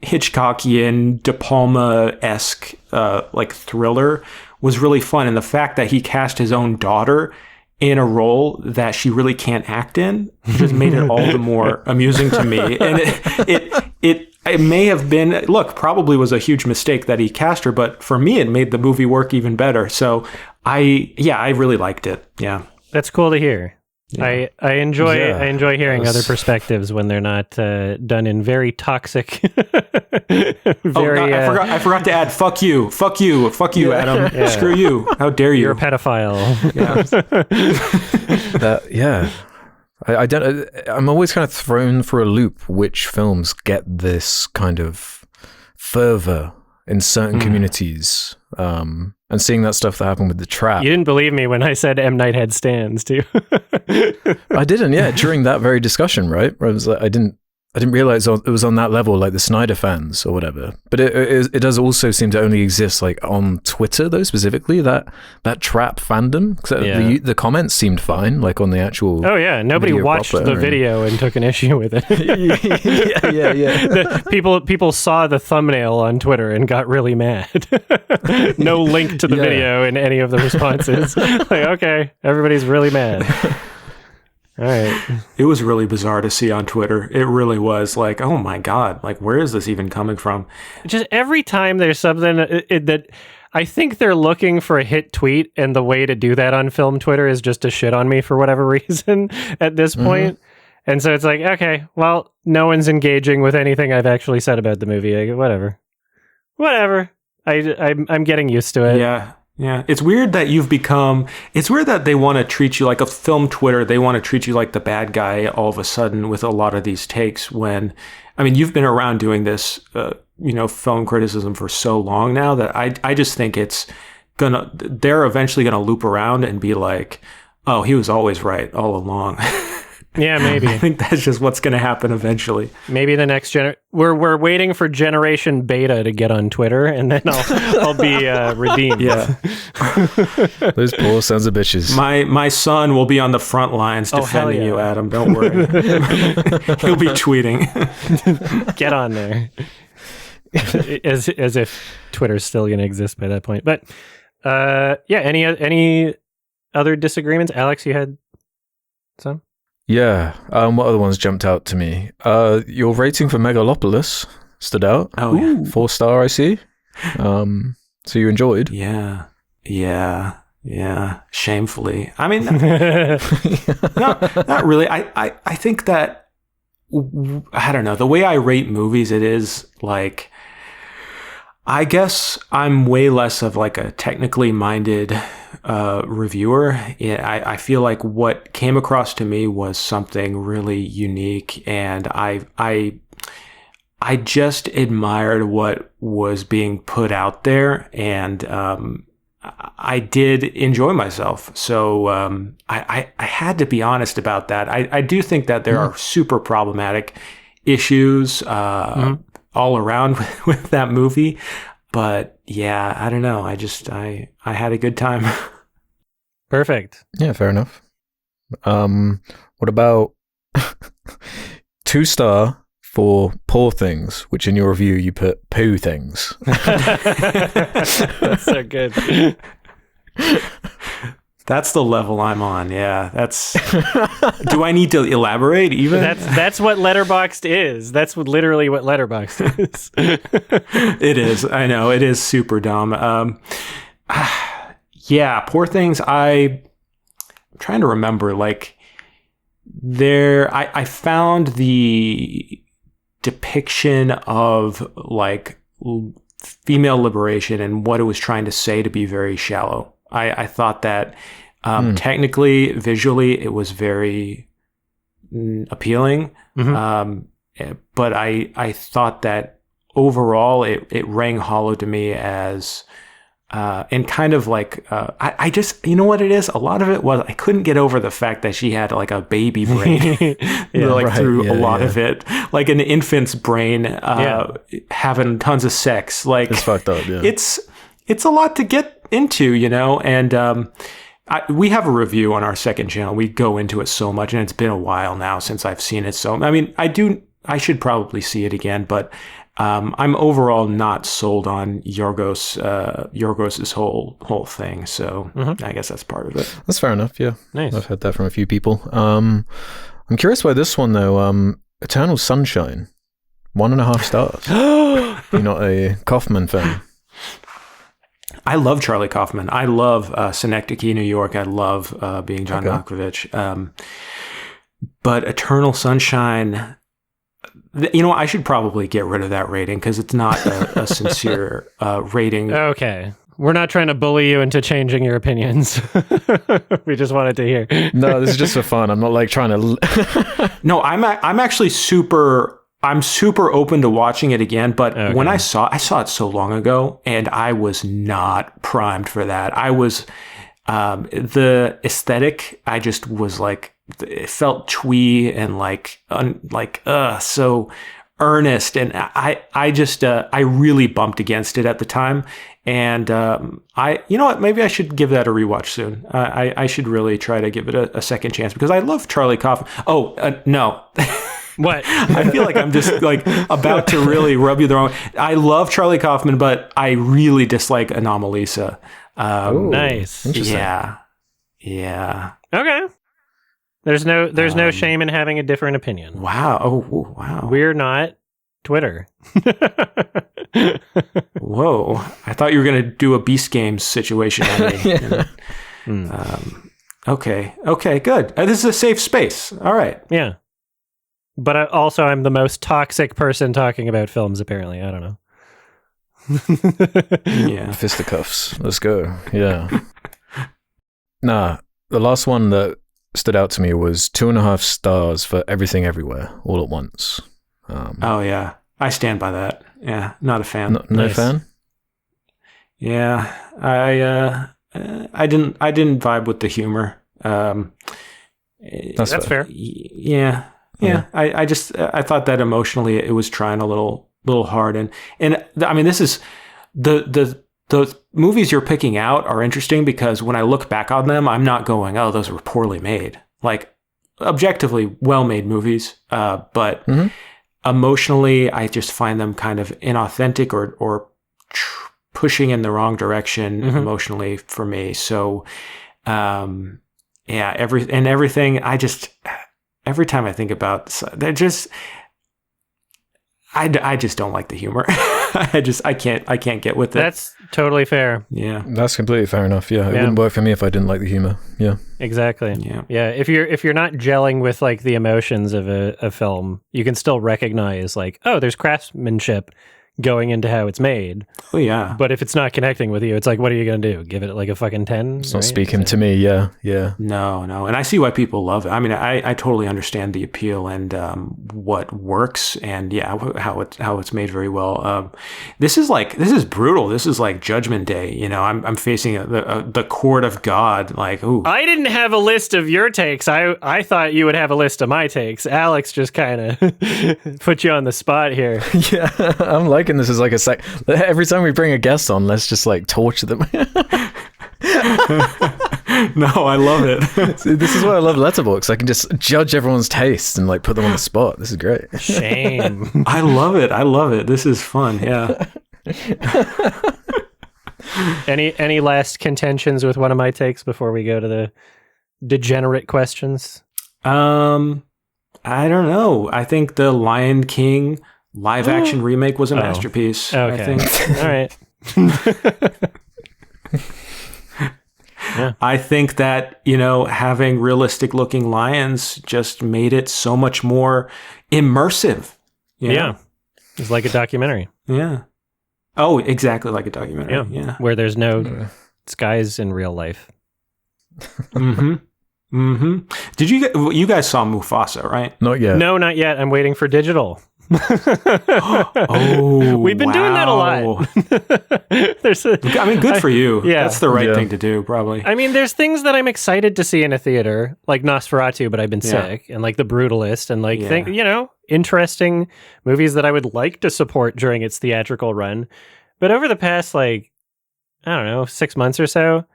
Hitchcockian, De Palma-esque like thriller was really fun. And the fact that he cast his own daughter in a role that she really can't act in just made it all the more amusing to me. And it may have been, probably was a huge mistake that he cast her, but for me, it made the movie work even better. So I really liked it. Yeah. That's cool to hear. Yeah. I enjoy hearing other perspectives when they're not done in very toxic. I forgot to add fuck you, Adam. Yeah. Screw you. How dare you? You're a pedophile. Yeah. I don't. I'm always kind of thrown for a loop which films get this kind of fervor in certain communities. And seeing that stuff that happened with The Trap. You didn't believe me when I said M. Night had stands, too. I didn't, yeah, during that very discussion, right? Where I was like, I didn't realize it was on that level, like the Snyder fans or whatever. But it does also seem to only exist like on Twitter, though, specifically, that Trap fandom. The comments seemed fine, like on the actual. Oh, yeah. Nobody watched the video and took an issue with it. Yeah. People saw the thumbnail on Twitter and got really mad. No link to the video in any of the responses. Like, okay, everybody's really mad. All right. It was really bizarre to see on Twitter. It really was like, oh my God, like where is this even coming from? Just every time there's something that I think they're looking for a hit tweet, and the way to do that on film Twitter is just to shit on me for whatever reason at this point. And so it's like, okay, well, no one's engaging with anything I've actually said about the movie. Whatever. I'm getting used to it. Yeah. Yeah, it's weird that it's weird that they want to treat you like a film Twitter. They want to treat you like the bad guy all of a sudden with a lot of these takes when, I mean, you've been around doing this, film criticism for so long now that I just think they're eventually going to loop around and be like, oh, he was always right all along. Yeah, maybe. I think that's just what's going to happen eventually. Maybe the next we're waiting for Generation Beta to get on Twitter, and then I'll be redeemed. Yeah, those poor sons of bitches. My son will be on the front lines defending you, Adam. Don't worry. He'll be tweeting. Get on there, as if Twitter's still going to exist by that point. But any other disagreements? Alex, you had some. Yeah. What other ones jumped out to me? Your rating for Megalopolis stood out. Oh, yeah. 4-star, I see. So you enjoyed? Yeah. Shamefully. I mean, not really. I think that, I don't know, the way I rate movies, it is like, I guess I'm way less of like a technically minded reviewer. I feel like what came across to me was something really unique, and I just admired what was being put out there, and I did enjoy myself. So I had to be honest about that. I do think that there are super problematic issues all around with that movie. But yeah, I don't know. I had a good time. Perfect. Yeah, fair enough. What about 2-star for Poor Things, which in your review you put Poo Things? That's so good. That's the level I'm on. Yeah, that's. Do I need to elaborate even? That's what Letterboxd is. That's literally what Letterboxd is. It is. I know it is super dumb. Yeah, Poor Things. I'm trying to remember. Like I found the depiction of like female liberation and what it was trying to say to be very shallow. I thought that technically, visually, it was very appealing. But I thought that overall, it rang hollow to me as, and kind of like, I just, you know what it is? A lot of it was, I couldn't get over the fact that she had like a baby brain, through a lot of it, like an infant's brain, having tons of sex. Like, it's fucked up, yeah. It's a lot to get into, and we have a review on our second channel. We go into it so much, and it's been a while now since I've seen it. So, I mean, I should probably see it again, but I'm overall not sold on Yorgos's whole thing. So I guess that's part of it. That's fair enough. Yeah, nice. I've heard that from a few people. I'm curious by this one though. Eternal Sunshine, 1.5 stars. You're not a Kaufman fan? I love Charlie Kaufman. I love Synecdoche, New York. I love being John Malkovich. But Eternal Sunshine, I should probably get rid of that rating because it's not a sincere rating. Okay. We're not trying to bully you into changing your opinions. We just wanted to hear. No, this is just for fun. I'm not like trying to... No, I'm actually I'm super open to watching it again, but when I saw it so long ago, and I was not primed for that. I was, the aesthetic, I just was like, it felt twee and so earnest. And I really bumped against it at the time. And you know what, maybe I should give that a rewatch soon. I should really try to give it a second chance because I love Charlie Kaufman. No. What? I feel like I'm just like about to really rub you the wrong way. I love Charlie Kaufman, but I really dislike Anomalisa. Nice. Interesting. Yeah. Okay. There's no shame in having a different opinion. Wow. Oh, wow. We're not Twitter. Whoa. I thought you were going to do a Beast Games situation on me. Okay, good. This is a safe space. All right. Yeah. But I'm the most toxic person talking about films, apparently. I don't know. Yeah. Fisticuffs. Let's go. Yeah. Nah, the last one that stood out to me was 2.5 stars for Everything Everywhere All at Once. Oh yeah, I stand by that. Yeah, not a fan. No Nice. fan? Yeah, I didn't vibe with the humor. That's fair. Yeah. I thought that emotionally it was trying a little hard, and I mean, this is the movies you're picking out are interesting because when I look back on them, I'm not going, oh, those were poorly made. Like objectively well made movies, but emotionally, I just find them kind of inauthentic or pushing in the wrong direction emotionally for me. So, yeah, everything. Every time I think about, they're just. I just don't like the humor. I can't get with it. That's totally fair. Yeah. That's completely fair enough. Yeah, it wouldn't work for me if I didn't like the humor. Yeah. Exactly. Yeah. If you're not gelling with like the emotions of a film, you can still recognize like, oh, there's craftsmanship going into how it's made. Oh yeah. But if it's not connecting with you, it's like, what are you going to do? Give it like a fucking 10? It's not speaking to me. Yeah. No. And I see why people love it. I mean, I totally understand the appeal and what works and how it's made very well. This is brutal. This is like Judgment Day. You know, I'm facing the court of God. Like, ooh. I didn't have a list of your takes. I thought you would have a list of my takes. Alex just kind of put you on the spot here. Yeah, I'm liking this as like every time we bring a guest on, let's just like torture them. No, I love it. See, this is why I love Letterboxd. I can just judge everyone's taste and like put them on the spot. This is great. Shame. I love it. This is fun. Yeah. Any last contentions with one of my takes before we go to the degenerate questions? I don't know. I think the Lion King live action remake was a masterpiece. Okay. I think. All right. Yeah. I think that, having realistic looking lions just made it so much more immersive. Yeah. It's like a documentary. Yeah. Oh, exactly like a documentary. Yeah. Where there's no skies in real life. Did you guys saw Mufasa, right? Not yet. No, not yet. I'm waiting for digital. Oh, we've been doing that a lot. Good for you. Yeah. That's the right thing to do, probably. I mean, there's things that I'm excited to see in a theater, like Nosferatu, but I've been sick, and like The Brutalist, and like interesting movies that I would like to support during its theatrical run. But over the past 6 months or so,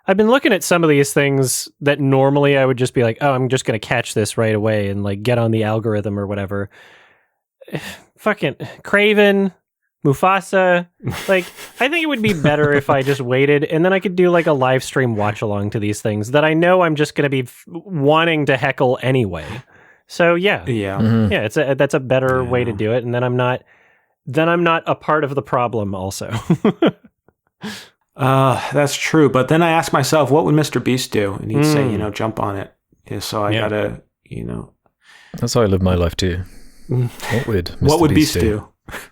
I've been looking at some of these things that normally I would just be like, oh, I'm just going to catch this right away and like get on the algorithm or whatever. Fucking Craven, Mufasa. Like, I think it would be better if I just waited and then I could do like a live stream watch along to these things that I know I'm just going to be wanting to heckle anyway. So yeah, that's a better way to do it, and then I'm not a part of the problem. Also, that's true. But then I ask myself, what would Mr. Beast do? And he'd say, jump on it. Yeah, so I gotta, That's how I live my life too. What would Beast do?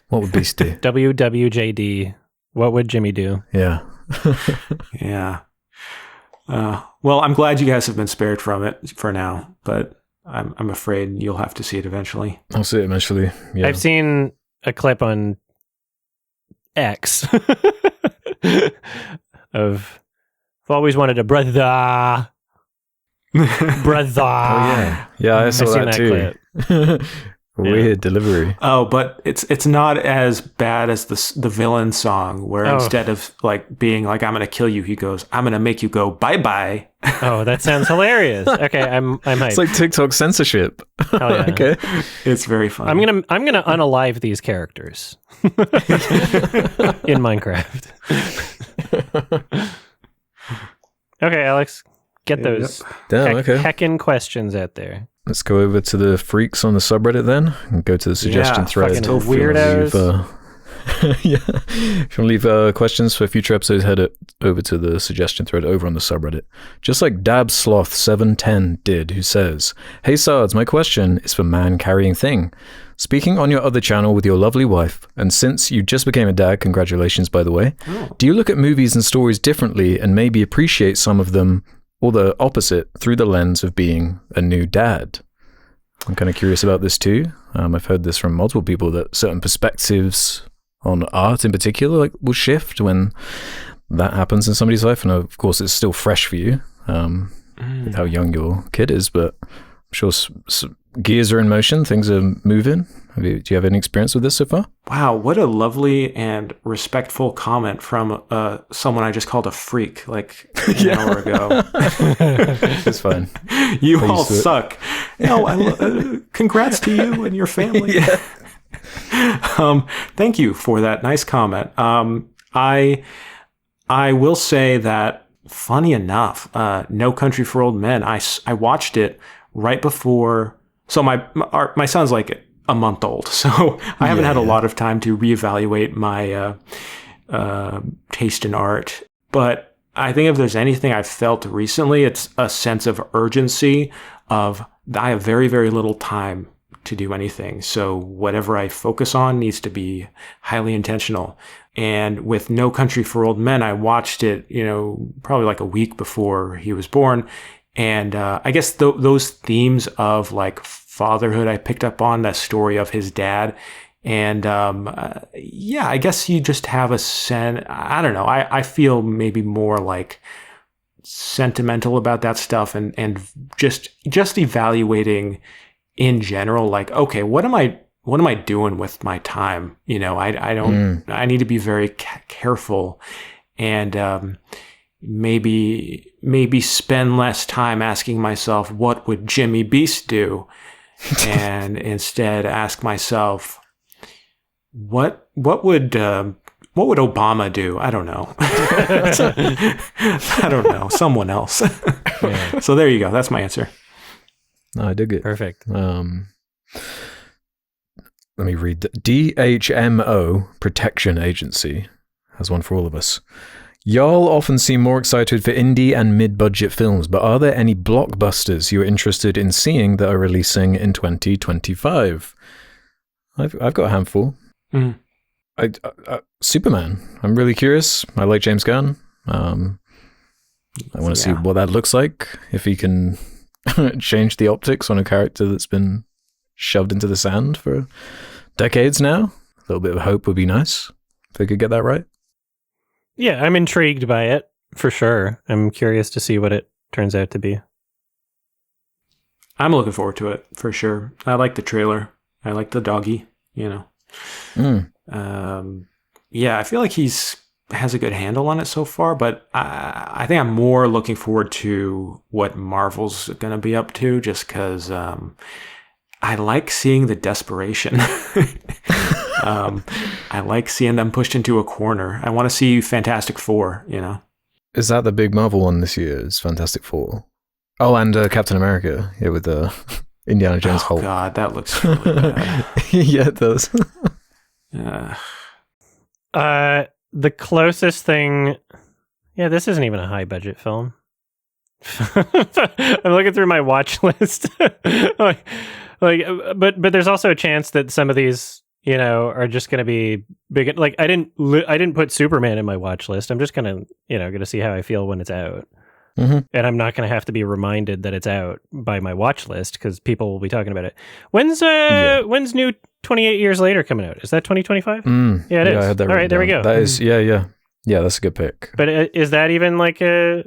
What would Beast do? WWJD. What would Jimmy do? Yeah. Yeah. Well, I'm glad you guys have been spared from it for now, but I'm afraid you'll have to see it eventually. I'll see it eventually. Yeah. I've seen a clip on X of I've always wanted a brother. Brother. Oh yeah, I saw that too. Weird delivery. Oh, but it's not as bad as the villain song, where instead of like being like I'm gonna kill you, he goes, I'm gonna make you go bye bye. Oh, that sounds hilarious. Okay, I'm hyped. It's like TikTok censorship. Hell yeah. Okay, it's very fun. I'm gonna unalive these characters in Minecraft. Okay, Alex, get those heckin' questions out there. Let's go over to the freaks on the subreddit then, and go to the suggestion thread. Fucking weirdos. If you want to leave questions for future episodes, head over to the suggestion thread over on the subreddit. Just like Dabsloth710 did, who says, "Hey Sards, my question is for man carrying thing. Speaking on your other channel with your lovely wife, and since you just became a dad, congratulations, by the way, do you look at movies and stories differently and maybe appreciate some of them, or the opposite, through the lens of being a new dad? I'm kind of curious about this too. I've heard this from multiple people that certain perspectives on art in particular will shift when that happens in somebody's life. And of course, it's still fresh for you with how young your kid is, but I'm sure gears are in motion, things are moving. Do you have any experience with this so far? Wow, what a lovely and respectful comment from someone I just called a freak like an hour ago. It's fine. You all suck. No, congrats to you and your family. Thank you for that nice comment. I will say that, funny enough, No Country for Old Men, I watched it right before. So my son's like a month old, so I haven't had a lot of time to reevaluate my taste in art. But I think if there's anything I've felt recently, it's a sense of urgency of I have very, very little time to do anything. So whatever I focus on needs to be highly intentional. And with No Country for Old Men, I watched it, probably like a week before he was born. And I guess those themes of like fatherhood I picked up on, that story of his dad. And I guess you just have a sense, I don't know, I feel maybe more like sentimental about that stuff and just evaluating in general, like, okay, what am I doing with my time? I need to be very careful and maybe spend less time asking myself, what would Jimmy Beast do? And instead ask myself, what would Obama do? I don't know. I don't know. Someone else. Yeah. So there you go. That's my answer. No, I dig it. Perfect. Let me read. DHMO Protection Agency has one for all of us. Y'all often seem more excited for indie and mid-budget films, but are there any blockbusters you're interested in seeing that are releasing in 2025? I've got a handful. Superman. I'm really curious. I like James Gunn. I want to see what that looks like. If he can change the optics on a character that's been shoved into the sand for decades now. A little bit of hope would be nice if they could get that right. Yeah, I'm intrigued by it, for sure. I'm curious to see what it turns out to be. I'm looking forward to it, for sure. I like the trailer. I like the doggy, I feel like has a good handle on it so far, but I think I'm more looking forward to what Marvel's going to be up to, just because I like seeing the desperation. I like seeing them pushed into a corner. I want to see Fantastic Four, Is that the big Marvel one this year? Is Fantastic Four? Oh, and Captain America, with Indiana Jones Hulk. Oh, God, that looks really bad. Yeah, it does. The closest thing... Yeah, this isn't even a high-budget film. I'm looking through my watch list. but there's also a chance that some of these, are just going to be big. Like I didn't put Superman in my watch list. I'm just going to see how I feel when it's out. Mm-hmm. And I'm not going to have to be reminded that it's out by my watch list because people will be talking about it. When's new 28 Years Later coming out? Is that 2025? Yeah, it is. I had that. All right, there we go. That is, yeah. That's a good pick. But is that even like a...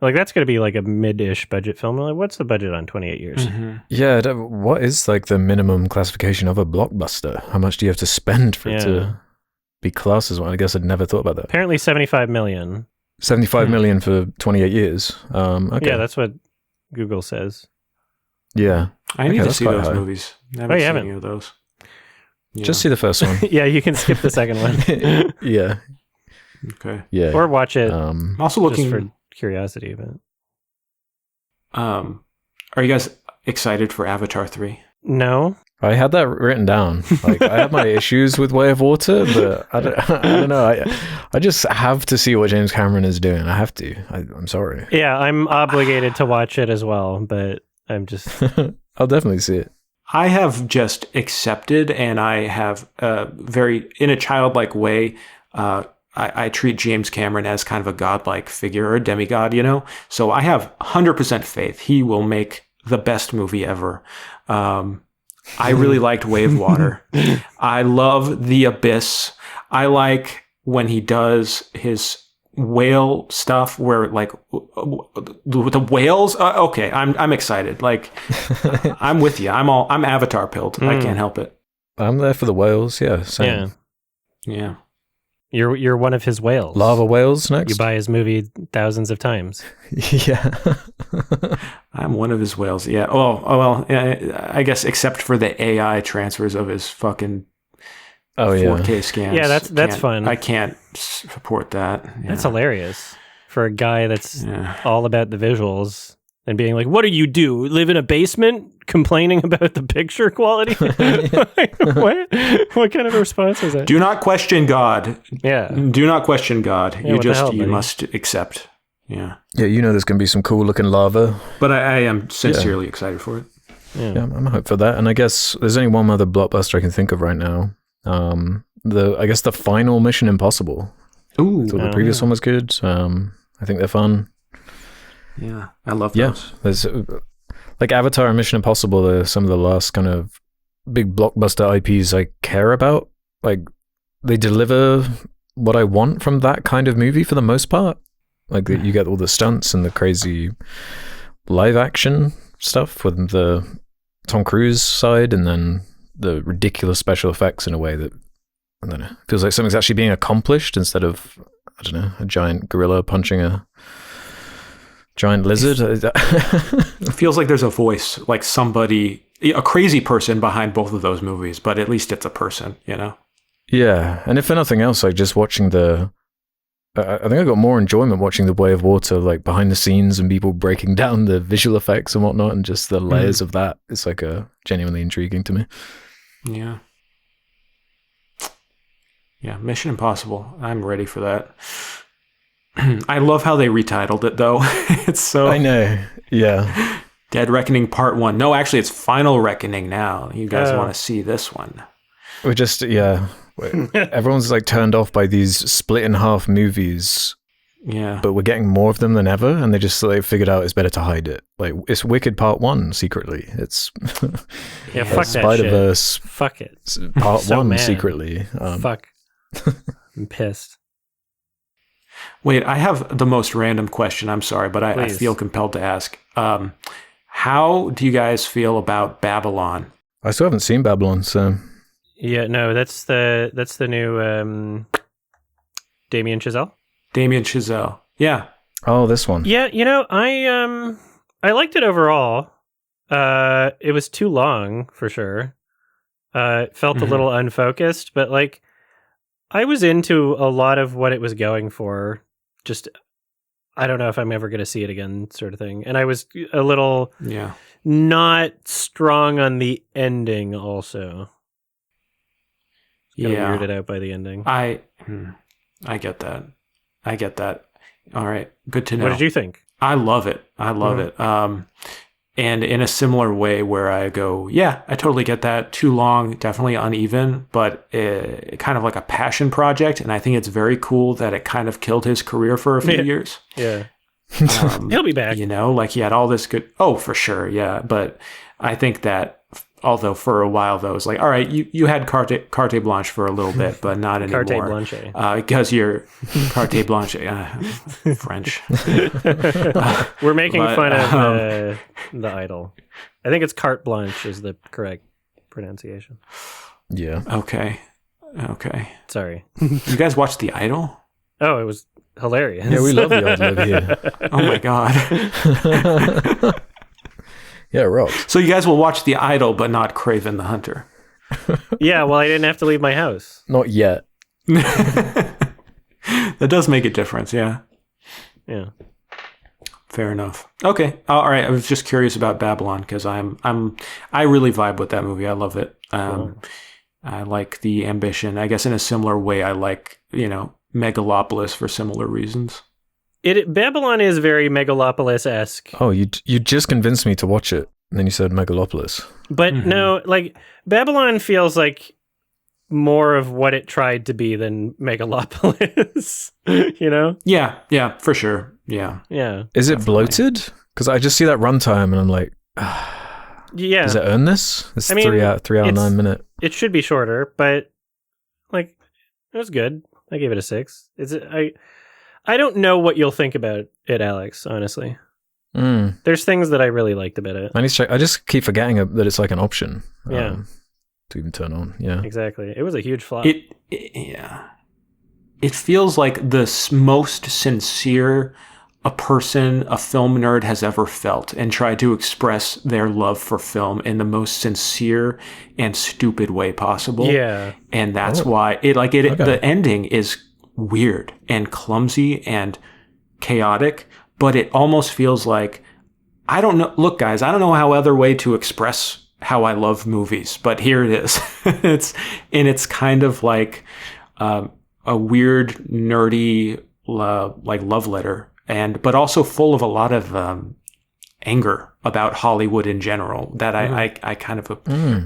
Like, that's going to be like a mid-ish budget film. Like, what's the budget on 28 Years? Mm-hmm. Yeah, what is like the minimum classification of a blockbuster? How much do you have to spend for it to be classed as one? I guess I'd never thought about that. Apparently 75 million. 75 million for 28 years. Okay. Yeah, that's what Google says. Yeah. I need to see those movies. I haven't seen any of those. Yeah. Just see the first one. Yeah, you can skip the second one. Yeah. Okay. Yeah. Or watch it. I'm also looking for curiosity of it. Are you guys excited for Avatar 3? No. I had that written down. Like I have my issues with Way of Water, but I don't know. I just have to see what James Cameron is doing. I have to. I'm sorry. Yeah, I'm obligated to watch it as well, but I'm just... I'll definitely see it. I have just accepted, and I have in a childlike way, I treat James Cameron as kind of a godlike figure, or a demigod, you know? So I have 100% faith he will make the best movie ever. I really liked Wave Water. I love The Abyss. I like when he does his whale stuff where like the whales. Okay, I'm excited. Like I'm with you. I'm Avatar pilled. I can't help it. I'm there for the whales. Yeah, same. Yeah. You're one of his whales. Lava whales next. You buy his movie thousands of times. Yeah. I'm one of his whales. Yeah. Oh well. I guess except for the AI transfers of his fucking 4K scans. Yeah, that's fun. I can't support that. Yeah. That's hilarious for a guy that's all about the visuals and being like, "What do you do? Live in a basement, complaining about the picture quality?" What kind of a response is that? Do not question God. Yeah. Do not question God. Yeah, you must accept. Yeah. Yeah, you know there's going to be some cool looking lava. But I am sincerely excited for it. Yeah, I'm hyped for that. And I guess there's only one other blockbuster I can think of right now. I guess the final Mission Impossible. Ooh. I thought the previous one was good. I think they're fun. Yeah, I love those. Yeah, there's like Avatar and Mission Impossible are some of the last kind of big blockbuster IPs I care about. Like they deliver what I want from that kind of movie for the most part. Like you get all the stunts and the crazy live action stuff with the Tom Cruise side, and then the ridiculous special effects in a way that, I don't know, feels like something's actually being accomplished instead of, I don't know, a giant gorilla punching a giant lizard. It feels like there's a voice, like somebody, a crazy person behind both of those movies, but at least it's a person, you know? Yeah, and if for nothing else, like just watching I think I got more enjoyment watching the Way of Water, like behind the scenes and people breaking down the visual effects and whatnot, and just the layers of that. It's like genuinely intriguing to me. Yeah. Yeah, Mission Impossible. I'm ready for that. I love how they retitled it, though. It's so... I know, yeah. Dead Reckoning Part 1. No, actually, it's Final Reckoning now. You guys want to see this one. We're just, everyone's like turned off by these split in half movies. Yeah. But we're getting more of them than ever, and they just like figured out it's better to hide it. Like it's Wicked Part 1 secretly. It's fuck that Spider-Verse. Shit. Fuck it. Part so 1 mad. secretly. Fuck. I'm pissed. Wait, I have the most random question. I'm sorry, but I feel compelled to ask. How do you guys feel about Babylon? I still haven't seen Babylon, so... Yeah, no, that's the new Damien Chazelle. Damien Chazelle. Yeah. Oh, this one. Yeah, you know, I liked it overall. It was too long for sure. It felt a little unfocused, but like I was into a lot of what it was going for. Just I don't know if I'm ever going to see it again, sort of thing. And I was a little not strong on the ending also. Weirded out by the ending. I get that. I get that. All right. Good to know. What did you think? I love it. I love it. And in a similar way where I go, yeah, I totally get that. Too long, definitely uneven, but kind of like a passion project. And I think it's very cool that it kind of killed his career for a few years. Yeah. He'll be back. You know, like he had all this good... Oh, for sure. Yeah. But I think that... Although for a while, though, it's like, all right, you had carte blanche for a little bit, but not anymore. Carte blanche. Because you're carte blanche, French. We're making fun of the Idol. I think it's carte blanche is the correct pronunciation. Yeah. Okay. Sorry. You guys watched The Idol? Oh, it was hilarious. Yeah, we love The Idol over here. Oh, my God. Yeah, rock. So you guys will watch The Idol, but not Kraven the Hunter. Yeah, well, I didn't have to leave my house. Not yet. That does make a difference, yeah. Yeah. Fair enough. Okay. All right. I was just curious about Babylon because I really vibe with that movie. I love it. Cool. I like the ambition. I guess in a similar way, I like, Megalopolis for similar reasons. Babylon is very Megalopolis-esque. Oh, you just convinced me to watch it. And then you said Megalopolis. But no, like Babylon feels like more of what it tried to be than Megalopolis, you know? Yeah, for sure. Yeah. Is it bloated? Because I just see that runtime and I'm like, yeah. Does it earn this? It's I mean, 3 hour 9 minute. It should be shorter, but like it was good. I gave it a 6. I don't know what you'll think about it, Alex, honestly. There's things that I really liked about it. I need to check. I just keep forgetting that it's like an option. Yeah. To even turn on. Yeah. Exactly. It was a huge flop. It feels like the most sincere a film nerd has ever felt, and tried to express their love for film in the most sincere and stupid way possible. Yeah. And that's why the ending is weird and clumsy and chaotic, but it almost feels like, I don't know. Look, guys, I don't know how other way to express how I love movies, but here it is. It's kind of like a weird, nerdy, like love letter, but also full of a lot of anger about Hollywood in general. That I kind of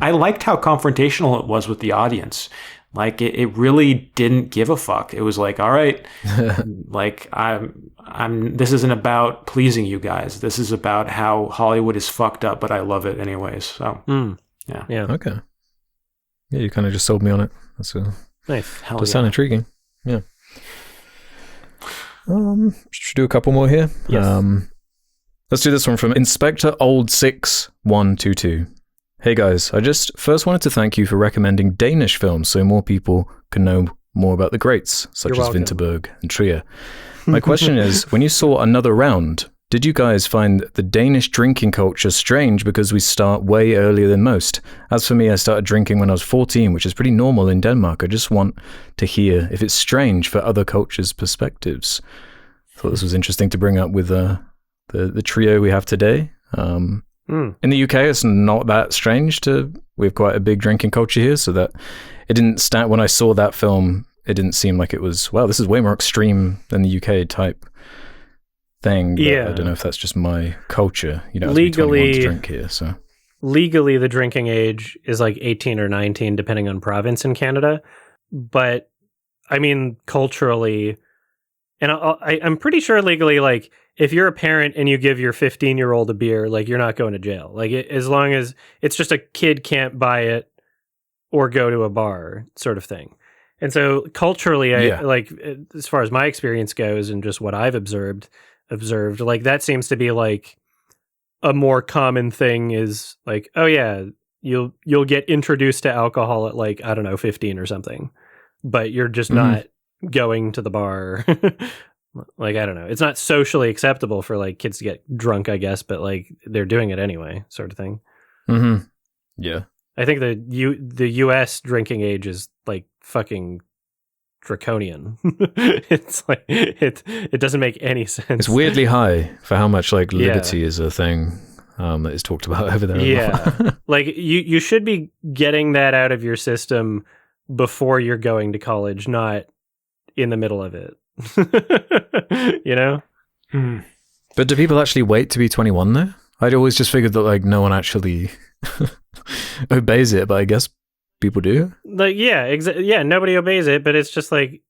I liked how confrontational it was with the audience. Like it really didn't give a fuck. It was like, all right, like this isn't about pleasing you guys. This is about how Hollywood is fucked up, but I love it anyways. So yeah. Okay. Yeah, you kind of just sold me on it. That's nice. Does sound intriguing. Yeah. Should we do a couple more here? Yes. Let's do this one from Inspector Old 6122. Hey guys, I just first wanted to thank you for recommending Danish films so more people can know more about the greats, such as Vinterberg and Trier. My question is, when you saw Another Round, did you guys find the Danish drinking culture strange because we start way earlier than most? As for me, I started drinking when I was 14, which is pretty normal in Denmark. I just want to hear if it's strange for other cultures' perspectives. I thought this was interesting to bring up with the trio we have today. In the UK, it's not that strange we have quite a big drinking culture here, so that it didn't start when I saw that film. It didn't seem like it was, wow, this is way more extreme than the UK type thing. But I don't know if that's just my culture. You know, legally to drink here. So legally, the drinking age is like 18 or 19, depending on province in Canada. But I mean, culturally, and I'm pretty sure legally, like, if you're a parent and you give your 15-year-old a beer, like, you're not going to jail. Like, as long as it's just a kid can't buy it or go to a bar sort of thing. And so culturally, like, as far as my experience goes and just what I've observed, like, that seems to be like a more common thing is like, oh yeah, you'll get introduced to alcohol at like, I don't know, 15 or something, but you're just not going to the bar. Like, I don't know. It's not socially acceptable for like kids to get drunk, I guess, but like they're doing it anyway, sort of thing. Mm-hmm. Yeah. I think the US drinking age is like fucking draconian. It's like it doesn't make any sense. It's weirdly high for how much like liberty is a thing that is talked about over there. Yeah. Like you should be getting that out of your system before you're going to college, not in the middle of it. You know? But do people actually wait to be 21 though? I'd always just figured that like no one actually obeys it, but I guess people do. Like yeah, nobody obeys it, but it's just like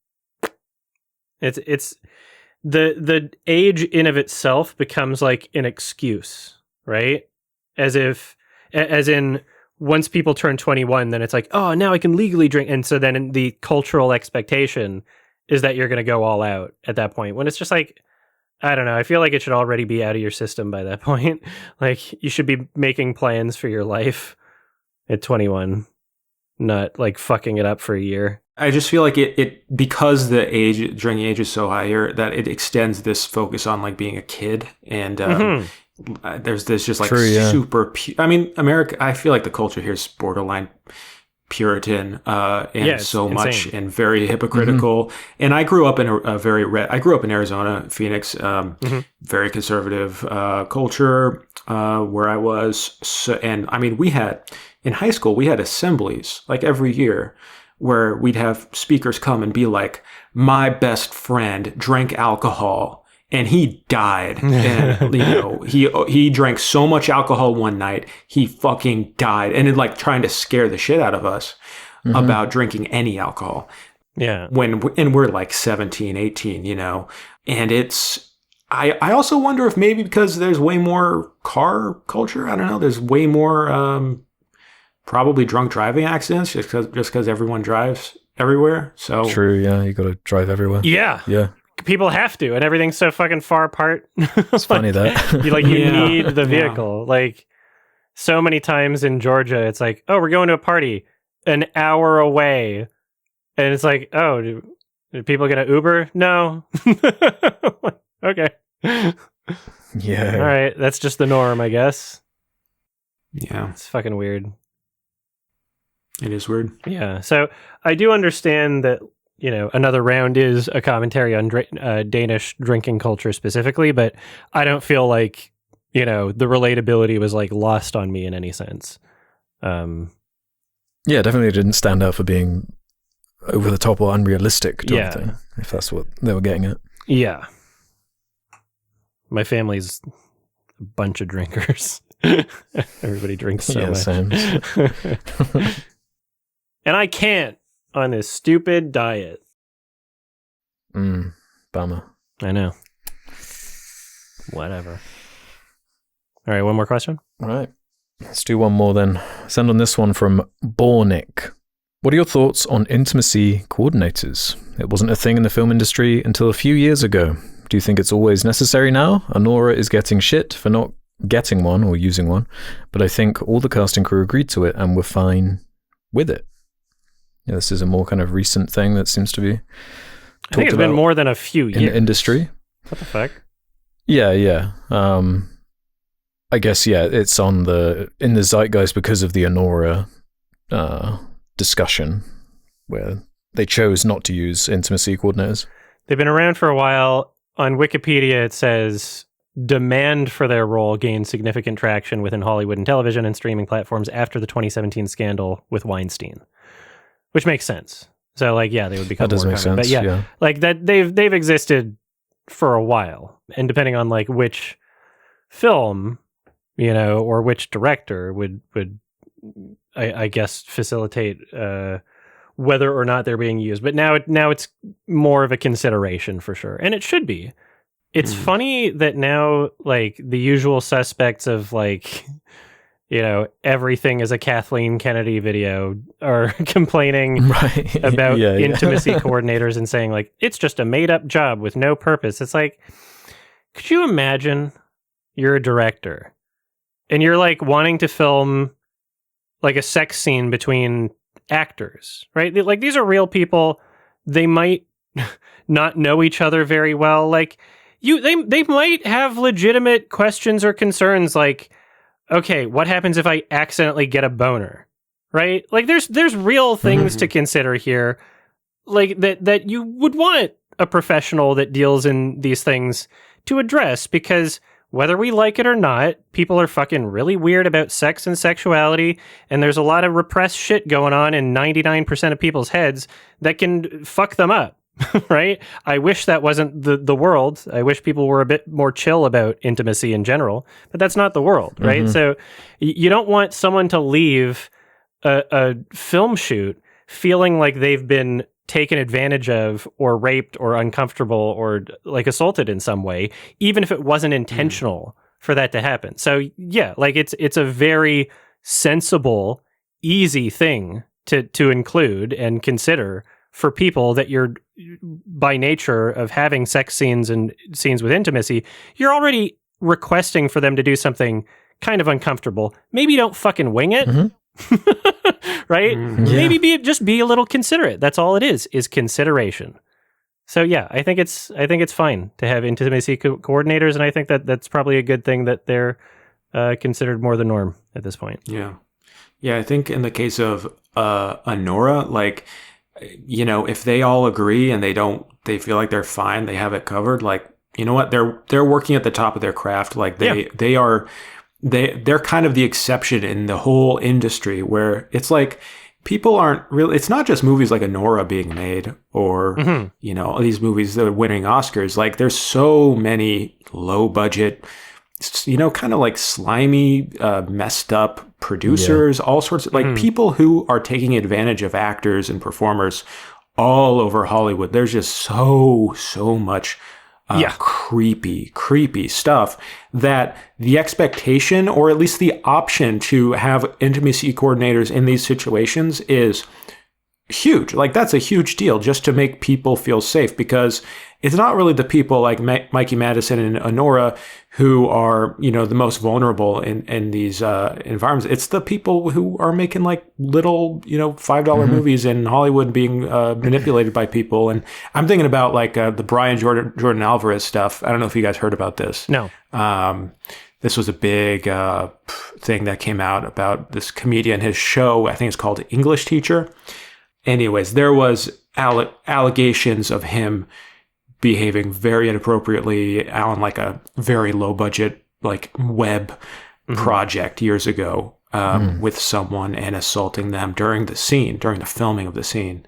it's the age in of itself becomes like an excuse, right? As in once people turn 21, then it's like, oh, now I can legally drink, and so then the cultural expectation is that you're going to go all out at that point, when it's just like, I don't know, I feel like it should already be out of your system by that point. Like, you should be making plans for your life at 21, not like fucking it up for a year. I just feel like it because the drinking age is so high here, that it extends this focus on like being a kid, and there's this just like super. I mean, America. I feel like the culture here is borderline Puritan and so insane. Much and very hypocritical. And I grew up in I grew up in Arizona, Phoenix, very conservative culture where I was. So, and I mean, in high school, we had assemblies like every year where we'd have speakers come and be like, my best friend drank alcohol and he died. And, he drank so much alcohol one night, he fucking died. And it like trying to scare the shit out of us about drinking any alcohol. Yeah. And we're like 17, 18, and I also wonder if maybe because there's way more car culture, I don't know, there's way more probably drunk driving accidents just because everyone drives everywhere. So true, yeah, you got to drive everywhere. Yeah. People have to, and everything's so fucking far apart. It's funny that. you need the vehicle. Like, so many times in Georgia, it's like, oh, we're going to a party an hour away. And it's like, oh, do people get an Uber? No. Okay. Yeah. All right. That's just the norm, I guess. Yeah. It's fucking weird. It is weird. Yeah. So I do understand that, another round is a commentary on Danish drinking culture specifically, but I don't feel like, the relatability was like lost on me in any sense. Yeah, definitely didn't stand out for being over the top or unrealistic thing, if that's what they were getting at. Yeah. My family's a bunch of drinkers. Everybody drinks so much. Same. And I can't on this stupid diet. Bummer. I know. Whatever. All right, one more question. All right. Let's do one more then. Send on this one from Bornick. What are your thoughts on intimacy coordinators? It wasn't a thing in the film industry until a few years ago. Do you think it's always necessary now? Honora is getting shit for not getting one or using one, but I think all the casting crew agreed to it and were fine with it. Yeah, this is a more kind of recent thing that seems to be I think it's been more than a few years. In the industry. What the fuck? Yeah. I guess, it's in the zeitgeist because of the Honora discussion where they chose not to use intimacy coordinators. They've been around for a while. On Wikipedia, it says demand for their role gained significant traction within Hollywood and television and streaming platforms after the 2017 scandal with Weinstein, which makes sense. So, they would become that does more make common. sense. But like that, they've existed for a while, and depending on like which film, or which director would I guess facilitate whether or not they're being used. But now it's more of a consideration for sure, and it should be. It's funny that now, like, the usual suspects of, like, everything is a Kathleen Kennedy video are complaining about intimacy coordinators and saying, like, it's just a made-up job with no purpose. It's like, could you imagine you're a director and you're, like, wanting to film, like, a sex scene between actors, right? Like, these are real people. They might not know each other very well. Like, they might have legitimate questions or concerns, like, okay, what happens if I accidentally get a boner, right? Like, there's real things to consider here, like that you would want a professional that deals in these things to address, because whether we like it or not, people are fucking really weird about sex and sexuality, and there's a lot of repressed shit going on in 99% of people's heads that can fuck them up. Right? I wish that wasn't the world. I wish people were a bit more chill about intimacy in general, but that's not the world, right? So you don't want someone to leave a film shoot feeling like they've been taken advantage of or raped or uncomfortable or like assaulted in some way, even if it wasn't intentional for that to happen. So yeah, like it's a very sensible, easy thing to include and consider for people that you're, by nature of having sex scenes and scenes with intimacy, you're already requesting for them to do something kind of uncomfortable. Maybe don't fucking wing it, right? Maybe just be a little considerate. That's all it is consideration. So yeah, I think it's fine to have intimacy coordinators, and I think that's probably a good thing that they're considered more the norm at this point. Yeah, I think in the case of Honora, like, if they all agree and they feel like they're fine, they have it covered, like, you know what, they're working at the top of their craft. Like they're kind of the exception in the whole industry, where it's like, people aren't really, it's not just movies like Anora being made or, you know, these movies that are winning Oscars. Like there's so many low budget, you know, kind of like slimy, messed up producers, all sorts of like people who are taking advantage of actors and performers all over Hollywood. There's just so much creepy stuff that the expectation, or at least the option to have intimacy coordinators in these situations is huge. Like that's a huge deal just to make people feel safe, because it's not really the people like Mikey Madison and Honora who are, you know, the most vulnerable in these environments. It's the people who are making like little, you know, $5 movies in Hollywood being manipulated by people. And I'm thinking about like the Brian Jordan Alvarez stuff. I don't know if you guys heard about this. No. This was a big thing that came out about this comedian, his show, I think it's called English Teacher. Anyways, there was allegations of him behaving very inappropriately on like a very low budget like web project years ago with someone and assaulting them during the filming of the scene.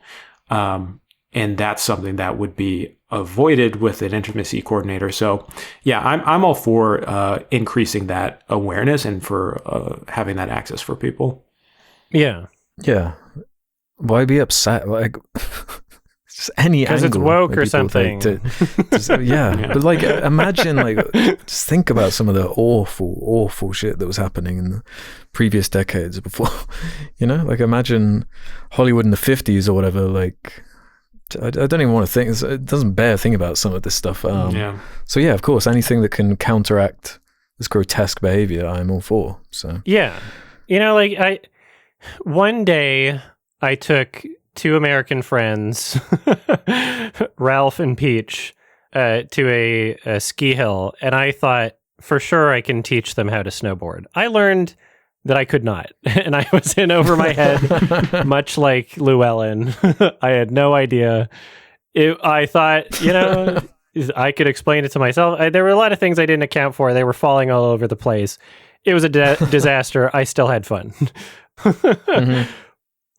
And that's something that would be avoided with an intimacy coordinator. So yeah, I'm all for increasing that awareness and for having that access for people. Yeah. Yeah. Why be upset? Like, just any angle. Because it's woke or something. But like, imagine, like, just think about some of the awful shit that was happening in the previous decades before, you know? Like, imagine Hollywood in the 50s or whatever. Like, I don't even want to think. It doesn't bear thinking about some of this stuff. So yeah, of course, anything that can counteract this grotesque behavior, I'm all for. So yeah, you know, like one day I took two American friends, Ralph and Peach, to a ski hill, and I thought for sure I can teach them how to snowboard. I learned that I could not, and I was in over my head, much like Llewellyn. I had no idea. I thought, you know, I could explain it to myself. There were a lot of things I didn't account for. They were falling all over the place. It was a disaster. I still had fun.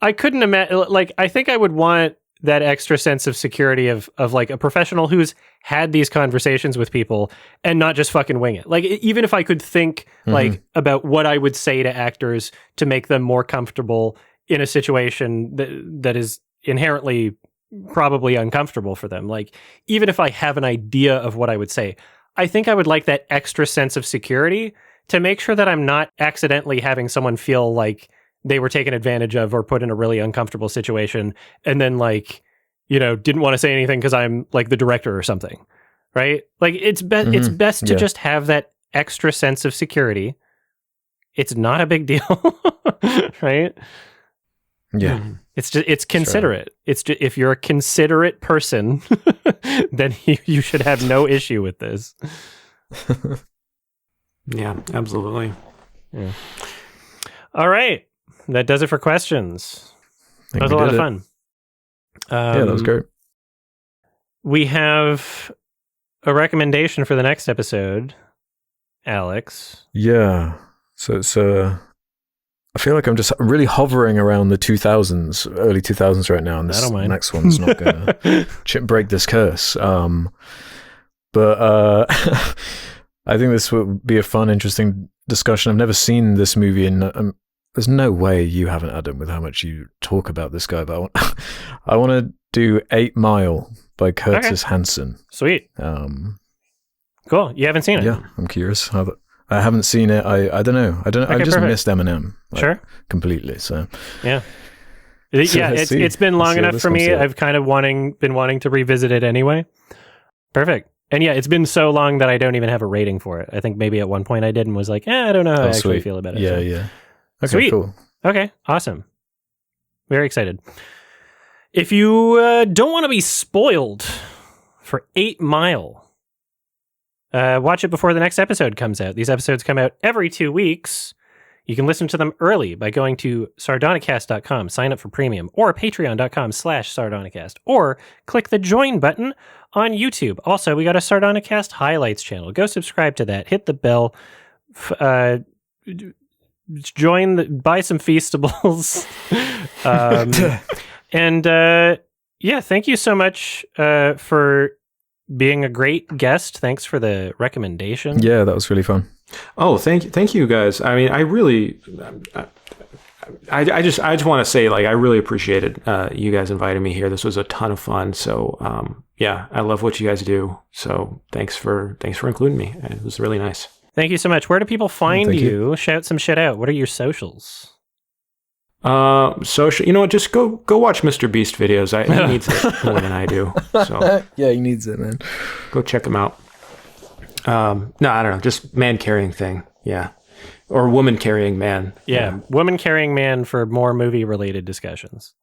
I couldn't imagine, like, I think I would want that extra sense of security of like a professional who's had these conversations with people and not just fucking wing it. Like, even if I could think like about what I would say to actors to make them more comfortable in a situation that is inherently probably uncomfortable for them. Like, even if I have an idea of what I would say, I think I would like that extra sense of security to make sure that I'm not accidentally having someone feel like they were taken advantage of or put in a really uncomfortable situation and then, like, you know, didn't want to say anything because I'm like the director or something, right? Like, it's best to just have that extra sense of security. It's not a big deal, right? Yeah. It's considerate. Sure. It's just, if you're a considerate person, then you should have no issue with this. Yeah, absolutely. Yeah. All right. That does it for questions. That was a lot of fun. Yeah, that was great. We have a recommendation for the next episode, Alex. Yeah. So it's I feel like I'm just really hovering around the 2000s, early 2000s right now, and this next one's not going to break this curse. But I think this would be a fun, interesting discussion. I've never seen this movie, and there's no way you haven't, Adam, with how much you talk about this guy. But I want to do 8 Mile by Curtis Hanson. Sweet. Cool. You haven't seen it? Yeah, I'm curious. I haven't seen it. I don't know. I just missed Eminem. Like, completely. So yeah. It's been long enough for me. I've kind of been wanting to revisit it anyway. Perfect. And yeah, it's been so long that I don't even have a rating for it. I think maybe at one point I did and was like, I don't know how I actually feel about it. Yeah, so. Yeah. Okay, sweet. Cool. Okay, awesome. Very excited. If you don't want to be spoiled for 8 Mile, watch it before the next episode comes out. These episodes come out every 2 weeks. You can listen to them early by going to sardonicast.com, sign up for premium, or patreon.com/sardonicast, or click the join button on YouTube. Also, we got a Sardonicast highlights channel. Go subscribe to that. Hit the bell. Buy some Feastables. And yeah, thank you so much for being a great guest. Thanks for the recommendation. Yeah, that was really fun. Oh, thank you guys. I mean, I really, I just want to say, like, I really appreciated you guys inviting me here. This was a ton of fun. So, yeah, I love what you guys do. So, thanks for including me. It was really nice. Thank you so much. Where do people find Thank you? Shout some shit out. What are your socials? Social, you know what? Just go watch Mr. Beast videos. He needs it more than I do. So Yeah, he needs it, man. go check him out. No, I don't know. Just man carrying thing. Yeah. Or woman carrying man. Yeah, woman carrying man for more movie related discussions.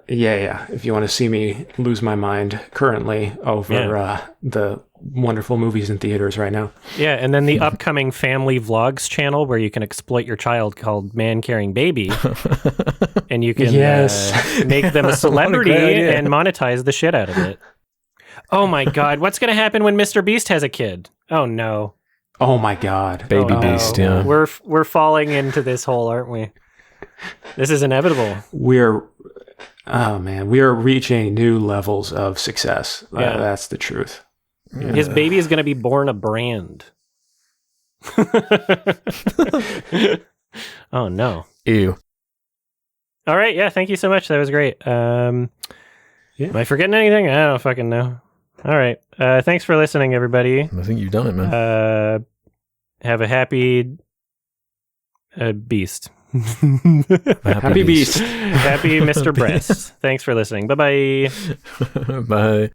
Yeah. If you want to see me lose my mind currently over the wonderful movies in theaters right now. Yeah, and then the upcoming family vlogs channel where you can exploit your child called Man Carrying Baby, and you can make them a celebrity and monetize the shit out of it. Oh my God, what's going to happen when Mr. Beast has a kid? Oh no. Oh my God. Baby Beast, yeah. We're falling into this hole, aren't we? This is inevitable. We are reaching new levels of success. Yeah. That's the truth. Yeah. His baby is going to be born a brand. Oh no. Ew. All right, yeah, thank you so much. That was great. Am I forgetting anything? I don't fucking know. All right. Thanks for listening, everybody. I think you've done it, man. Have a happy beast. Happy Beast. Happy Mr. Breast. Thanks for listening. Bye-bye. Bye.